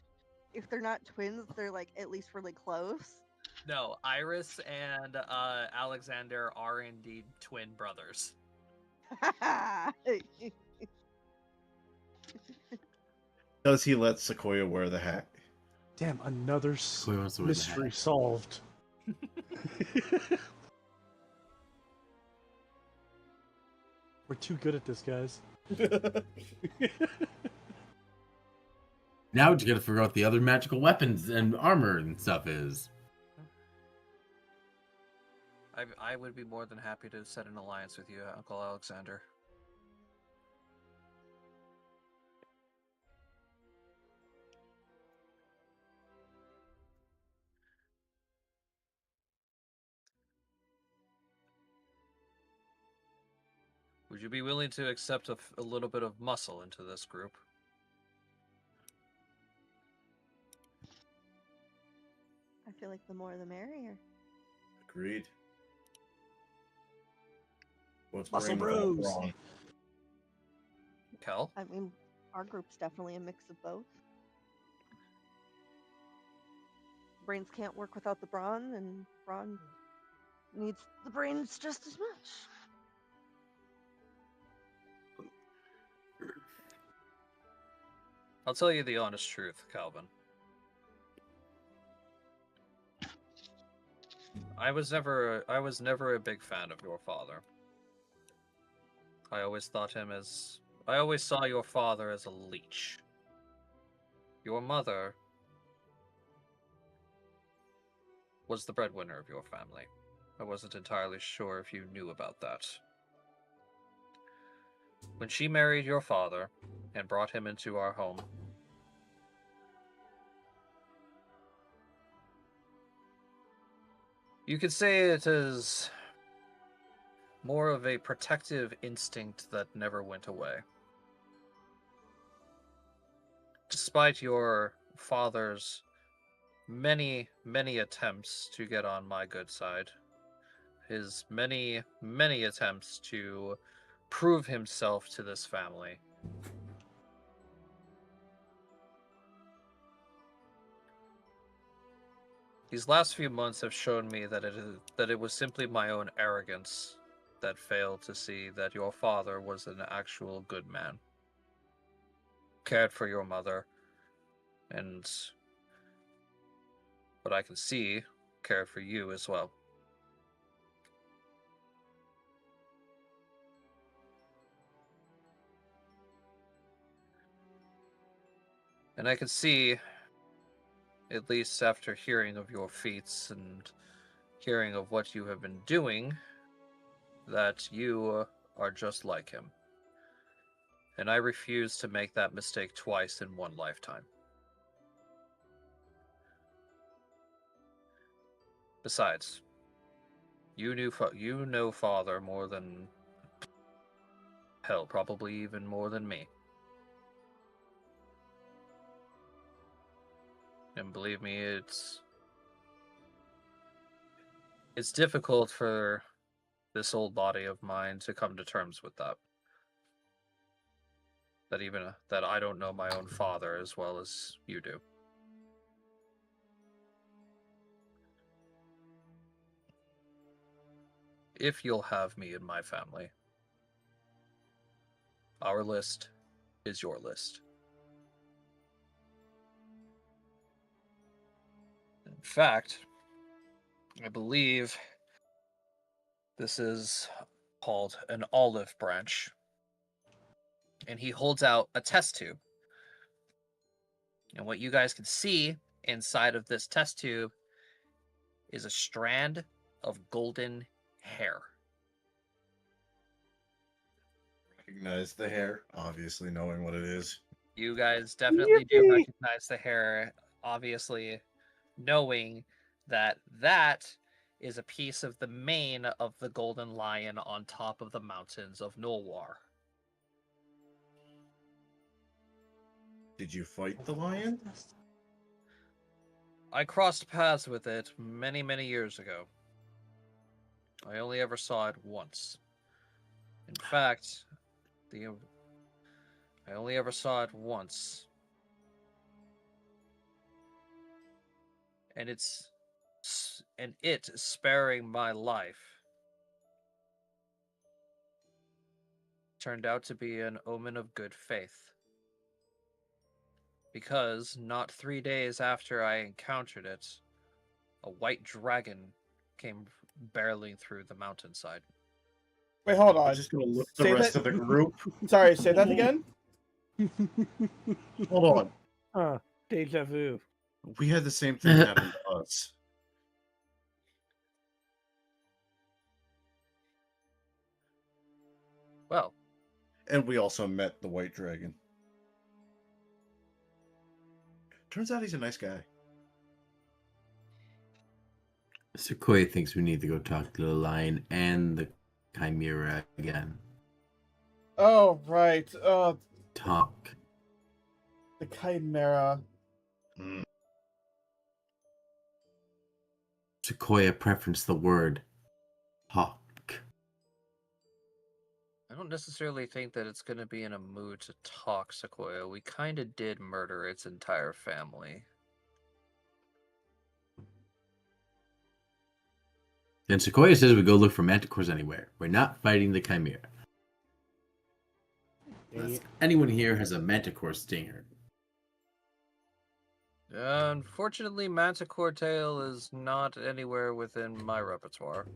If they're not twins, they're like at least really close. No, Iris and Alexander are indeed twin brothers. Does he let Sequoia wear the hat? Damn, another Sequoia wants to wear the hat. mystery solved. We're too good at this, guys. Now we're gonna figure out what the other magical weapons and armor and stuff is. I would be more than happy to set an alliance with you, Uncle Alexander. Would you be willing to accept a little bit of muscle into this group? I feel like the more the merrier. Agreed. What's Muscle brain without bros. brawn? Kel? I mean, our group's definitely a mix of both. Brains can't work without the brawn, and brawn needs the brains just as much. I'll tell you the honest truth, Calvin. I was never a big fan of your father. I always saw your father as a leech. Your mother was the breadwinner of your family. I wasn't entirely sure if you knew about that. When she married your father and brought him into our home, you could say it is more of a protective instinct that never went away. Despite your father's many, many attempts to get on my good side, his many, many attempts to prove himself to this family, these last few months have shown me that it was simply my own arrogance that failed to see that your father was an actual good man. Cared for your mother, and what I can see, cared for you as well. And I can see, at least after hearing of your feats and hearing of what you have been doing, that you are just like him. And I refuse to make that mistake twice in one lifetime. Besides, you know father more than, hell, probably even more than me. And believe me, it's difficult for this old body of mine to come to terms with that. That I don't know my own father as well as you do. If you'll have me in my family, our list is your list. In fact, I believe this is called an olive branch. And he holds out a test tube. And what you guys can see inside of this test tube is a strand of golden hair. Recognize the hair, obviously knowing what it is. You guys definitely do Yippee! recognize the hair, obviously knowing that that is a piece of the mane of the golden lion on top of the mountains of Nolwar. Did you fight the lion? I crossed paths with it many, many years ago. I only ever saw it once. In fact, I only ever saw it once. And it sparing my life turned out to be an omen of good faith. Because not 3 days after I encountered it, a white dragon came barreling through the mountainside. Wait, hold I'm on. just gonna look the Say rest that- of the group. Sorry, say that again. Hold on. Deja vu. We had the same thing happen to us. Well, And we also met the white dragon. Turns out he's a nice guy. Sequoia thinks we need to go talk to the lion and the chimera again. Oh, right. Talk. The Chimera. Mm. Sequoia preferenced the word talk. I don't necessarily think that it's going to be in a mood to talk, Sequoia. We kind of did murder its entire family. Then Sequoia says we go look for manticores anywhere. We're not fighting the Chimera. Unless anyone here has a manticore stinger. Unfortunately, Manticore Tail is not anywhere within my repertoire.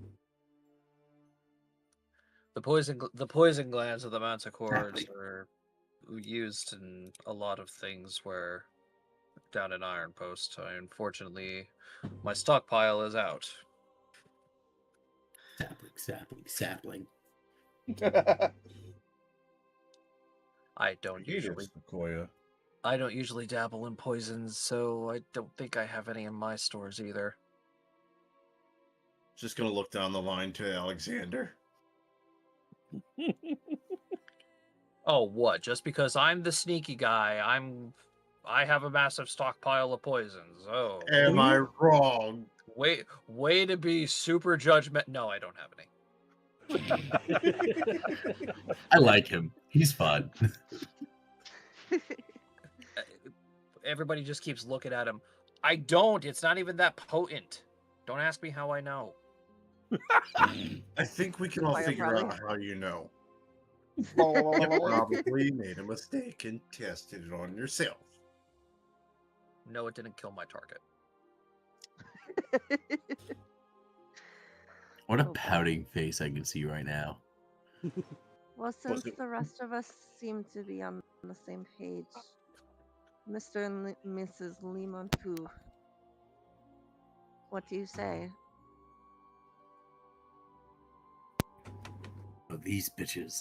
The poison glands of the Manticores are used in a lot of things where down in Iron Post. Unfortunately, my stockpile is out. Sapling. I don't Hate it, usually Sequoia. dabble in poisons, so I don't think I have any in my stores either. Just gonna look down the line to Alexander. Oh, what? Just because I'm the sneaky guy, I have a massive stockpile of poisons. Oh, Am I wrong? way to be super judgment. No, I don't have any. I like him. He's fun. Everybody just keeps looking at him. I don't. It's not even that potent. Don't ask me how I know. I think we can all Fire figure probably. out how you know. You probably made a mistake and tested it on yourself. No, it didn't kill my target. What a Oh, boy. pouting face I can see right now. Well, since it- the rest of us seem to be on the same page, Mr. and Mrs. Limonfu, what do you say? Oh, these bitches.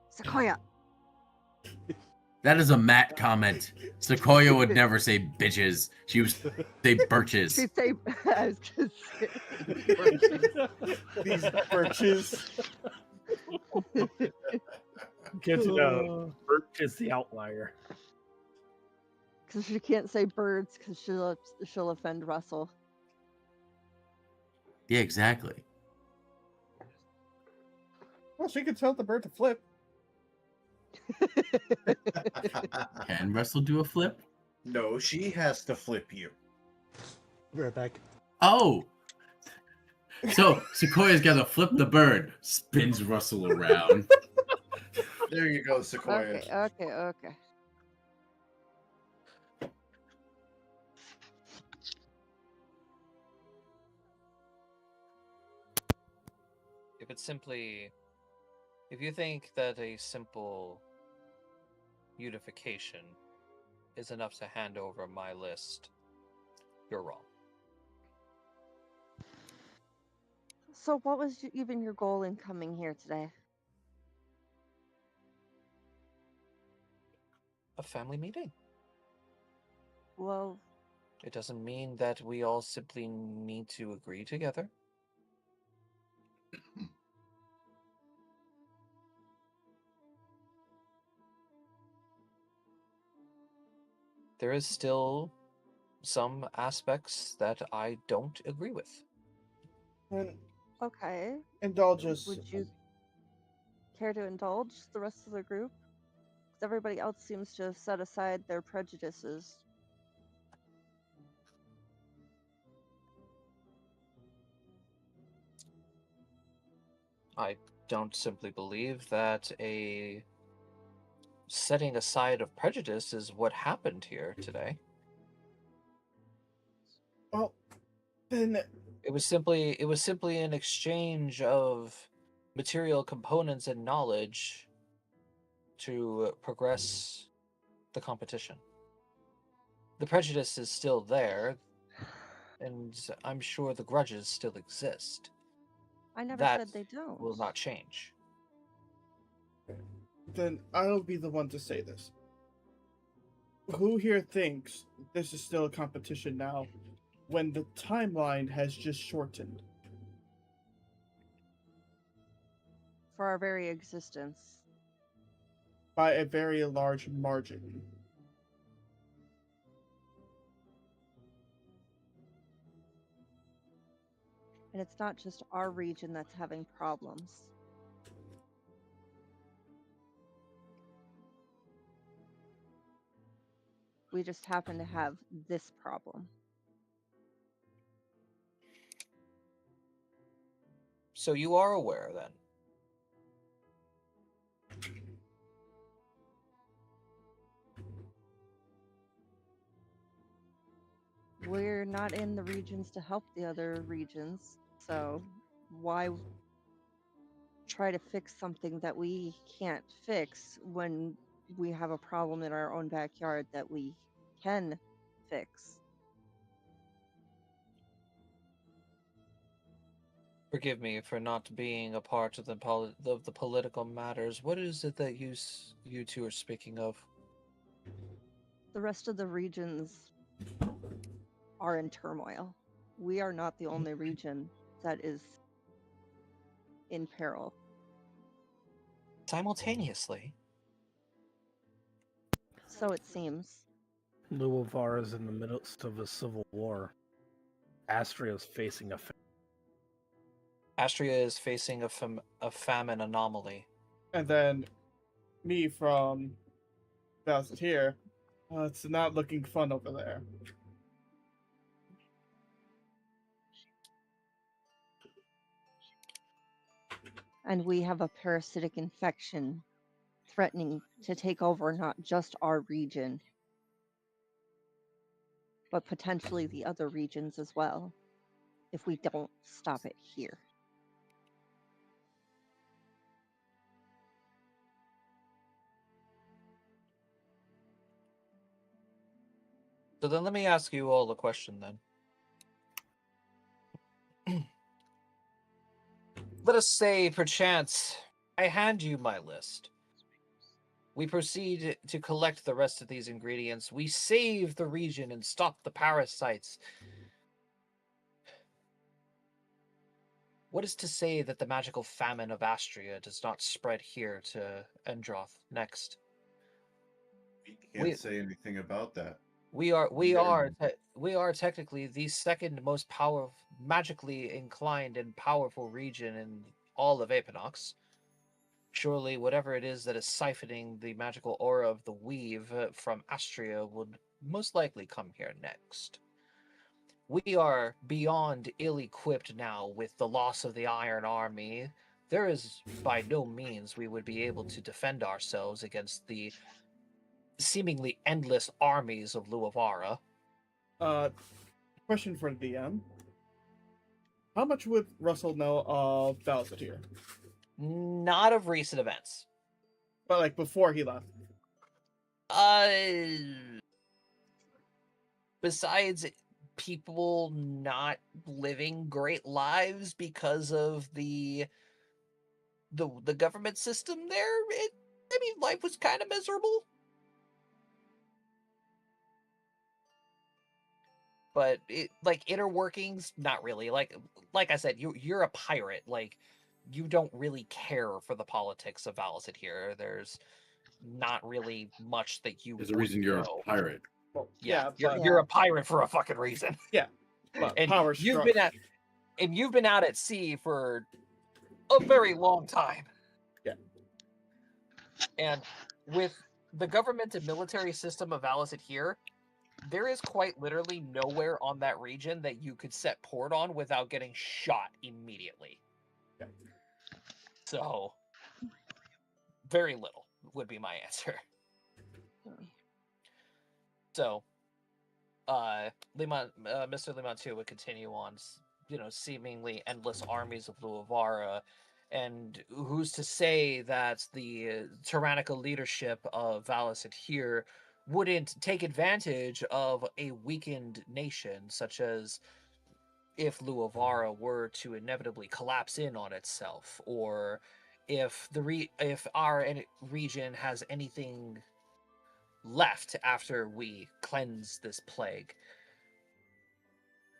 Sequoia! That is a Matt comment. Sequoia would never say bitches. She would say birches. She'd say, I was gonna say, These birches. Good to know. Birch is the outlier. because she can't say birds because she'll offend Russell. Yeah, exactly. Well, she could tell the bird to flip. Can Russell do a flip? No, she has to flip you. Be right back. Oh! So Sequoia's got to flip the bird, spins Russell around. There you go, Sequoia. Okay. If you think that a simple unification is enough to hand over my list, you're wrong. So, what was even your goal in coming here today? A family meeting. Well, It doesn't mean that we all simply need to agree together. There is still some aspects that I don't agree with. And okay. indulge us. Would you care to indulge the rest of the group? Because everybody else seems to have set aside their prejudices. I don't simply believe that a setting aside of prejudice is what happened here today. Well, then It was simply an exchange of material components and knowledge to progress the competition. The prejudice is still there, and I'm sure the grudges still exist. I never That said they don't. will not change. then I'll be the one to say this. Who here thinks this is still a competition now when the timeline has just shortened? for our very existence. by a very large margin. And it's not just our region that's having problems. We just happen to have this problem. So you are aware then? We're not in the regions to help the other regions, so why try to fix something that we can't fix when we have a problem in our own backyard that we can fix? Forgive me for not being a part of the political matters. What is it that you two are speaking of? The rest of the regions are in turmoil. We are not the only region that is in peril. Simultaneously? So it seems. Luovar is in the midst of a civil war. Astria is facing a Astria is facing a famine anomaly. And then me from Thousand here, it's not looking fun over there. And we have a parasitic infection threatening to take over not just our region, but potentially the other regions as well, if we don't stop it here. So then let me ask you all a question then. Let us say, perchance, I hand you my list. We proceed to collect the rest of these ingredients. We save the region and stop the parasites. What is to say that the magical famine of Astria does not spread here to Endroth next? We can't say anything about that. We are technically the second most magically inclined and powerful region in all of Apinox. Surely, whatever it is that is siphoning the magical aura of the weave from Astria would most likely come here next. We are beyond ill-equipped now with the loss of the Iron Army. There is by no means we would be able to defend ourselves against the seemingly endless armies of Luavara. Question for the DM. How much would Russell know of Thousand here? Not of recent events. But like before he left. Besides people not living great lives because of the government system there, life was kind of miserable. But inner workings, not really. Like I said, you're a pirate. Like, you don't really care for the politics of Valacid here. There's not really much that you. There's a reason you're a pirate. Well, Yeah, but- you're a pirate for a fucking reason. Yeah. But And power you've struck. been out at sea for a very long time. Yeah. And with the government and military system of Valacid here, there is quite literally nowhere on that region that you could set port on without getting shot immediately. Yeah. So, very little would be my answer. So, Mr. Liman 2 would continue on, seemingly endless armies of Luavara, and who's to say that the tyrannical leadership of Valacid here wouldn't take advantage of a weakened nation, such as if Luavara were to inevitably collapse in on itself, or if if our region has anything left after we cleanse this plague.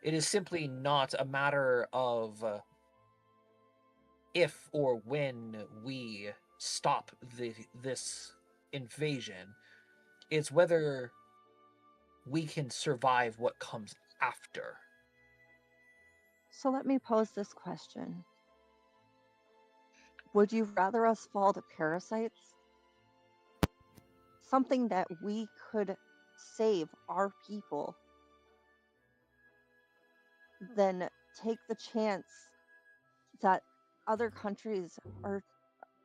It is simply not a matter of if or when we stop this invasion, it's whether we can survive what comes after. So let me pose this question. Would you rather us fall to parasites? Something that we could save our people than take the chance that other countries are,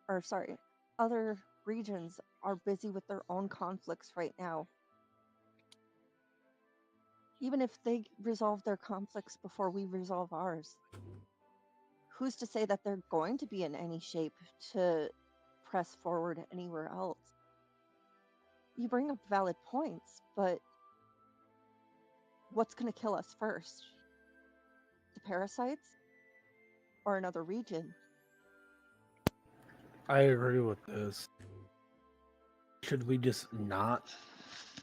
or sorry, other regions are busy with their own conflicts right now. Even if they resolve their conflicts before we resolve ours, who's to say that they're going to be in any shape to press forward anywhere else? You bring up valid points, but what's going to kill us first? The parasites or another region? I agree with this. Should we just not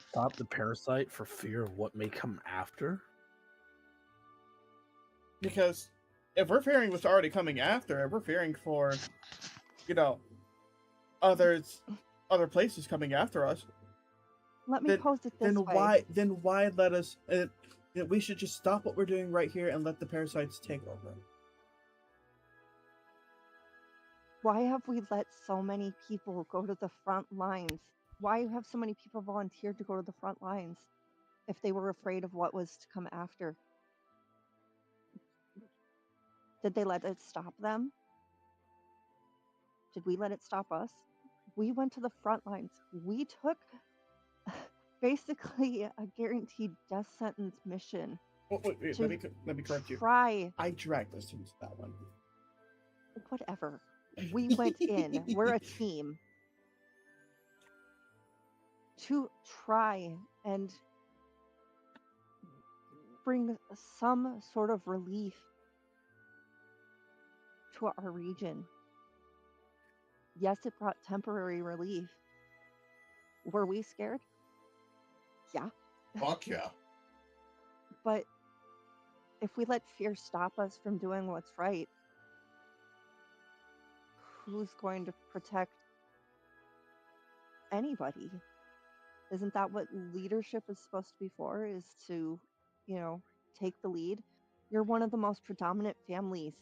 stop the parasite for fear of what may come after? Because if we're fearing what's already coming after, if we're fearing for, you know, other places coming after us, Let me then pose it then this way. why let us? We should just stop what we're doing right here and let the parasites take over. Why have we let so many people go to the front lines? Why have so many people volunteered to go to the front lines if they were afraid of what was to come after? Did they let it stop them? Did we let it stop us? We went to the front lines. We took basically a guaranteed death sentence mission Wait, to let me correct you. try. I dragged us into that one. Whatever. We went in. We're a team to try and bring some sort of relief to our region. Yes, it brought temporary relief. Were we scared? Yeah. Fuck yeah. But if we let fear stop us from doing what's right, who's going to protect anybody? Isn't that what leadership is supposed to be for? Is to, take the lead? You're one of the most predominant families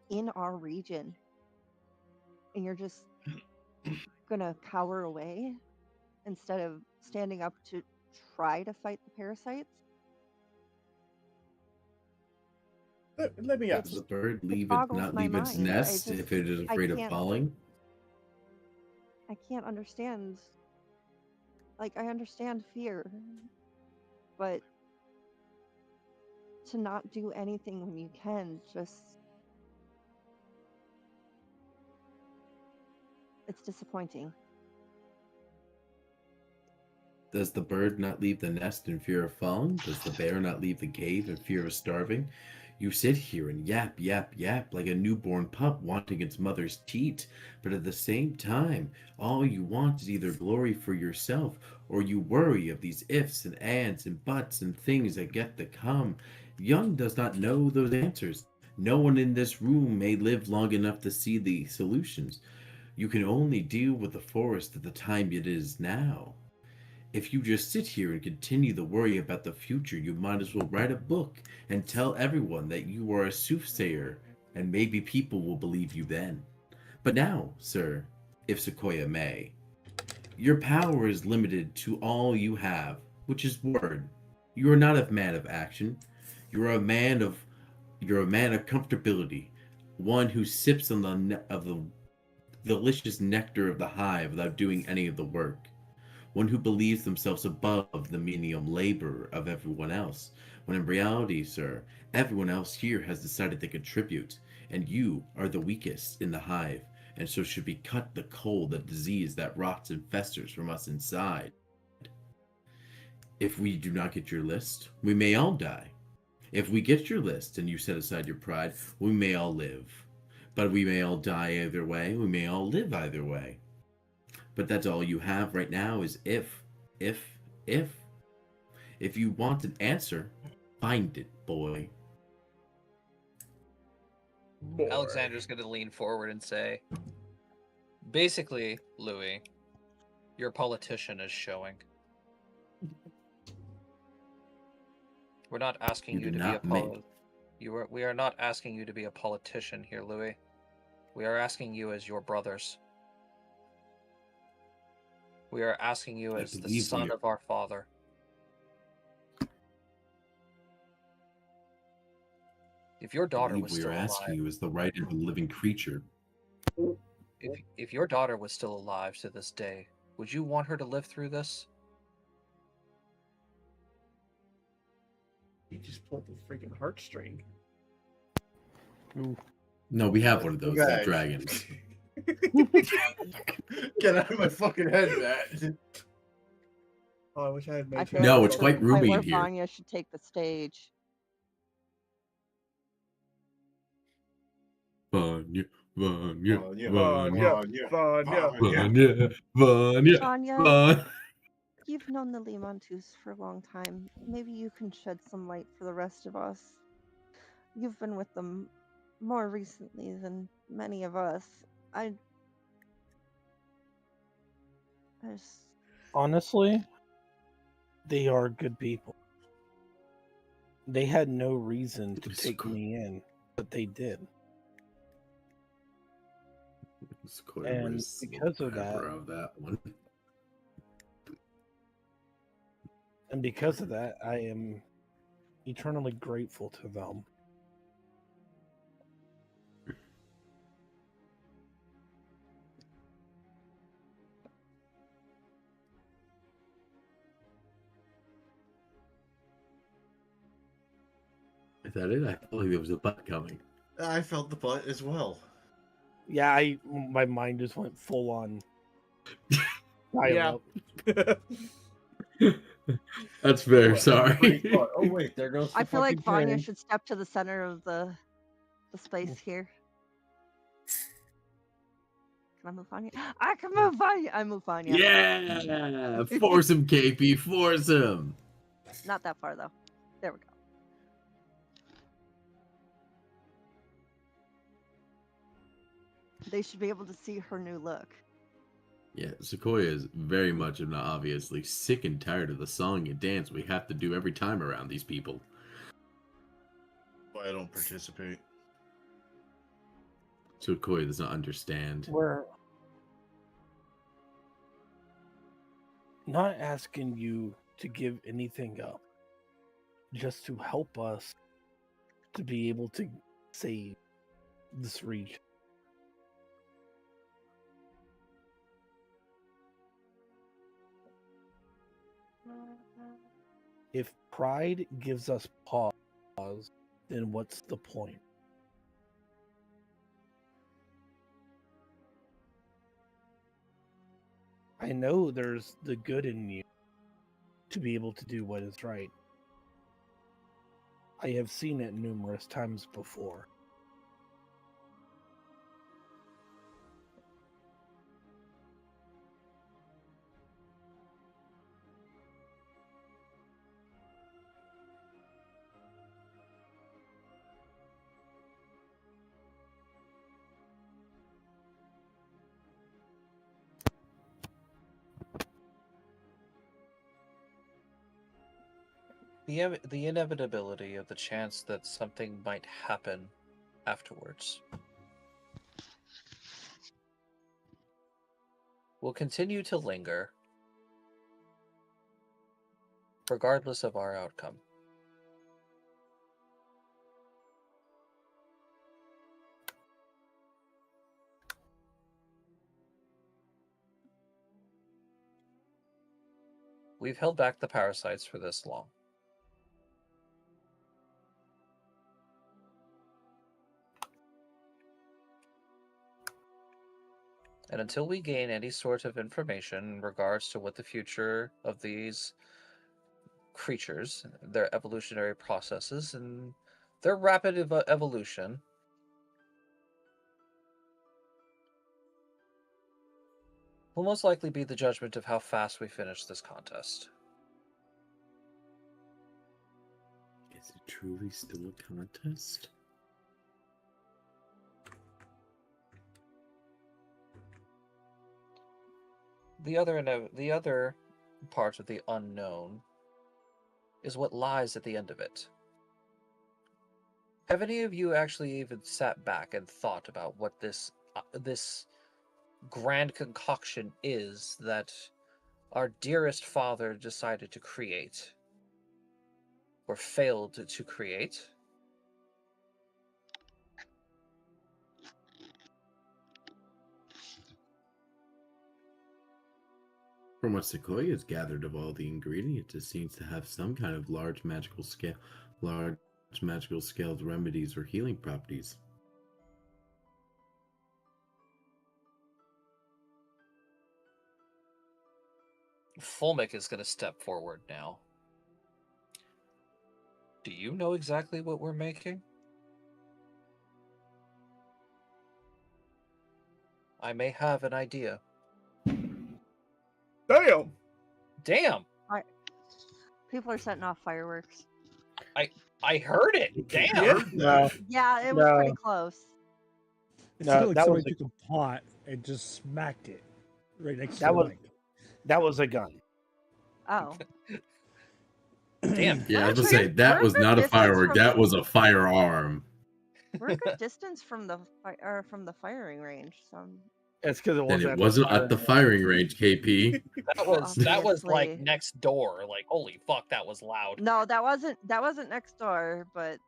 in our region, and you're just gonna cower away instead of standing up to try to fight the parasites? Let me Does ask. the bird It not boggles my leave its mind. nest if it is I afraid of can't falling? I can't understand. Like, I understand fear, but to not do anything when you can, it's disappointing. Does the bird not leave the nest in fear of falling? Does the bear not leave the cave in fear of starving? You sit here and yap, yap, yap like a newborn pup wanting its mother's teat, but at the same time, all you want is either glory for yourself or you worry of these ifs and ands and buts and things that get to come. Young does not know those answers. No one in this room may live long enough to see the solutions. You can only deal with the forest at the time it is now. If you just sit here and continue to worry about the future, you might as well write a book and tell everyone that you are a soothsayer, and maybe people will believe you then. But now, sir, if Sequoia may, your power is limited to all you have, which is word. You are not a man of action. You are a man of you're a man of comfortability, one who sips on the delicious nectar of the hive without doing any of the work, one who believes themselves above the menial labor of everyone else, when in reality, sir, everyone else here has decided to contribute, and you are the weakest in the hive, and so should be cut the cold, the disease that rots and festers from us inside. If we do not get your list, we may all die. If we get your list and you set aside your pride, we may all live. But we may all die either way, we may all live either way. But that's all you have right now is if, if. If you want an answer, find it, boy. Alexander's going to lean forward and say, basically, Louis, your politician is showing. We're not asking you to be a we are not asking you to be a politician here, Louis. We are asking you as your brothers. We are asking you as the son of our father. If your daughter was still alive, asking you as the right of a living creature. if your daughter was still alive to this day, would you want her to live through this? You just pulled the freaking heartstring. Ooh. No, we have one of those. Okay. Dragons. Get out of my fucking head, Matt. Oh, I wish I had I made feel No, like it's this is quite the point roomy where in here. Vanya should take the stage. Vanya, Vanya, Vanya, Vanya, Vanya. Vanya, Vanya, Vanya. you've known the Limontus for a long time. Maybe you can shed some light for the rest of us. You've been with them more recently than many of us. There's Honestly, they are good people. They had no reason to take me in, but they did. And because of that one. And because of that, I am eternally grateful to them. Is that it? I felt like there was a butt coming. I felt the butt as well. Yeah, my mind just went full on dial up. That's fair. Oh, Sorry. oh wait, there goes the I feel like fucking Vanya train. should step to the center of the space here. Can I move Vanya? I can move Vanya! I move Vanya. Yeah, force him, KP, force him. Not that far though. There we go. They should be able to see her new look. Yeah, Sequoia is very much and obviously sick and tired of the song and dance we have to do every time around these people. Why I don't participate. Sequoia does not understand. We're not asking you to give anything up, just to help us to be able to save this region. If pride gives us pause, then what's the point? I know there's the good in you to be able to do what is right. I have seen it numerous times before. The inevitability of the chance that something might happen afterwards will continue to linger regardless of our outcome. We've held back the parasites for this long. And until we gain any sort of information in regards to what the future of these creatures, their evolutionary processes, and their rapid evolution, will most likely be the judgment of how fast we finish this contest. Is it truly still a contest? the other part of the unknown is what lies at the end of it. Have any of you actually even sat back and thought about what this grand concoction is that our dearest father decided to create, or failed to create? From what Sequoia has gathered of all the ingredients, it seems to have some kind of large magical scaled remedies or healing properties. Fulmic is going to step forward now. Do you know exactly what we're making? I may have an idea. Damn! Damn! People are setting off fireworks. I heard it! Damn! Yeah. No, Yeah, it was pretty No. close. It No, sounded like that somebody was took a pot and just smacked it right next to That the was- mic. that was a gun. Oh. Damn. Yeah, I was We're gonna say good- that we're was good not a distance firework. from- That was a firearm. We're a good distance from the firing range, so It's because it And wasn't. it wasn't at the firing range, KP. That was like Obviously. next door. Like, holy fuck, that was loud. no, that wasn't next door, but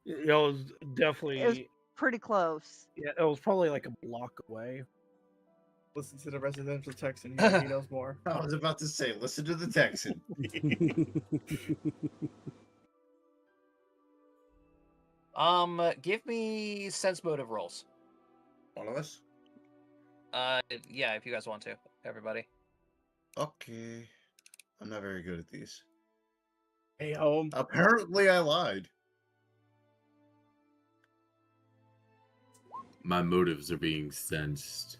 It was definitely. pretty close. Yeah, it was probably like a block away. Listen to the residential Texan here. He knows more. I was about to say, listen to the Texan. Give me sense motive rolls. One of us? Yeah, if you guys want to, everybody. Okay. I'm not very good at these. Hey, home. Apparently, I lied. My motives are being sensed.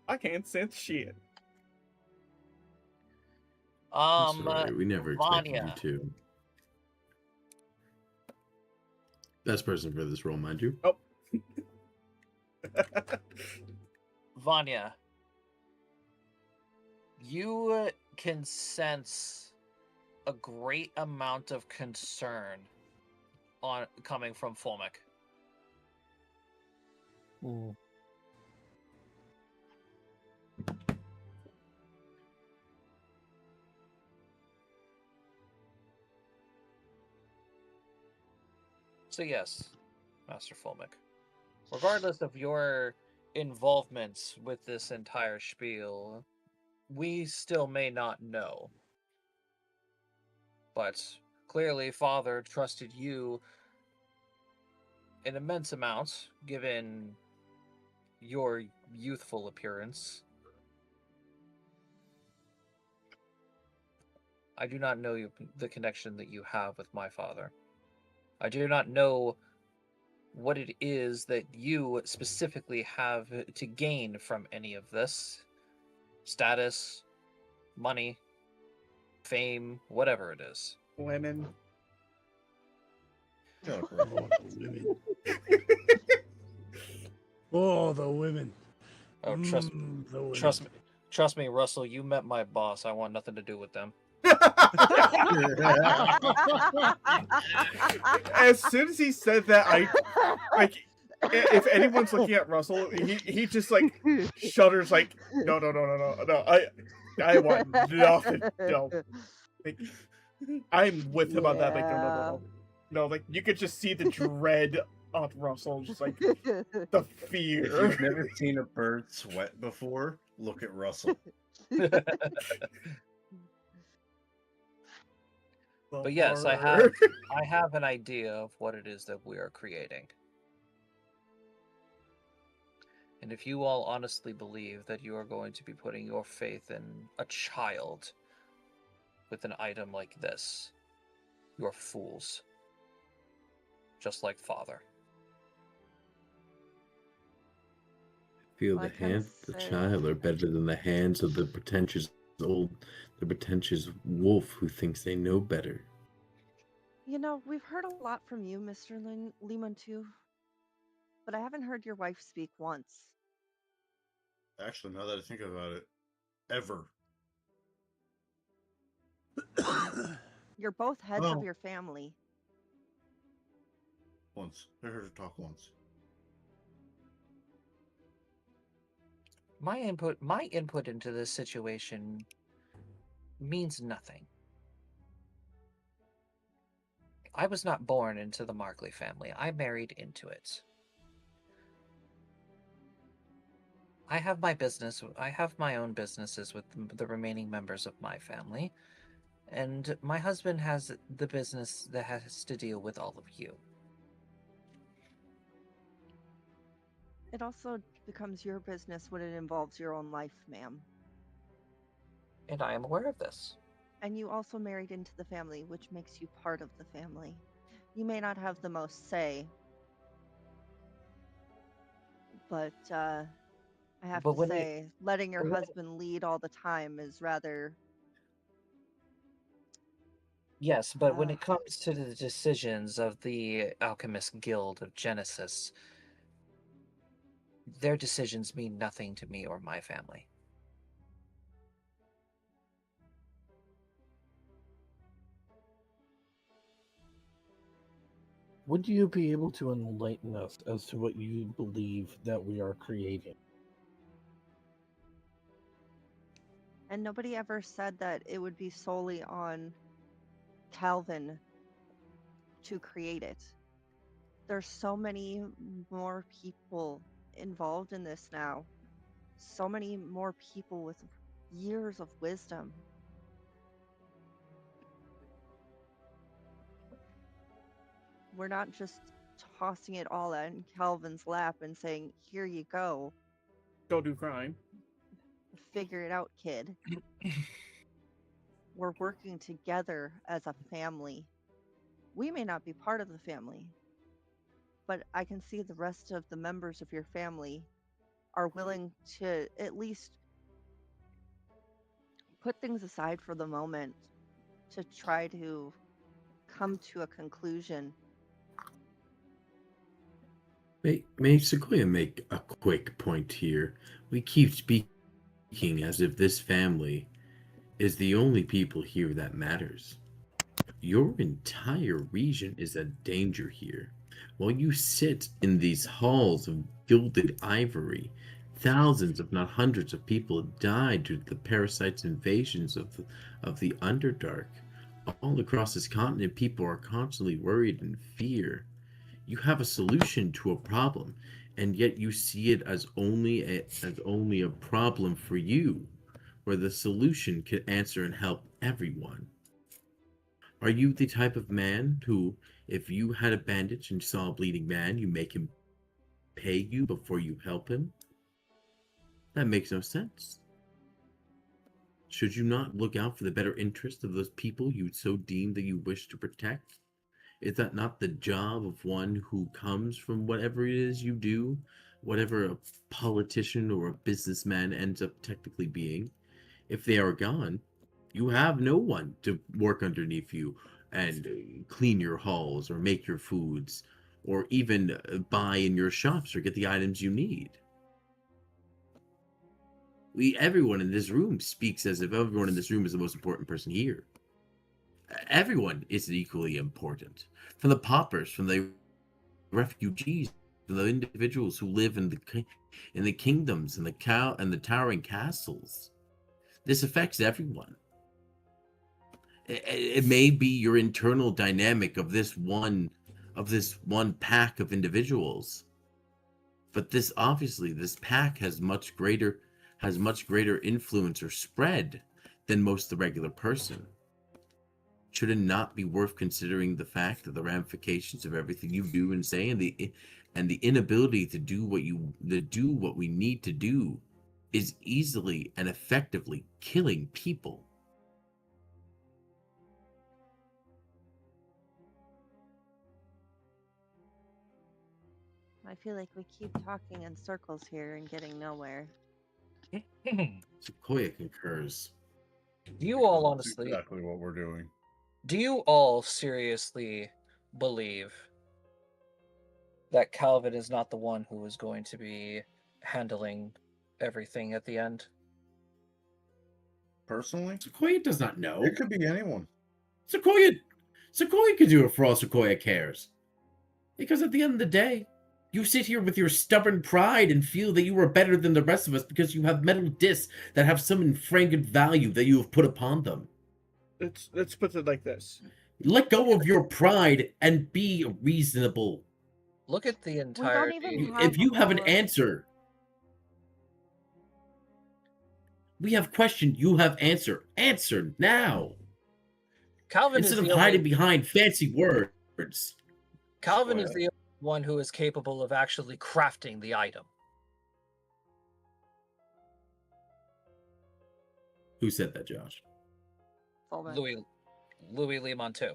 I can't sense shit. Sorry, we never expected Vanya. you to. Best person for this role, mind you. Oh. Vanya, you can sense a great amount of concern coming from Fulmic. So yes, Master Fulmic, regardless of your involvements with this entire spiel, we still may not know. But clearly, Father trusted you an immense amount, given your youthful appearance. I do not know the connection that you have with my father. I do not know what it is that you specifically have to gain from any of this. Status, money, fame, whatever it is. Women. Shut up, Rebel. Oh, the women. Oh, trust The women. trust me, Russell. You met my boss. I want nothing to do with them. As soon as he said that, if anyone's looking at Russell, he just like shudders, like no. I want nothing. No, like, I'm with him on that. Like no. Like you could just see the dread on Russell, just like the If fear. you've never seen a bird sweat before, look at Russell. But yes, I have an idea of what it is that we are creating. And if you all honestly believe that you are going to be putting your faith in a child with an item like this, you're fools. Just like Father. Feel Well, the I can hands of the say- child are better than the hands of the pretentious wolf who thinks they know better. You know, we've heard a lot from you, Mr. Lehman, too. But I haven't heard your wife speak once. Actually, now that I think about it, ever. You're both heads of Oh, your family. once I heard her talk once. My input into this situation means nothing. I was not born into the Markley family. I married into it. I have my own businesses with the remaining members of my family, and my husband has the business that has to deal with all of you. It also becomes your business when it involves your own life, ma'am. And I am aware of this. And you also married into the family, which makes you part of the family. You may not have the most say, but I have But to when it say, letting your but when- husband lead all the time is rather. yes, but when Uh, it comes to the decisions of the Alchemist Guild of Genesis, their decisions mean nothing to me or my family. Would you be able to enlighten us as to what you believe that we are creating? and nobody ever said that it would be solely on Calvin to create it. There's so many more people involved in this now. So many more people with years of wisdom. We're not just tossing it all in Calvin's lap and saying, "Here you go, Go do crime. figure it out, kid." We're working together as a family. We may not be part of the family, but I can see the rest of the members of your family are willing to at least put things aside for the moment to try to come to a conclusion. May Sequoia make a quick point here? We keep speaking as if this family is the only people here that matters. Your entire region is a danger here. While you sit in these halls of gilded ivory, thousands, if not hundreds, of people have died due to the parasites' invasions of the Underdark. All across this continent, people are constantly worried and fear. You have a solution to a problem, and yet you see it as only a problem for you, where the solution could answer and help everyone. Are you the type of man who, if you had a bandage and saw a bleeding man, you make him pay you before you help him? That makes no sense. Should you not look out for the better interest of those people you so deem that you wish to protect? Is that not the job of one who comes from whatever it is you do, whatever a politician or a businessman ends up technically being? If they are gone, you have no one to work underneath you and clean your halls or make your foods or even buy in your shops or get the items you need. Everyone in this room speaks as if everyone in this room is the most important person here. Everyone is equally important. From the paupers, from the refugees, from the individuals who live in the kingdoms and the towering castles. This affects everyone. It may be your internal dynamic of this one pack of individuals, but this pack has much greater influence or spread than most the regular person. Should it not be worth considering the fact that the ramifications of everything you do and say and the inability to do what we need to do is easily and effectively killing people? I feel like we keep talking in circles here and getting nowhere. Sequoia concurs. Do you all That's honestly, exactly what we're doing. do you all seriously believe that Calvin is not the one who is going to be handling everything at the end? personally. Sequoia does not know. It could be anyone. Sequoia could do it for all Sequoia cares. Because at the end of the day, you sit here with your stubborn pride and feel that you are better than the rest of us because you have metal discs that have some infringed value that you have put upon them. Let's put it like this. Let go of your pride and be reasonable. Look at the We don't entirety. even have If you have an our- answer, we have question, you have answer. Answer now. Calvin Instead is of the hiding only, behind fancy words. Calvin is Well, the only one who is capable of actually crafting the item. Who said that, Josh? Fulman. Louis Lemon too.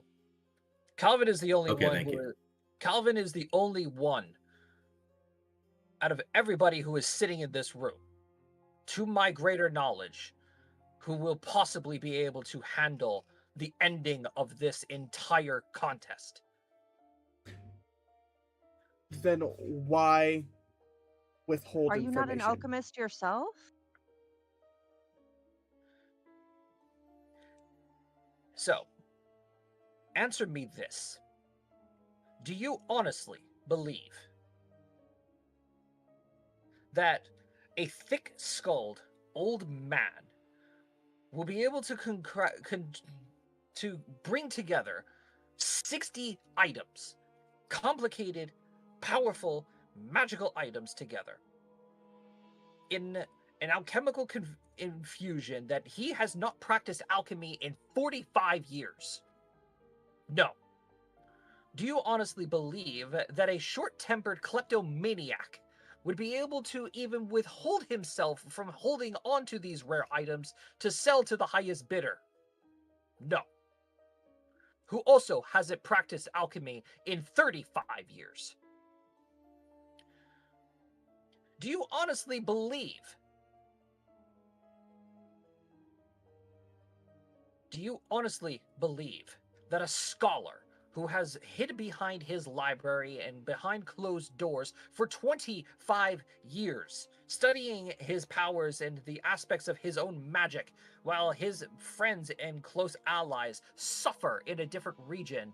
Calvin is the only Okay, one thank you. Calvin is the only one out of everybody who is sitting in this room, to my greater knowledge, who will possibly be able to handle the ending of this entire contest. Then why withhold Are you not an information? alchemist yourself? So, answer me this. Do you honestly believe that a thick-skulled old man will be able to to bring together 60 items, complicated, powerful, magical items together in an alchemical infusion that he has not practiced alchemy in 45 years? No. Do you honestly believe that a short-tempered kleptomaniac would be able to even withhold himself from holding onto these rare items to sell to the highest bidder? No. Who also hasn't practiced alchemy in 35 years? Do you honestly believe that a scholar who has hid behind his library and behind closed doors for 25 years, studying his powers and the aspects of his own magic, while his friends and close allies suffer in a different region,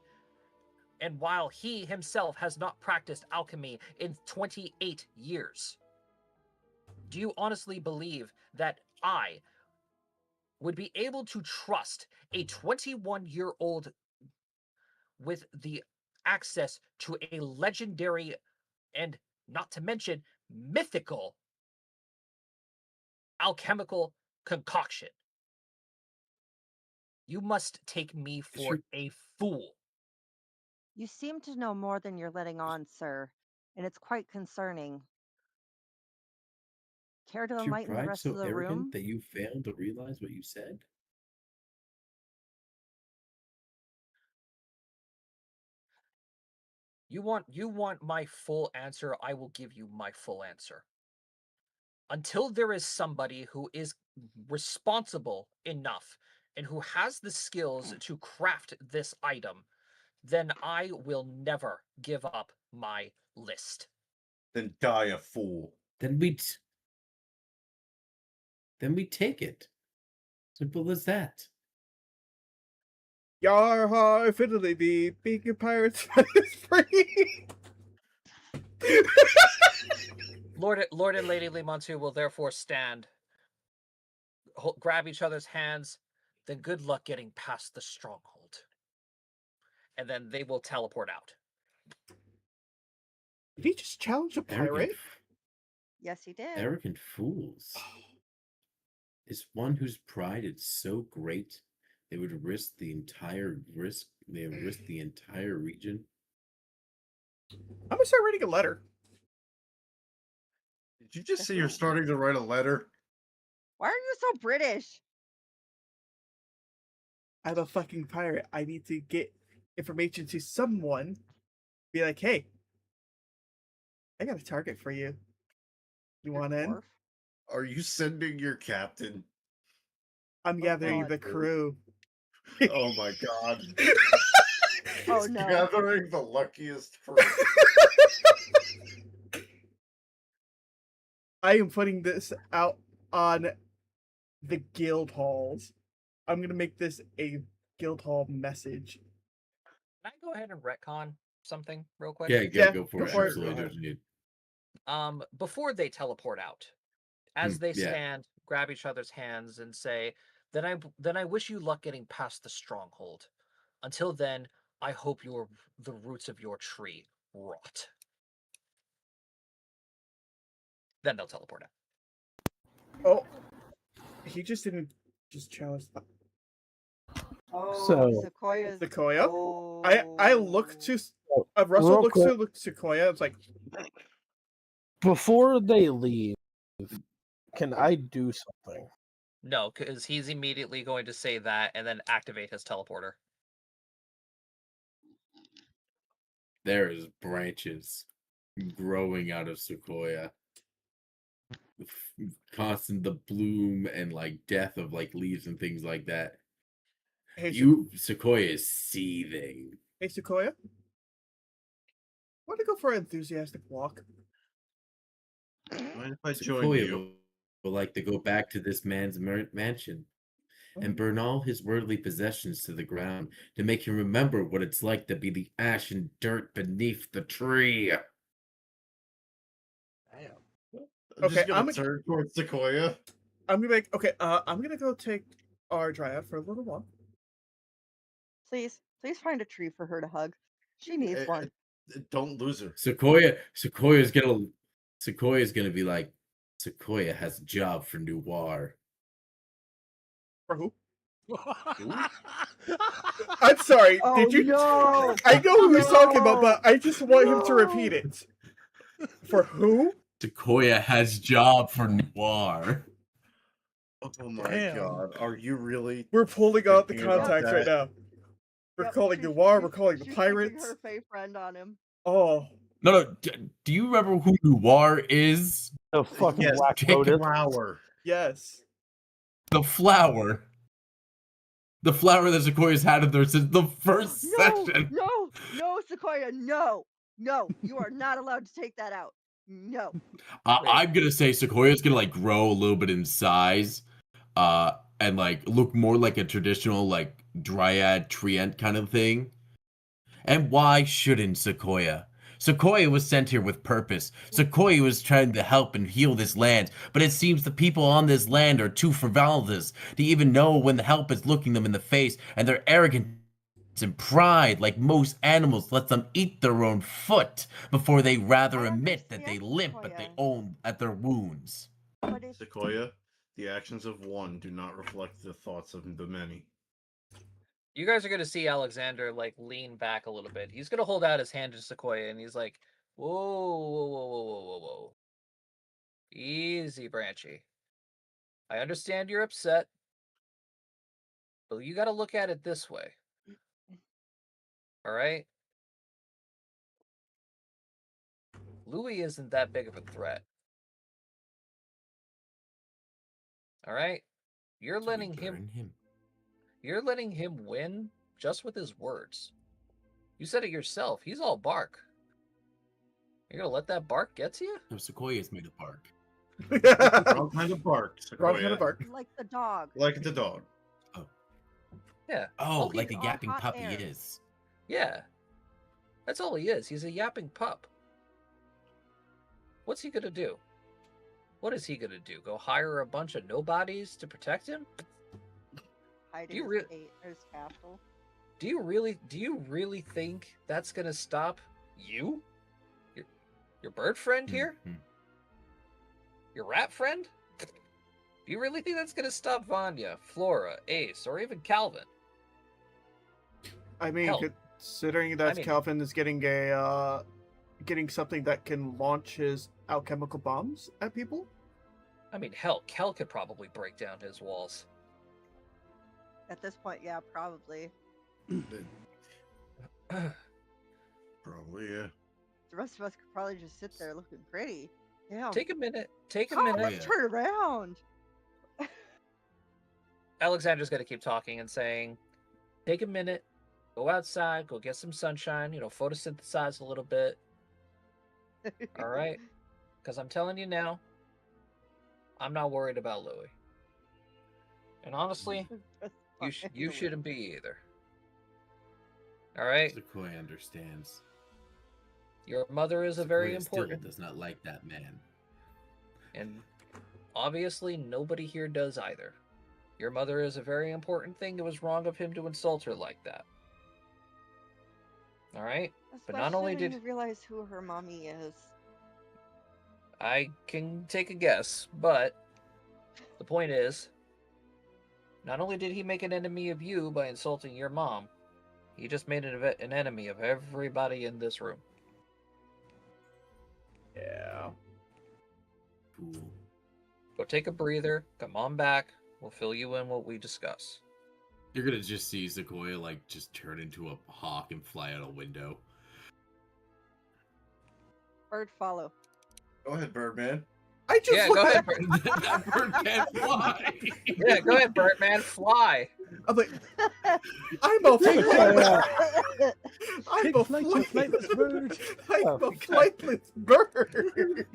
and while he himself has not practiced alchemy in 28 years? Do you honestly believe that I would be able to trust a 21-year-old with the access to a legendary and, not to mention, mythical alchemical concoction? You must take me for a fool. You seem to know more than you're letting on, sir, and it's quite concerning. Care to Is your enlighten the pride rest of so the arrogant room? that you failed to realize what you said? You want my full answer, I will give you my full answer. Until there is somebody who is responsible enough and who has the skills to craft this item, then I will never give up my list. Then die a fool. Then we take it. Simple as that. Yar har fiddly dee, being a pirate's is free. Lord and Lady Limantu will therefore stand, grab each other's hands, then good luck getting past the stronghold. And then they will teleport out. Did he just challenge a pirate? Yes, he did. Arrogant fools. Is one whose pride is so great they would risk the entire region. I'm gonna start reading a letter. Did you just say you're starting to write a letter? Why are you so British? I'm a fucking pirate. I need to get information to someone. Be like, hey, I got a target for you. You want in? Dwarf. Are you sending your captain? I'm gathering God. the crew. Oh my god. Oh, He's no. gathering the luckiest crew. I am putting this out on the guild halls. I'm gonna make this a guild hall message. Can I go ahead and retcon something real quick? Yeah, go Go for it. for it. Absolutely, there's a need. Before they teleport out, as they yeah. stand, grab each other's hands, and say, then I wish you luck getting past the stronghold. Until then, I hope the roots of your tree rot. Then they'll teleport out. Oh, he just didn't just challenge Oh, So- Sequoia's. Sequoia. Oh. I look to Russell Real looks quick. to Sequoia. It's like, Before they leave, can I do something? No, because he's immediately going to say that and then activate his teleporter. There is branches growing out of Sequoia. Constant the bloom and like death of like leaves and things like that. hey, Sequoia is seething. hey Sequoia. Want to go for an enthusiastic walk? Mind if I join Sequoia you? will like to go back to this man's mansion and burn all his worldly possessions to the ground to make him remember what it's like to be the ash and dirt beneath the tree. Damn. I'm Okay, just gonna I'm a- turn towards Sequoia. I'm gonna make okay. I'm gonna go take our dryad for a little walk. Please find a tree for her to hug. She needs Eh, one. Don't lose her. Sequoia's gonna be like, Sequoia has a job for Noir. For who? I'm sorry. Oh, Did you? no! I know who he's talking about, No! but I just want him to No! repeat it. For who? Sequoia has job for Noir. Oh my Damn. god. Are you really? We're pulling out the Thinking about contacts right that. now. We're Yep, calling she's- Noir. she's- We're calling the she's pirates. Her fey friend on him. Oh, No. Do you remember who Noir is? The fucking Yes, black Jacob lotus. Flower. yes. The flower. The flower that Sequoia's had in there since the first No, session. no, Sequoia, no, you are not allowed to take that out. No. I'm gonna say Sequoia's gonna like grow a little bit in size, and like look more like a traditional like dryad treant kind of thing. And why shouldn't Sequoia? Sequoia was sent here with purpose. Sequoia was trying to help and heal this land, but it seems the people on this land are too frivolous to even know when the help is looking them in the face, and their arrogance and pride, like most animals, lets them eat their own foot before they rather I admit that they understand, limp at Sequoia. their wounds. But if Sequoia, the actions of one do not reflect the thoughts of the many. You guys are gonna see Alexander like lean back a little bit. He's gonna hold out his hand to Sequoia, and he's like, "Whoa, whoa, whoa, whoa, whoa, whoa, whoa! Easy, Branchy. I understand you're upset, but you got to look at it this way. All right, Louis isn't that big of a threat. All right, you're So we letting burn him. You're letting him win just with his words. You said it yourself. He's all bark. You're gonna let that bark get to you? No, Sequoia's made of bark. Wrong kind of bark, Wrong Sequoia. kind of bark. like the dog. Like the dog. Yeah. Oh, Okay, like a on yapping hot puppy air. is. Yeah. That's all he is. He's a yapping pup. What's he gonna do? What is he gonna do? Go hire a bunch of nobodies to protect him? Hiding you his, rea- his castle. Do you really think that's gonna stop you? Your bird friend here? Mhm. Your rat friend? Do you really think that's gonna stop Vanya, Flora, Ace, or even Calvin? I mean, Hell. considering that I mean- Calvin is getting getting something that can launch his alchemical bombs at people. I mean, hell, Kel could probably break down his walls. At this point, yeah, probably. Probably, yeah. The rest of us could probably just sit there looking pretty. Damn. Take a minute. Take a Come, minute. let's turn around. Alexander's gonna keep talking and saying, take a minute, go outside, go get some sunshine, photosynthesize a little bit. All right? Because I'm telling you now, I'm not worried about Louis. And honestly, That's you fine. shouldn't be either. All right? Sequoia understands. Your mother is a very Sequoia still important, does not like that man. and obviously nobody here does either. Your mother is a very important thing. It was wrong of him to insult her like that. All right? But not Especially only when did you realize who her mommy is. I can take a guess, but the point is, not only did he make an enemy of you by insulting your mom, he just made an enemy of everybody in this room. Yeah. Cool. Go take a breather, come on back, we'll fill you in what we discuss. You're gonna just see Sequoia like just turn into a hawk and fly out a window. Bird follow. Go ahead, Birdman. I just Yeah, go ahead, laughed. Bert. That bird can't fly. Yeah, go ahead, Birdman, fly. I'm like, I'm a flightless. I'm Take a flight, you flightless bird. I'm Oh, a okay. flightless bird.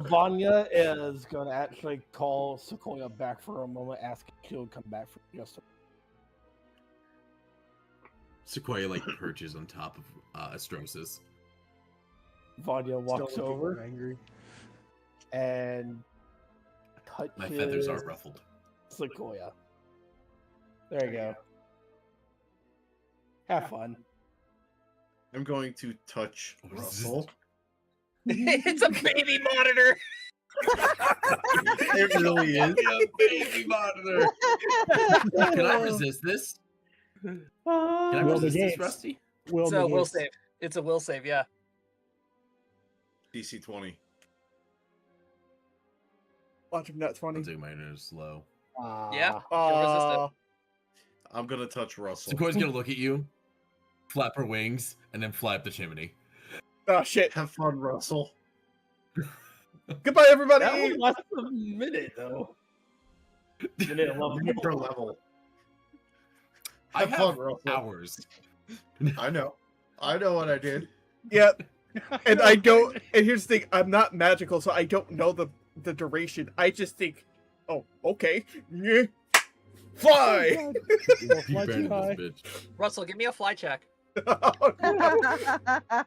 Vanya is going to actually call Sequoia back for a moment, ask if she'll come back for just a Sequoia like perches on top of Astrosis. Vanya walks Still looking over angry. and touches My feathers are ruffled. Sequoia. There you go. Have fun. I'm going to touch What is this? Russell. It's a baby monitor. It really is. A baby monitor. Can I resist this? Can I Will resist this, negates. Rusty? Will So will negates. save. It's a will save, yeah. DC 20. Watch him, that's I'm funny. taking my inner slow. Yeah. Aw. I'm going to touch Russell. Sequoia's gonna look at you, flap her wings, and then fly up the chimney. Oh shit. Have fun, Russell. Goodbye, That everybody. only lasted a minute, though. Minute and 11. Minute per level. I Have have fun, Russell. hours. I know. I know what I did. Yep. And I don't. And here's the thing: I'm not magical, so I don't know the duration. I just think, oh, okay, yeah. Fly. We'll Peek fly Brandon, too high. this bitch. Russell, give me a fly check. Oh no!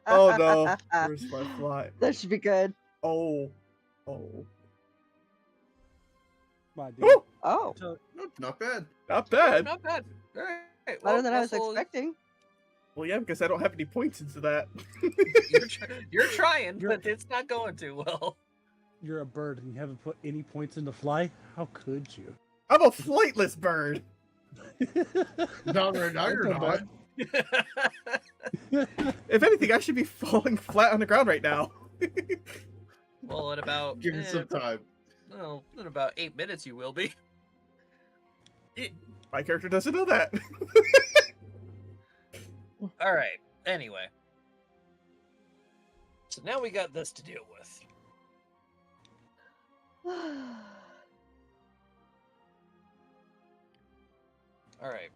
Oh no! Where's my fly? That should be good. Oh, oh, Come on, dude. Woo! Oh, No, not bad. not bad. Not bad. All right. better Well, than I was Russell, expecting. Well, yeah, because I don't have any points into that. You're trying, You're- but it's not going too well. You're a bird and you haven't put any points into fly? How could you? I'm a flightless bird. Not right now, you're not. If anything, I should be falling flat on the ground right now. Well, in about Give it some time. well, in about 8 minutes, you will be. My character doesn't know that. All right. Anyway, so now we got this to deal with. All right.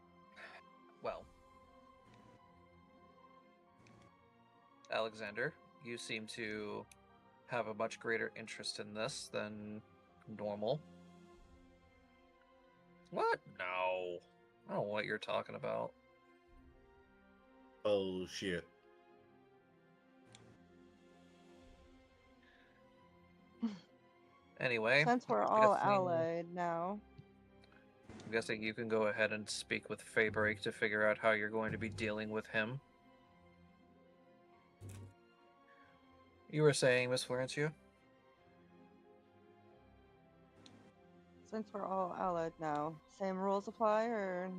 Well, Alexander, you seem to have a much greater interest in this than normal. What? No. I don't know what you're talking about. Oh, shit. Anyway, Since we're I'm all guessing- allied now, I'm guessing you can go ahead and speak with Faybreak to figure out how you're going to be dealing with him. You were saying, Miss Florencia? since we're all allied now, same rules apply, or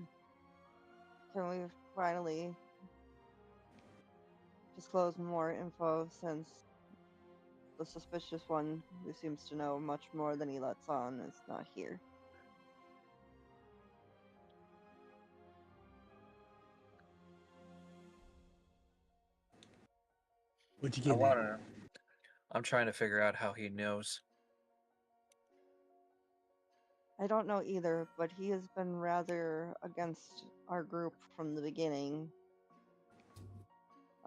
can we finally disclose more info since the suspicious one, who seems to know much more than he lets on, is not here? What'd you I get? want to. I'm trying to figure out how he knows. I don't know either, but he has been rather against our group from the beginning.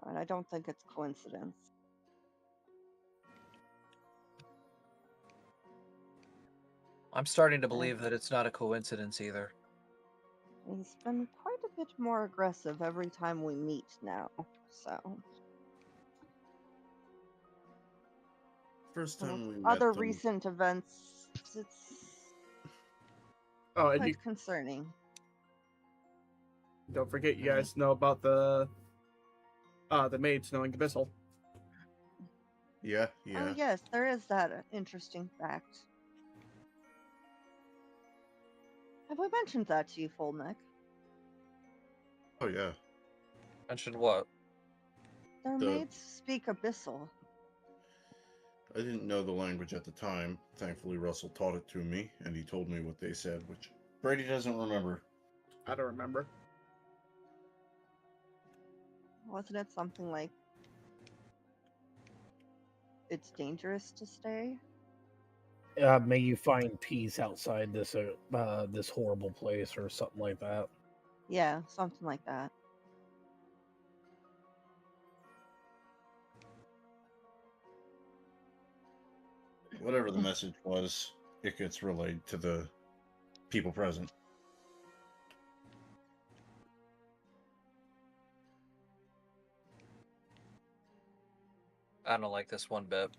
And I don't think it's coincidence. I'm starting to believe that it's not a coincidence either. He's been quite a bit more aggressive every time we meet now, so. First And time with we met other them, recent events, it's Oh, and you quite concerning. don't forget, you guys know about the maids knowing Abyssal. yeah, Oh yeah. yes, there is that interesting fact. Have we mentioned that to you, Fullneck? Oh yeah. Mentioned what? Their The- maids speak Abyssal. I didn't know the language at the time. Thankfully, Russell taught it to me, and he told me what they said, which Brady doesn't remember. I don't remember. Wasn't it something like it's dangerous to stay? May you find peace outside this this horrible place, or something like that. Yeah, something like that. Whatever the message was, it gets relayed to the people present. I don't like this one bit.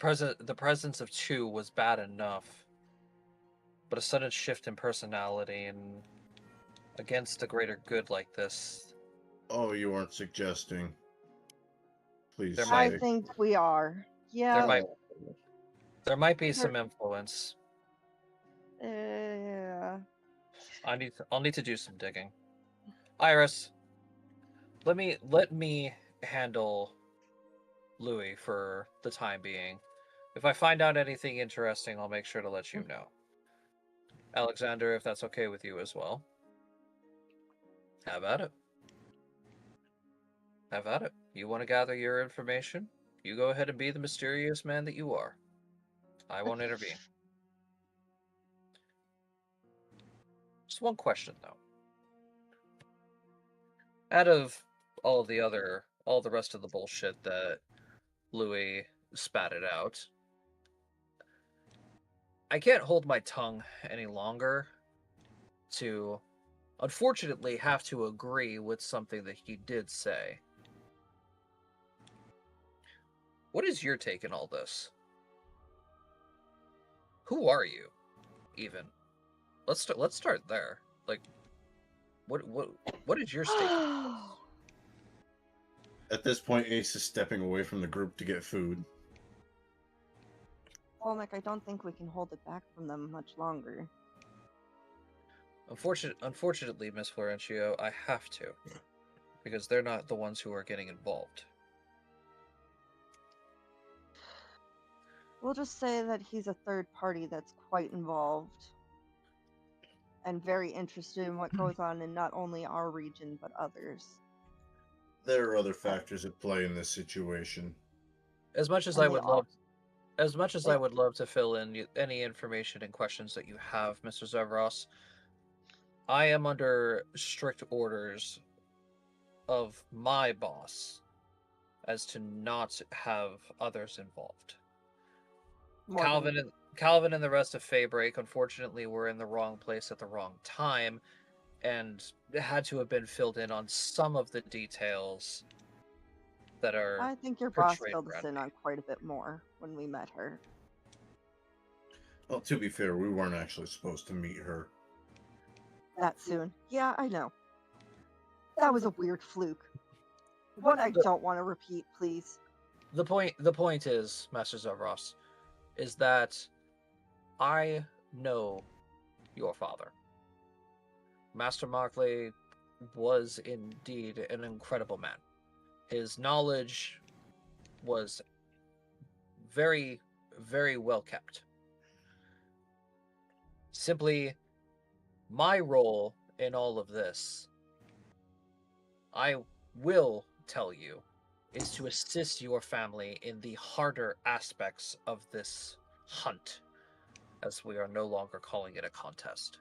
The presence of two was bad enough, but a sudden shift in personality and against the greater good like this, Oh, you aren't suggesting. Please There say. might- I think we are. Yeah. there might be There- some influence. Yeah. I'll need to do some digging. Iris, let me handle Louis for the time being. If I find out anything interesting, I'll make sure to let you know. Alexander, if that's okay with you as well. How about it? Have at it. You want to gather your information? You go ahead and be the mysterious man that you are. I won't intervene. Just one question, though. Out of all the rest of the bullshit that Louis spatted out, I can't hold my tongue any longer to, unfortunately, have to agree with something that he did say. What is your take in all this? Who are you, even? Let's start there. Like, what is your stake? At this point, Ace is stepping away from the group to get food. Fullneck, I don't think we can hold it back from them much longer. Unfortunately, Miss Florencio, I have to, because they're not the ones who are getting involved. We'll just say that he's a third party that's quite involved and very interested in what goes on in not only our region but others. There are other factors at play in this situation. As much as And I they would all- love, as much as they- I would love to fill in any information and questions that you have, Mr. Zevros, I am under strict orders of my boss as to not have others involved. More than- Calvin and the rest of Faybreak, unfortunately, were in the wrong place at the wrong time, and had to have been filled in on some of the details that are. I think your boss portrayed filled us around in me. on quite a bit more when we met her. Well, to be fair, we weren't actually supposed to meet her. That soon. Yeah, I know. That was a weird fluke. One I don't want to repeat, please. The point is, Master Zevros, is that I know your father. Master Markley was indeed an incredible man. His knowledge was very, very well kept. Simply, my role in all of this, I will tell you, is to assist your family in the harder aspects of this hunt, as we are no longer calling it a contest.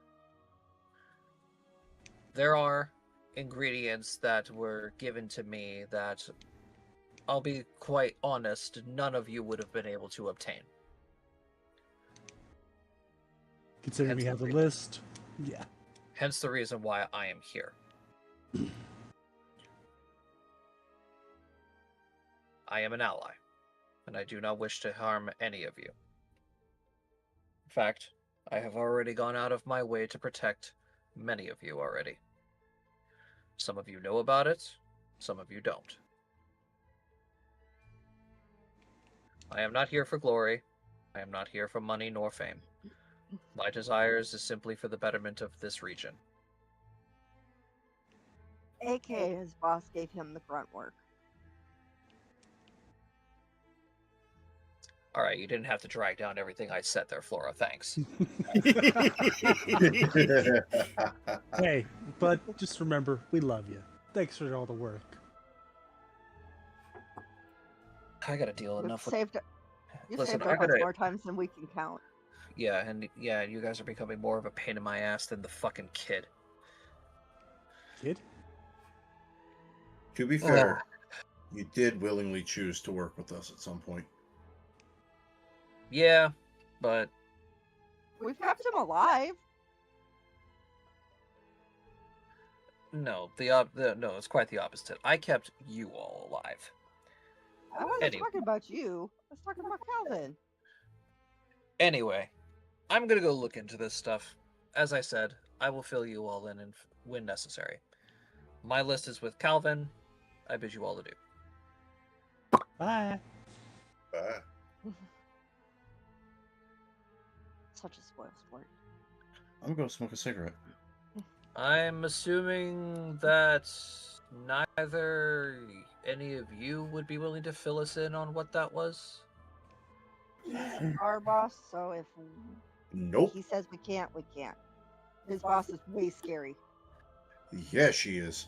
There are ingredients that were given to me that I'll be quite honest, none of you would have been able to obtain. Considering we Hence have the the reason. list, yeah. Hence the reason why I am here. I am an ally, and I do not wish to harm any of you. In fact, I have already gone out of my way to protect many of you already. Some of you know about it, some of you don't. I am not here for glory. I am not here for money nor fame. My desires is simply for the betterment of this region. AKA his boss gave him the grunt work. All right, you didn't have to drag down everything I said there, Flora. Thanks. Hey, but just remember, we love you. Thanks for all the work. I gotta deal You've enough with. saved, Listen, saved I our butts gotta. more times than we can count. Yeah, and yeah, you guys are becoming more of a pain in my ass than the fucking kid. Kid? To be fair, you did willingly choose to work with us at some point. Yeah, but We've kept him alive. no, no, it's quite the opposite. I kept you all alive. I wasn't Anyway. talking about you. I was talking about Calvin. Anyway, I'm gonna go look into this stuff. As I said, I will fill you all in when necessary. My list is with Calvin. I bid you all adieu. Bye. Such a spoil sport. I'm going to smoke a cigarette. I'm assuming that neither any of you would be willing to fill us in on what that was. He's our boss, so if Nope. he says we can't, we can't. His boss is way scary. Yeah, she is.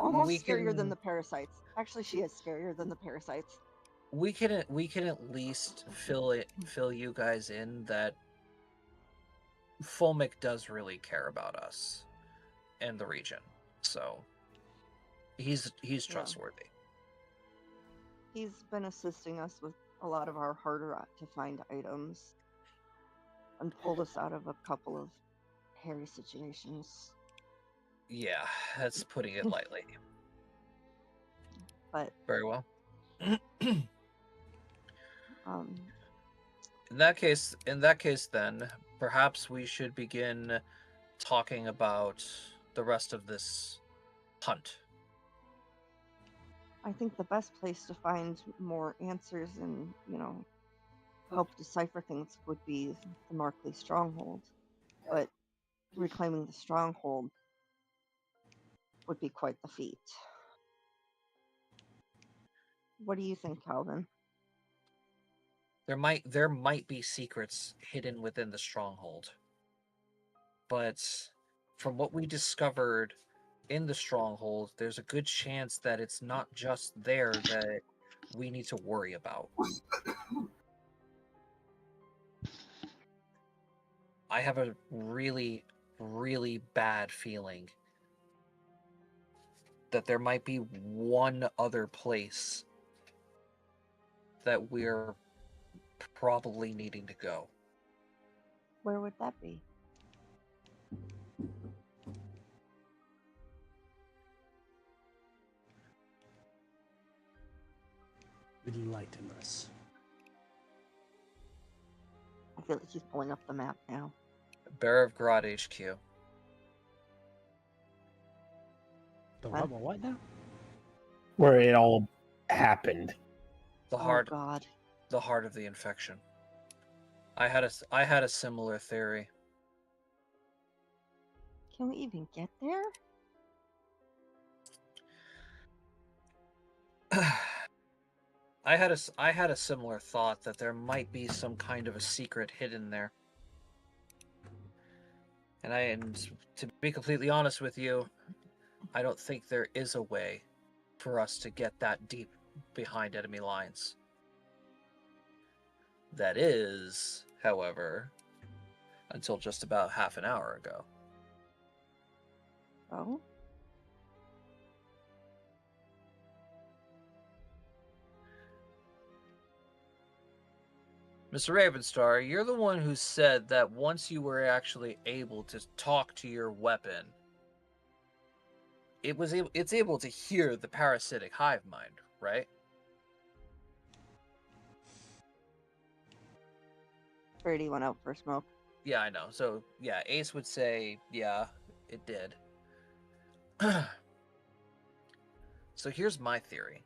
Almost We scarier than can- the parasites. Actually, she is scarier than the parasites. We can at least fill you guys in that Fulmic does really care about us and the region, so he's trustworthy. He's been assisting us with a lot of our harder to find items and pulled us out of a couple of hairy situations. Yeah, that's putting it lightly. But Very well. um, In that case, then perhaps we should begin talking about the rest of this hunt. I think the best place to find more answers and, help decipher things would be the Markley stronghold. But reclaiming the stronghold would be quite the feat. What do you think, Calvin? There might be secrets hidden within the stronghold. But from what we discovered in the stronghold, there's a good chance that it's not just there that we need to worry about. I have a really, really bad feeling that there might be one other place that we're probably needing to go. Where would that be? Enlighten us. I feel like he's pulling up the map now. Bear of Grot HQ. The Huh? what now? Where it all happened. The Oh heart God. the heart of the infection. I had a similar theory. Can we even get there? I had a similar thought that there might be some kind of a secret hidden there. And to be completely honest with you, I don't think there is a way for us to get that deep behind enemy lines. That is, however, until just about half an hour ago. Oh. Mr. Ravenstar, you're the one who said that once you were actually able to talk to your weapon, it's able to hear the parasitic hive mind, right? Brady went out for a smoke. Yeah, I know. So, yeah, Ace would say, yeah, it did. So here's my theory.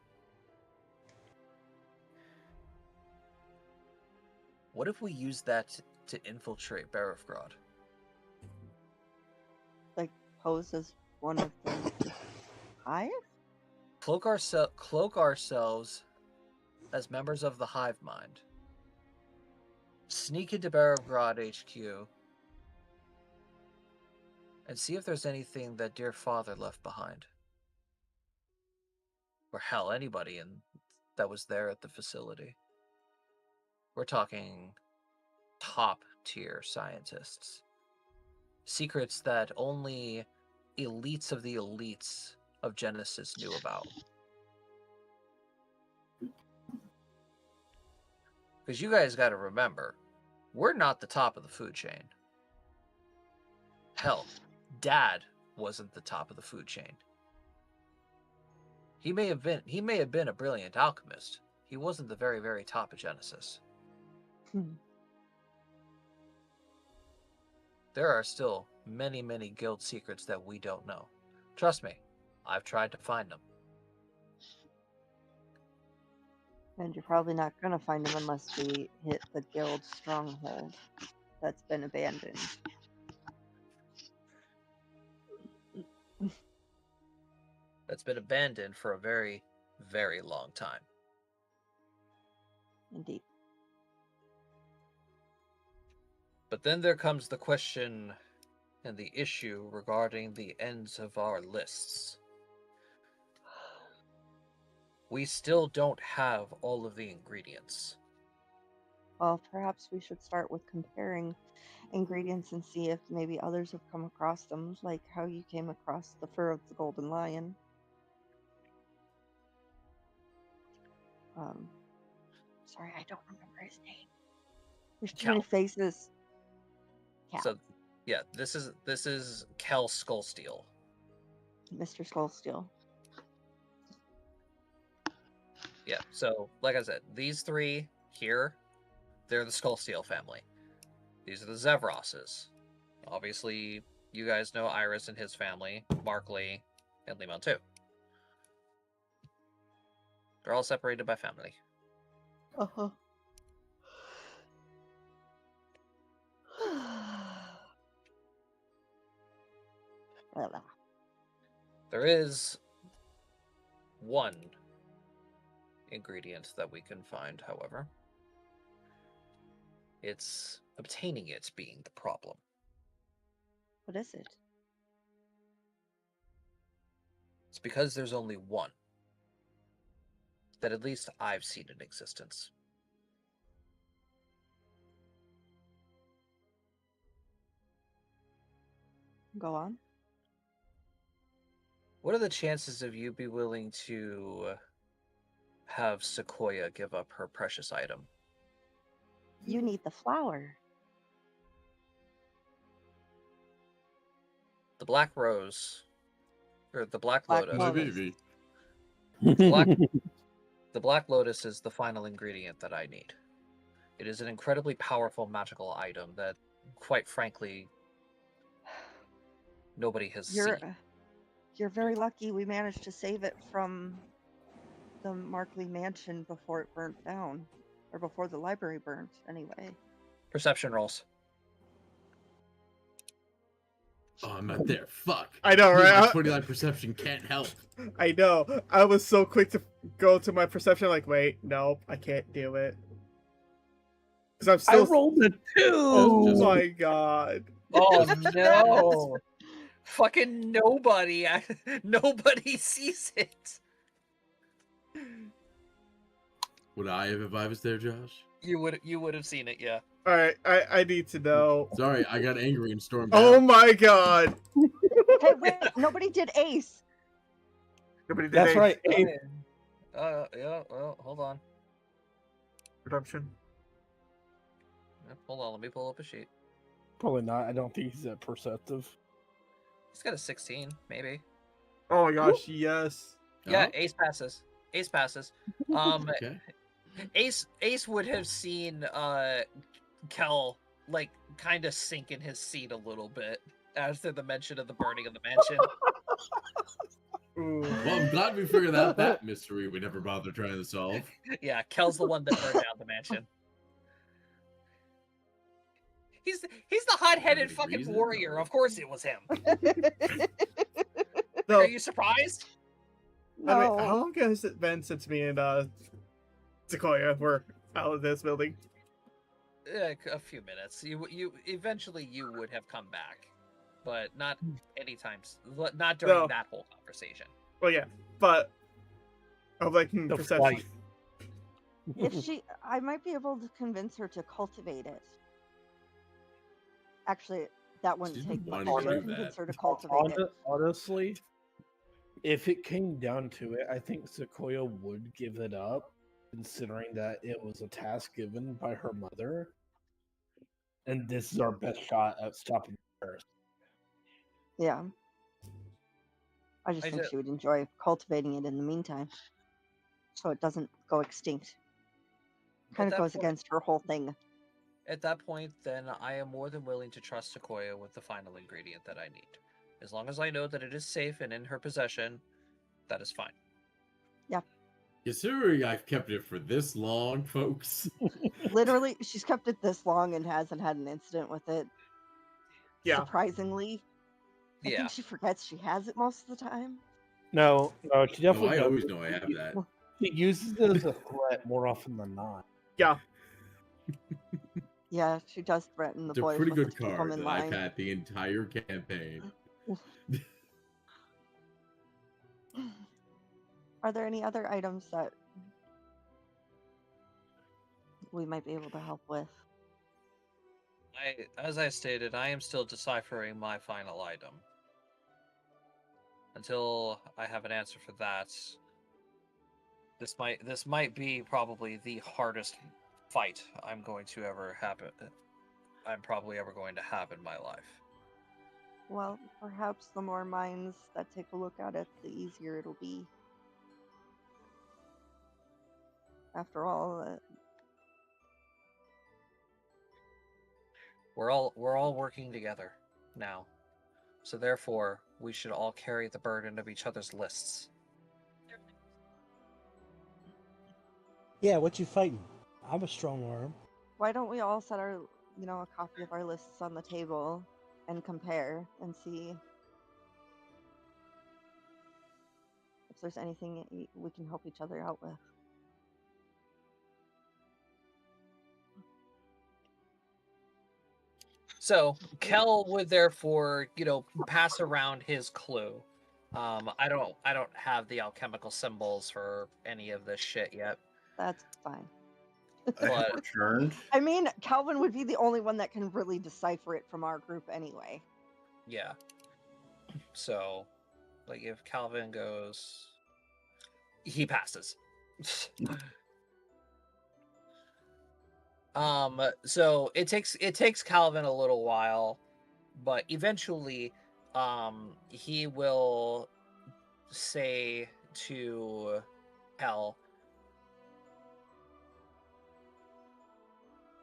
What if we use that to infiltrate Barifgrad? Like, pose as one of the hive? Cloak ourselves as members of the hive mind. Sneak into Barifgrad HQ and see if there's anything that dear father left behind. Or hell, anybody that was there at the facility. We're talking top tier scientists. Secrets that only elites of the elites of Genesis knew about. Because you guys got to remember, we're not the top of the food chain. Hell, Dad wasn't the top of the food chain. He may have been a brilliant alchemist. He wasn't the very, very top of Genesis. There are still many, many guild secrets that we don't know. Trust me, I've tried to find them. And you're probably not going to find them unless we hit the guild stronghold that's been abandoned. That's been abandoned for a very, very long time. Indeed. But then there comes the question and the issue regarding the ends of our lists. We still don't have all of the ingredients. Well, perhaps we should start with comparing ingredients and see if maybe others have come across them, like how you came across the fur of the golden lion. Sorry, I don't remember his name. There's too many faces. Cal. So, yeah, this is Kel Skullsteel. Mr. Skullsteel. Yeah, so like I said, these three here, they're the Skullsteel family. These are the Zevroses. Obviously, you guys know Iris and his family, Markley, and Limon too. They're all separated by family. Uh-huh. There is one ingredient that we can find, however. It's obtaining it being the problem. What is it? It's because there's only one that at least I've seen in existence. Go on. What are the chances of you be willing to have Sequoia give up her precious item? You need the flower. The Black Rose, or the Black Black Lotus. Lotus. The Black Lotus is the final ingredient that I need. It is an incredibly powerful magical item that, quite frankly, nobody has seen. You're very lucky we managed to save it from the Markley mansion before it burnt down. Or before the library burnt, anyway. Perception rolls. Oh, I'm not there. Fuck. I know, right? My 29 perception can't help. I know. I was so quick to go to my perception, like, wait, nope, I can't do it. Because I'm still. I rolled a 2. Oh my god. Oh no! Fucking nobody. Nobody sees it. Would I have if I was there, Josh? You would have seen it, yeah. Alright, I need to know. Sorry, I got angry and stormed Oh out. my god. Hey, wait, nobody did Ace. Nobody did That's Ace. right. Ace. Yeah, well, hold on. Redemption. Hold on, let me pull up a sheet. Probably not. I don't think he's that perceptive. He's got a 16, maybe. Oh my gosh, yes. Yeah, Oh, Ace passes. Ace passes. okay. Ace would have seen Kel like kind of sink in his seat a little bit after the mention of the burning of the mansion. Ooh. Well, I'm glad we figured out that mystery we never bothered trying to solve. Yeah, Kel's the one that burned down the mansion. He's the hot-headed Any fucking reason, warrior. or- Of course it was him. So, Are you surprised? I mean, No. how long has it been since me and Sequoia were out of this building? A few minutes. You eventually you would have come back, but not anytime. Not during No. that whole conversation. Well, yeah, but I'm like The perception. flight. If I might be able to convince her to cultivate it. Actually, that wouldn't She's take been much. wanting I to should do convince that. her to cultivate it. Honestly, if it came down to it, I think Sequoia would give it up, considering that it was a task given by her mother. And this is our best shot at stopping her. Yeah. I just I think ju- she would enjoy cultivating it in the meantime, so it doesn't go extinct. Kind of that goes point- against her whole thing. At that point, then I am more than willing to trust Sequoia with the final ingredient that I need. As long as I know that it is safe and in her possession, that is fine. Considering I've kept it for this long, folks. Literally, she's kept it this long and hasn't had an incident with it. Yeah. Surprisingly, I Yeah. think she forgets she has it most of the time. No, she No, definitely I does. always know I have that. She uses it as a threat more often than not. Yeah. Yeah, she does threaten the It's a boys pretty with it good to keep them card in that I've line. had the entire campaign. Are there any other items that we might be able to help with? As I stated, I am still deciphering my final item. Until I have an answer for that, this might be probably the hardest fight I'm going to ever happen. I'm probably ever going to have in my life. Well, perhaps the more minds that take a look at it, the easier it'll be. After all, We're all working together now, so therefore we should all carry the burden of each other's lists. Yeah, what you fighting? I'm a strong arm. why don't we all set a copy of our lists on the table and compare and see if there's anything we can help each other out with. So Kel would therefore, pass around his clue. I don't have the alchemical symbols for any of this shit yet. That's fine. I have But- returned. I mean, Calvin would be the only one that can really decipher it from our group anyway. Yeah. So, like, if Calvin goes, he passes. So it takes Calvin a little while, but eventually, he will say to Hell,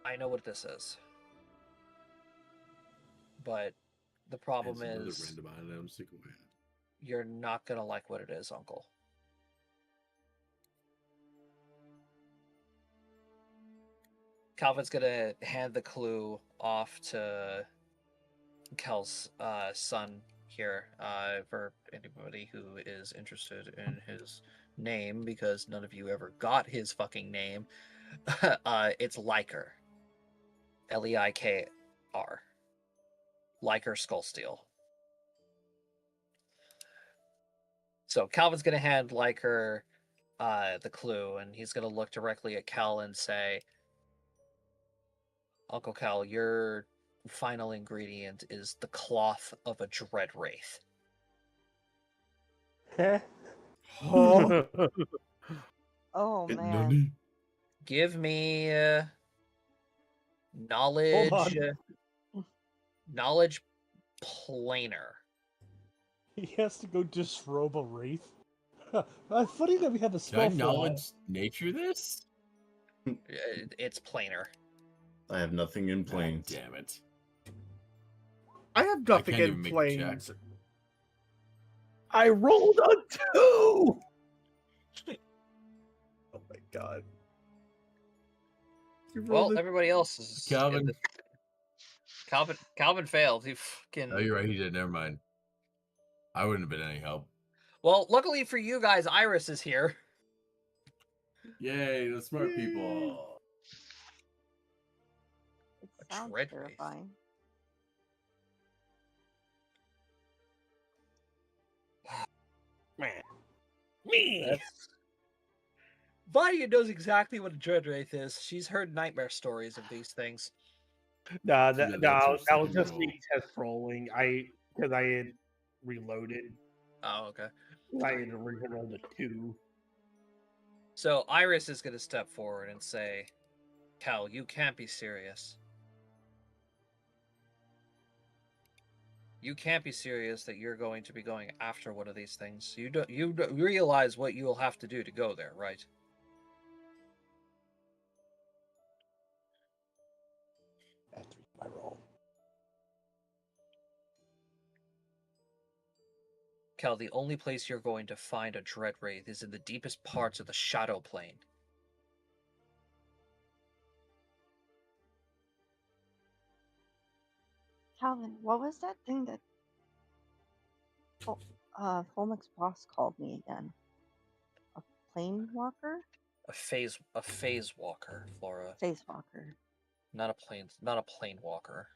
I know what this is, but the problem And some other is random items to go ahead. you're not gonna like what it is, Uncle. Calvin's gonna hand the clue off to Kel's son here, for anybody who is interested in his name, because none of you ever got his fucking name. It's Liker. Leikr. Liker Skullsteel. So Calvin's gonna hand Liker the clue, and he's gonna look directly at Cal and say, Uncle Cal, your final ingredient is the cloth of a dread wraith. Oh, Oh It- man. Give me Knowledge. Knowledge planar. He has to go disrobe a wraith. Funny that we have a Can I spell for that. knowledge nature this? It's planar. I have nothing in God planes. damn it. I have I nothing can't in even make a check. planes. I rolled a 2! Oh my god. You Well, rolled a- everybody else is Calvin. Calvin failed. He fucking. Oh, you're right. He did. Never mind. I wouldn't have been any help. Well, luckily for you guys, Iris is here. Yay, the smart people. It A sounds dread wraith. terrifying. Man. Me! Vadia knows exactly what a dread wraith is. She's heard nightmare stories of these things. Nah, So that, that's nah, her that was second just roll. me test rolling. Because I had reloaded. Oh, okay. I had originally rolled a 2. So Iris is going to step forward and say, Cal, you can't be serious. You can't be serious that you're going to be going after one of these things. You don't realize what you will have to do to go there, right? That's my roll. Cal, the only place you're going to find a dread wraith is in the deepest parts of the shadow plane. Calvin, what was that thing that Fulmic's boss called me again? A plane walker? A phase walker, Flora. Phase walker. Not a plane walker.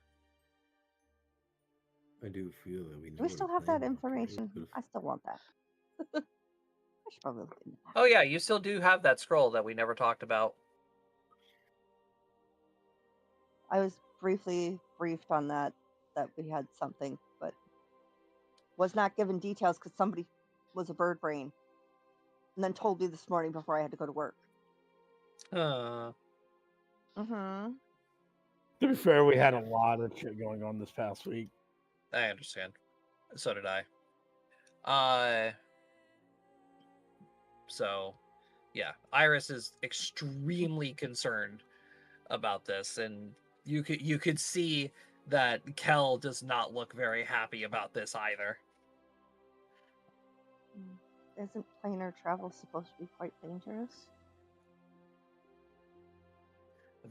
I do feel that we know Do we what still a have plane that walker is, information? but if- I still want that. I should probably look into that. Oh yeah, you still do have that scroll that we never talked about. I was briefly briefed on that we had something, but was not given details because somebody was a bird brain, and then told me this morning before I had to go to work. Mm-hmm. To be fair, we had a lot of shit going on this past week. I understand. So did I. So, yeah, Iris is extremely concerned about this, and you could see that Kel does not look very happy about this either. Isn't planar travel supposed to be quite dangerous?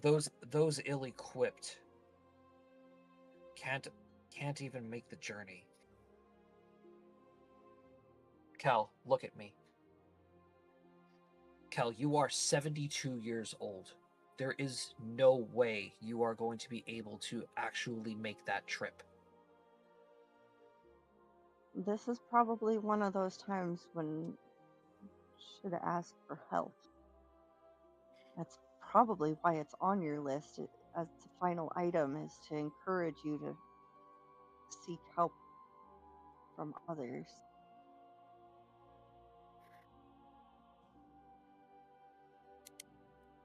Those ill-equipped can't even make the journey. Kel, look at me. Kel, you are 72 years old. There is no way you are going to be able to actually make that trip. This is probably one of those times when you should ask for help. That's probably why it's on your list as the final item, is to encourage you to seek help from others.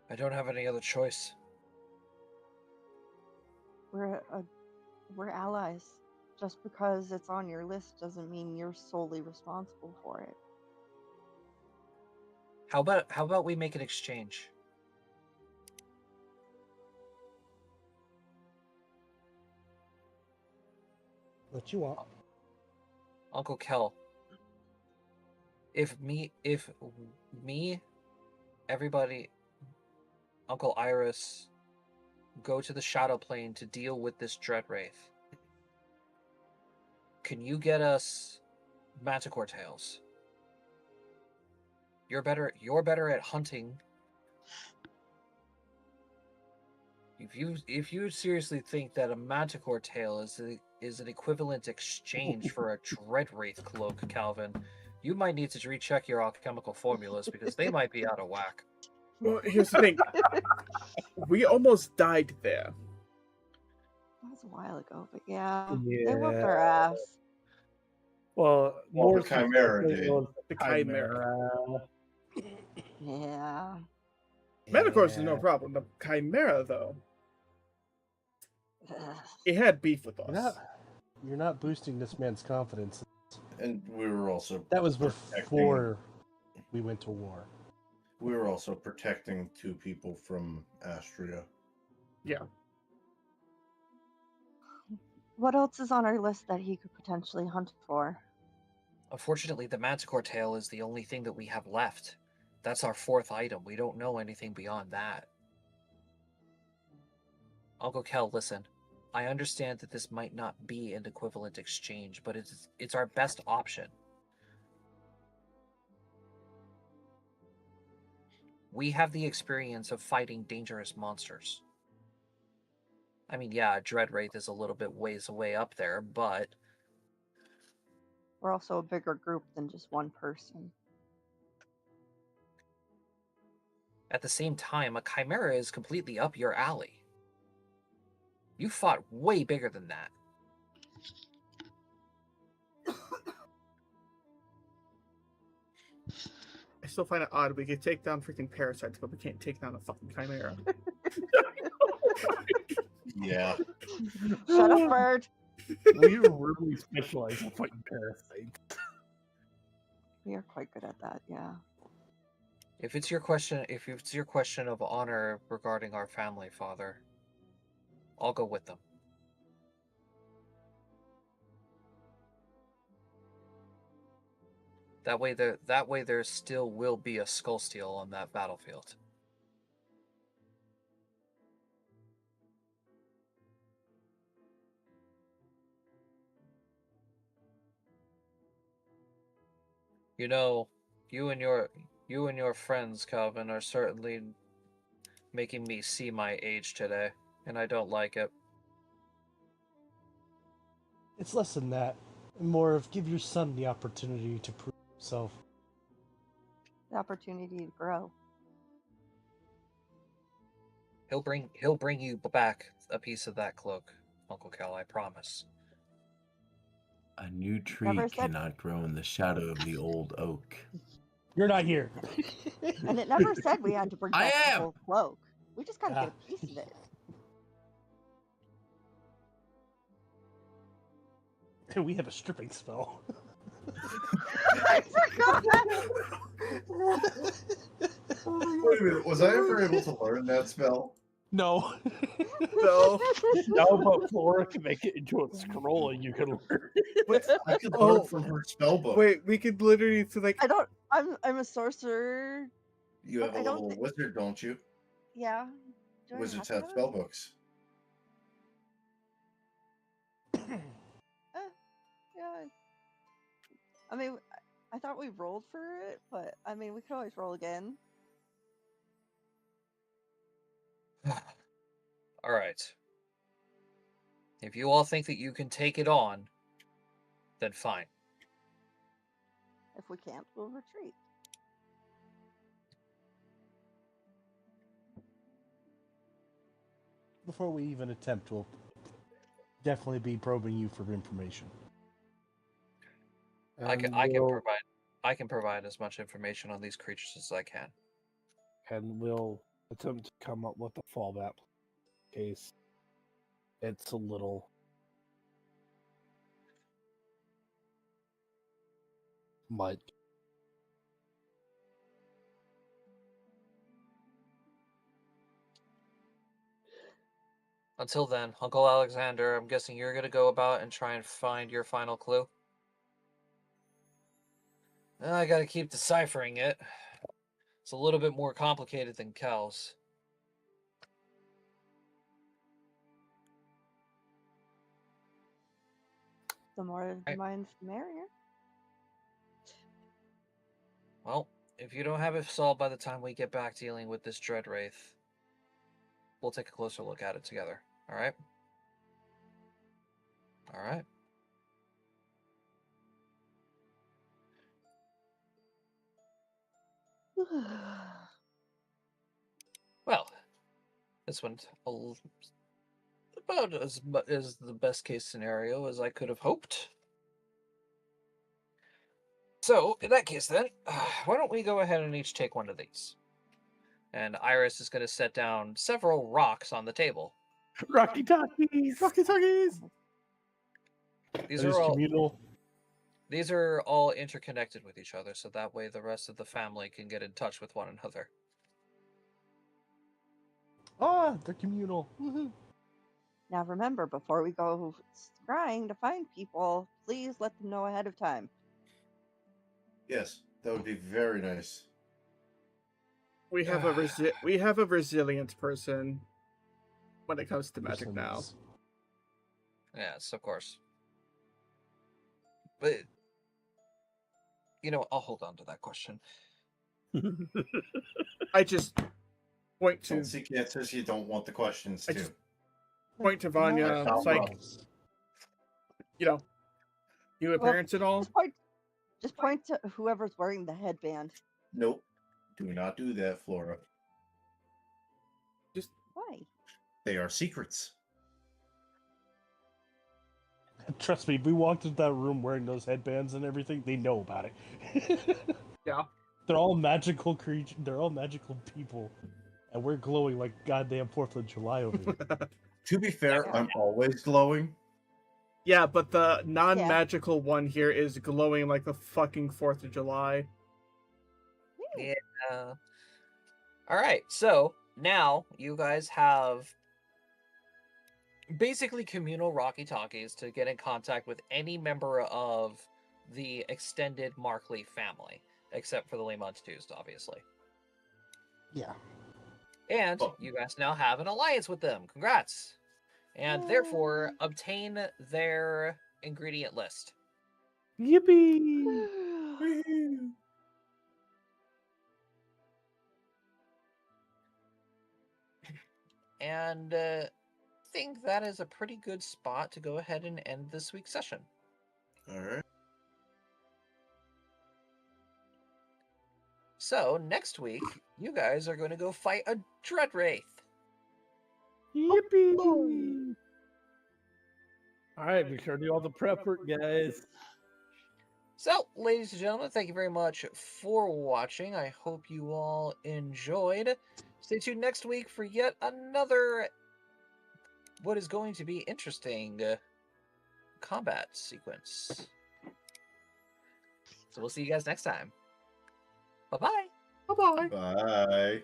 I don't have any other choice. We're allies. Just because it's on your list doesn't mean you're solely responsible for it. How about we make an exchange? What you want? Uncle Kel, if me, everybody, Uncle Iris, go to the Shadow Plane to deal with this Dread Wraith, can you get us Manticore tails? You're better at hunting. If you seriously think that a Manticore tail is an equivalent exchange for a Dread Wraith cloak, Calvin, you might need to recheck your alchemical formulas because they might be out of whack. Well, here's the thing. We almost died there. That was a while ago, but yeah. They whooped our ass. Well, more the Chimera specifically, did. it was The Chimera. Yeah. Manticores is no Yeah. problem. The Chimera, though. He had beef with You're us. not boosting this man's confidence. And we were also That was protecting- before we went to war. We were also protecting 2 people from Astria. Yeah. What else is on our list that he could potentially hunt for? Unfortunately, the manticore tail is the only thing that we have left. That's our 4th item. We don't know anything beyond that. Uncle Kel, listen. I understand that this might not be an equivalent exchange, but it's our best option. We have the experience of fighting dangerous monsters. I mean, yeah, Dread Wraith is a little bit ways away up there, but We're also a bigger group than just one person. at the same time, a Chimera is completely up your alley. You fought way bigger than that. I still find it odd we could take down freaking parasites, but we can't take down a fucking chimera. Yeah. Shut up, bird. We really specialize in fighting parasites. We are quite good at that, yeah. If it's your question of honor regarding our family, Father, I'll go with them. That way there still will be a skull steel on that battlefield. You know, you and your friends, Calvin, are certainly making me see my age today, and I don't like it. It's less than that. More of give your son the opportunity to prove himself. The opportunity to grow. He'll bring you back a piece of that cloak, Uncle Cal, I promise. A new tree Never said- cannot grow in the shadow of the old oak. You're not here. And it never said we had to bring I back the am! whole cloak. We just gotta Ah. get a piece of it. We have a stripping spell. I forgot. Wait a minute, was I ever able to learn that spell? No. No. Now, but Flora can make it into a scroll and you can learn. But I could Oh, learn from her spell book. Wait, we could literally to like. I don't. I'm a sorcerer. You have I a don't little thi- wizard, don't you? Yeah. Do I Wizards to have know? spell books. Yeah. I mean, I thought we rolled for it, but I mean, we could always roll again. All right. If you all think that you can take it on, then fine. If we can't, we'll retreat. Before we even attempt, we'll definitely be probing you for information. I can provide as much information on these creatures as I can. And we'll attempt to come up with a fallback case. It's a little much. Until then, Uncle Alexander, I'm guessing you're going to go about and try and find your final clue? I got to keep deciphering it. It's a little bit more complicated than Kel's. The more Right. minds, the merrier. Well, if you don't have it solved by the time we get back dealing with this Dread Wraith, we'll take a closer look at it together. All right? All right. Well, this went about as the best case scenario as I could have hoped. So, in that case then, why don't we go ahead and each take one of these? And Iris is going to set down several rocks on the table. Rocky Talkies. Rocky Talkies! These That is are all communal. these are all interconnected with each other, so that way the rest of the family can get in touch with one another. Ah, they're communal. Woohoo. Now remember, before we go scrying to find people, please let them know ahead of time. Yes, that would be very nice. We have a resilient person when it comes to magic now. Yes, of course. But I'll hold on to that question. I just point to Don't seek answers you don't want the questions I to. just point to Vanya. I It's like, you have Well, parents at all? Just point to whoever's wearing the headband. Nope. Do not do that, Flora. Why? They are secrets. Trust me, if we walked into that room wearing those headbands and everything, they know about it. Yeah. They're all magical creatures. They're all magical people, and we're glowing like goddamn 4th of July over here. To be fair, Yeah. I'm always glowing. Yeah, but the non-magical one here is glowing like the fucking 4th of July. Yeah. All right. So now you guys have basically communal Rocky Talkies to get in contact with any member of the extended Markley family, except for the Lemont Twos, obviously. Yeah. And Oh. you guys now have an alliance with them. Congrats. And therefore, obtain their ingredient list. Yippee! And I think that is a pretty good spot to go ahead and end this week's session. All right. So, next week, you guys are going to go fight a Dread Wraith. Yippee! All right, be sure to do all the prep work, guys. So, ladies and gentlemen, thank you very much for watching. I hope you all enjoyed. Stay tuned next week for yet another, what is going to be interesting combat sequence. So we'll see you guys next time. Bye-bye. Bye-bye. Bye.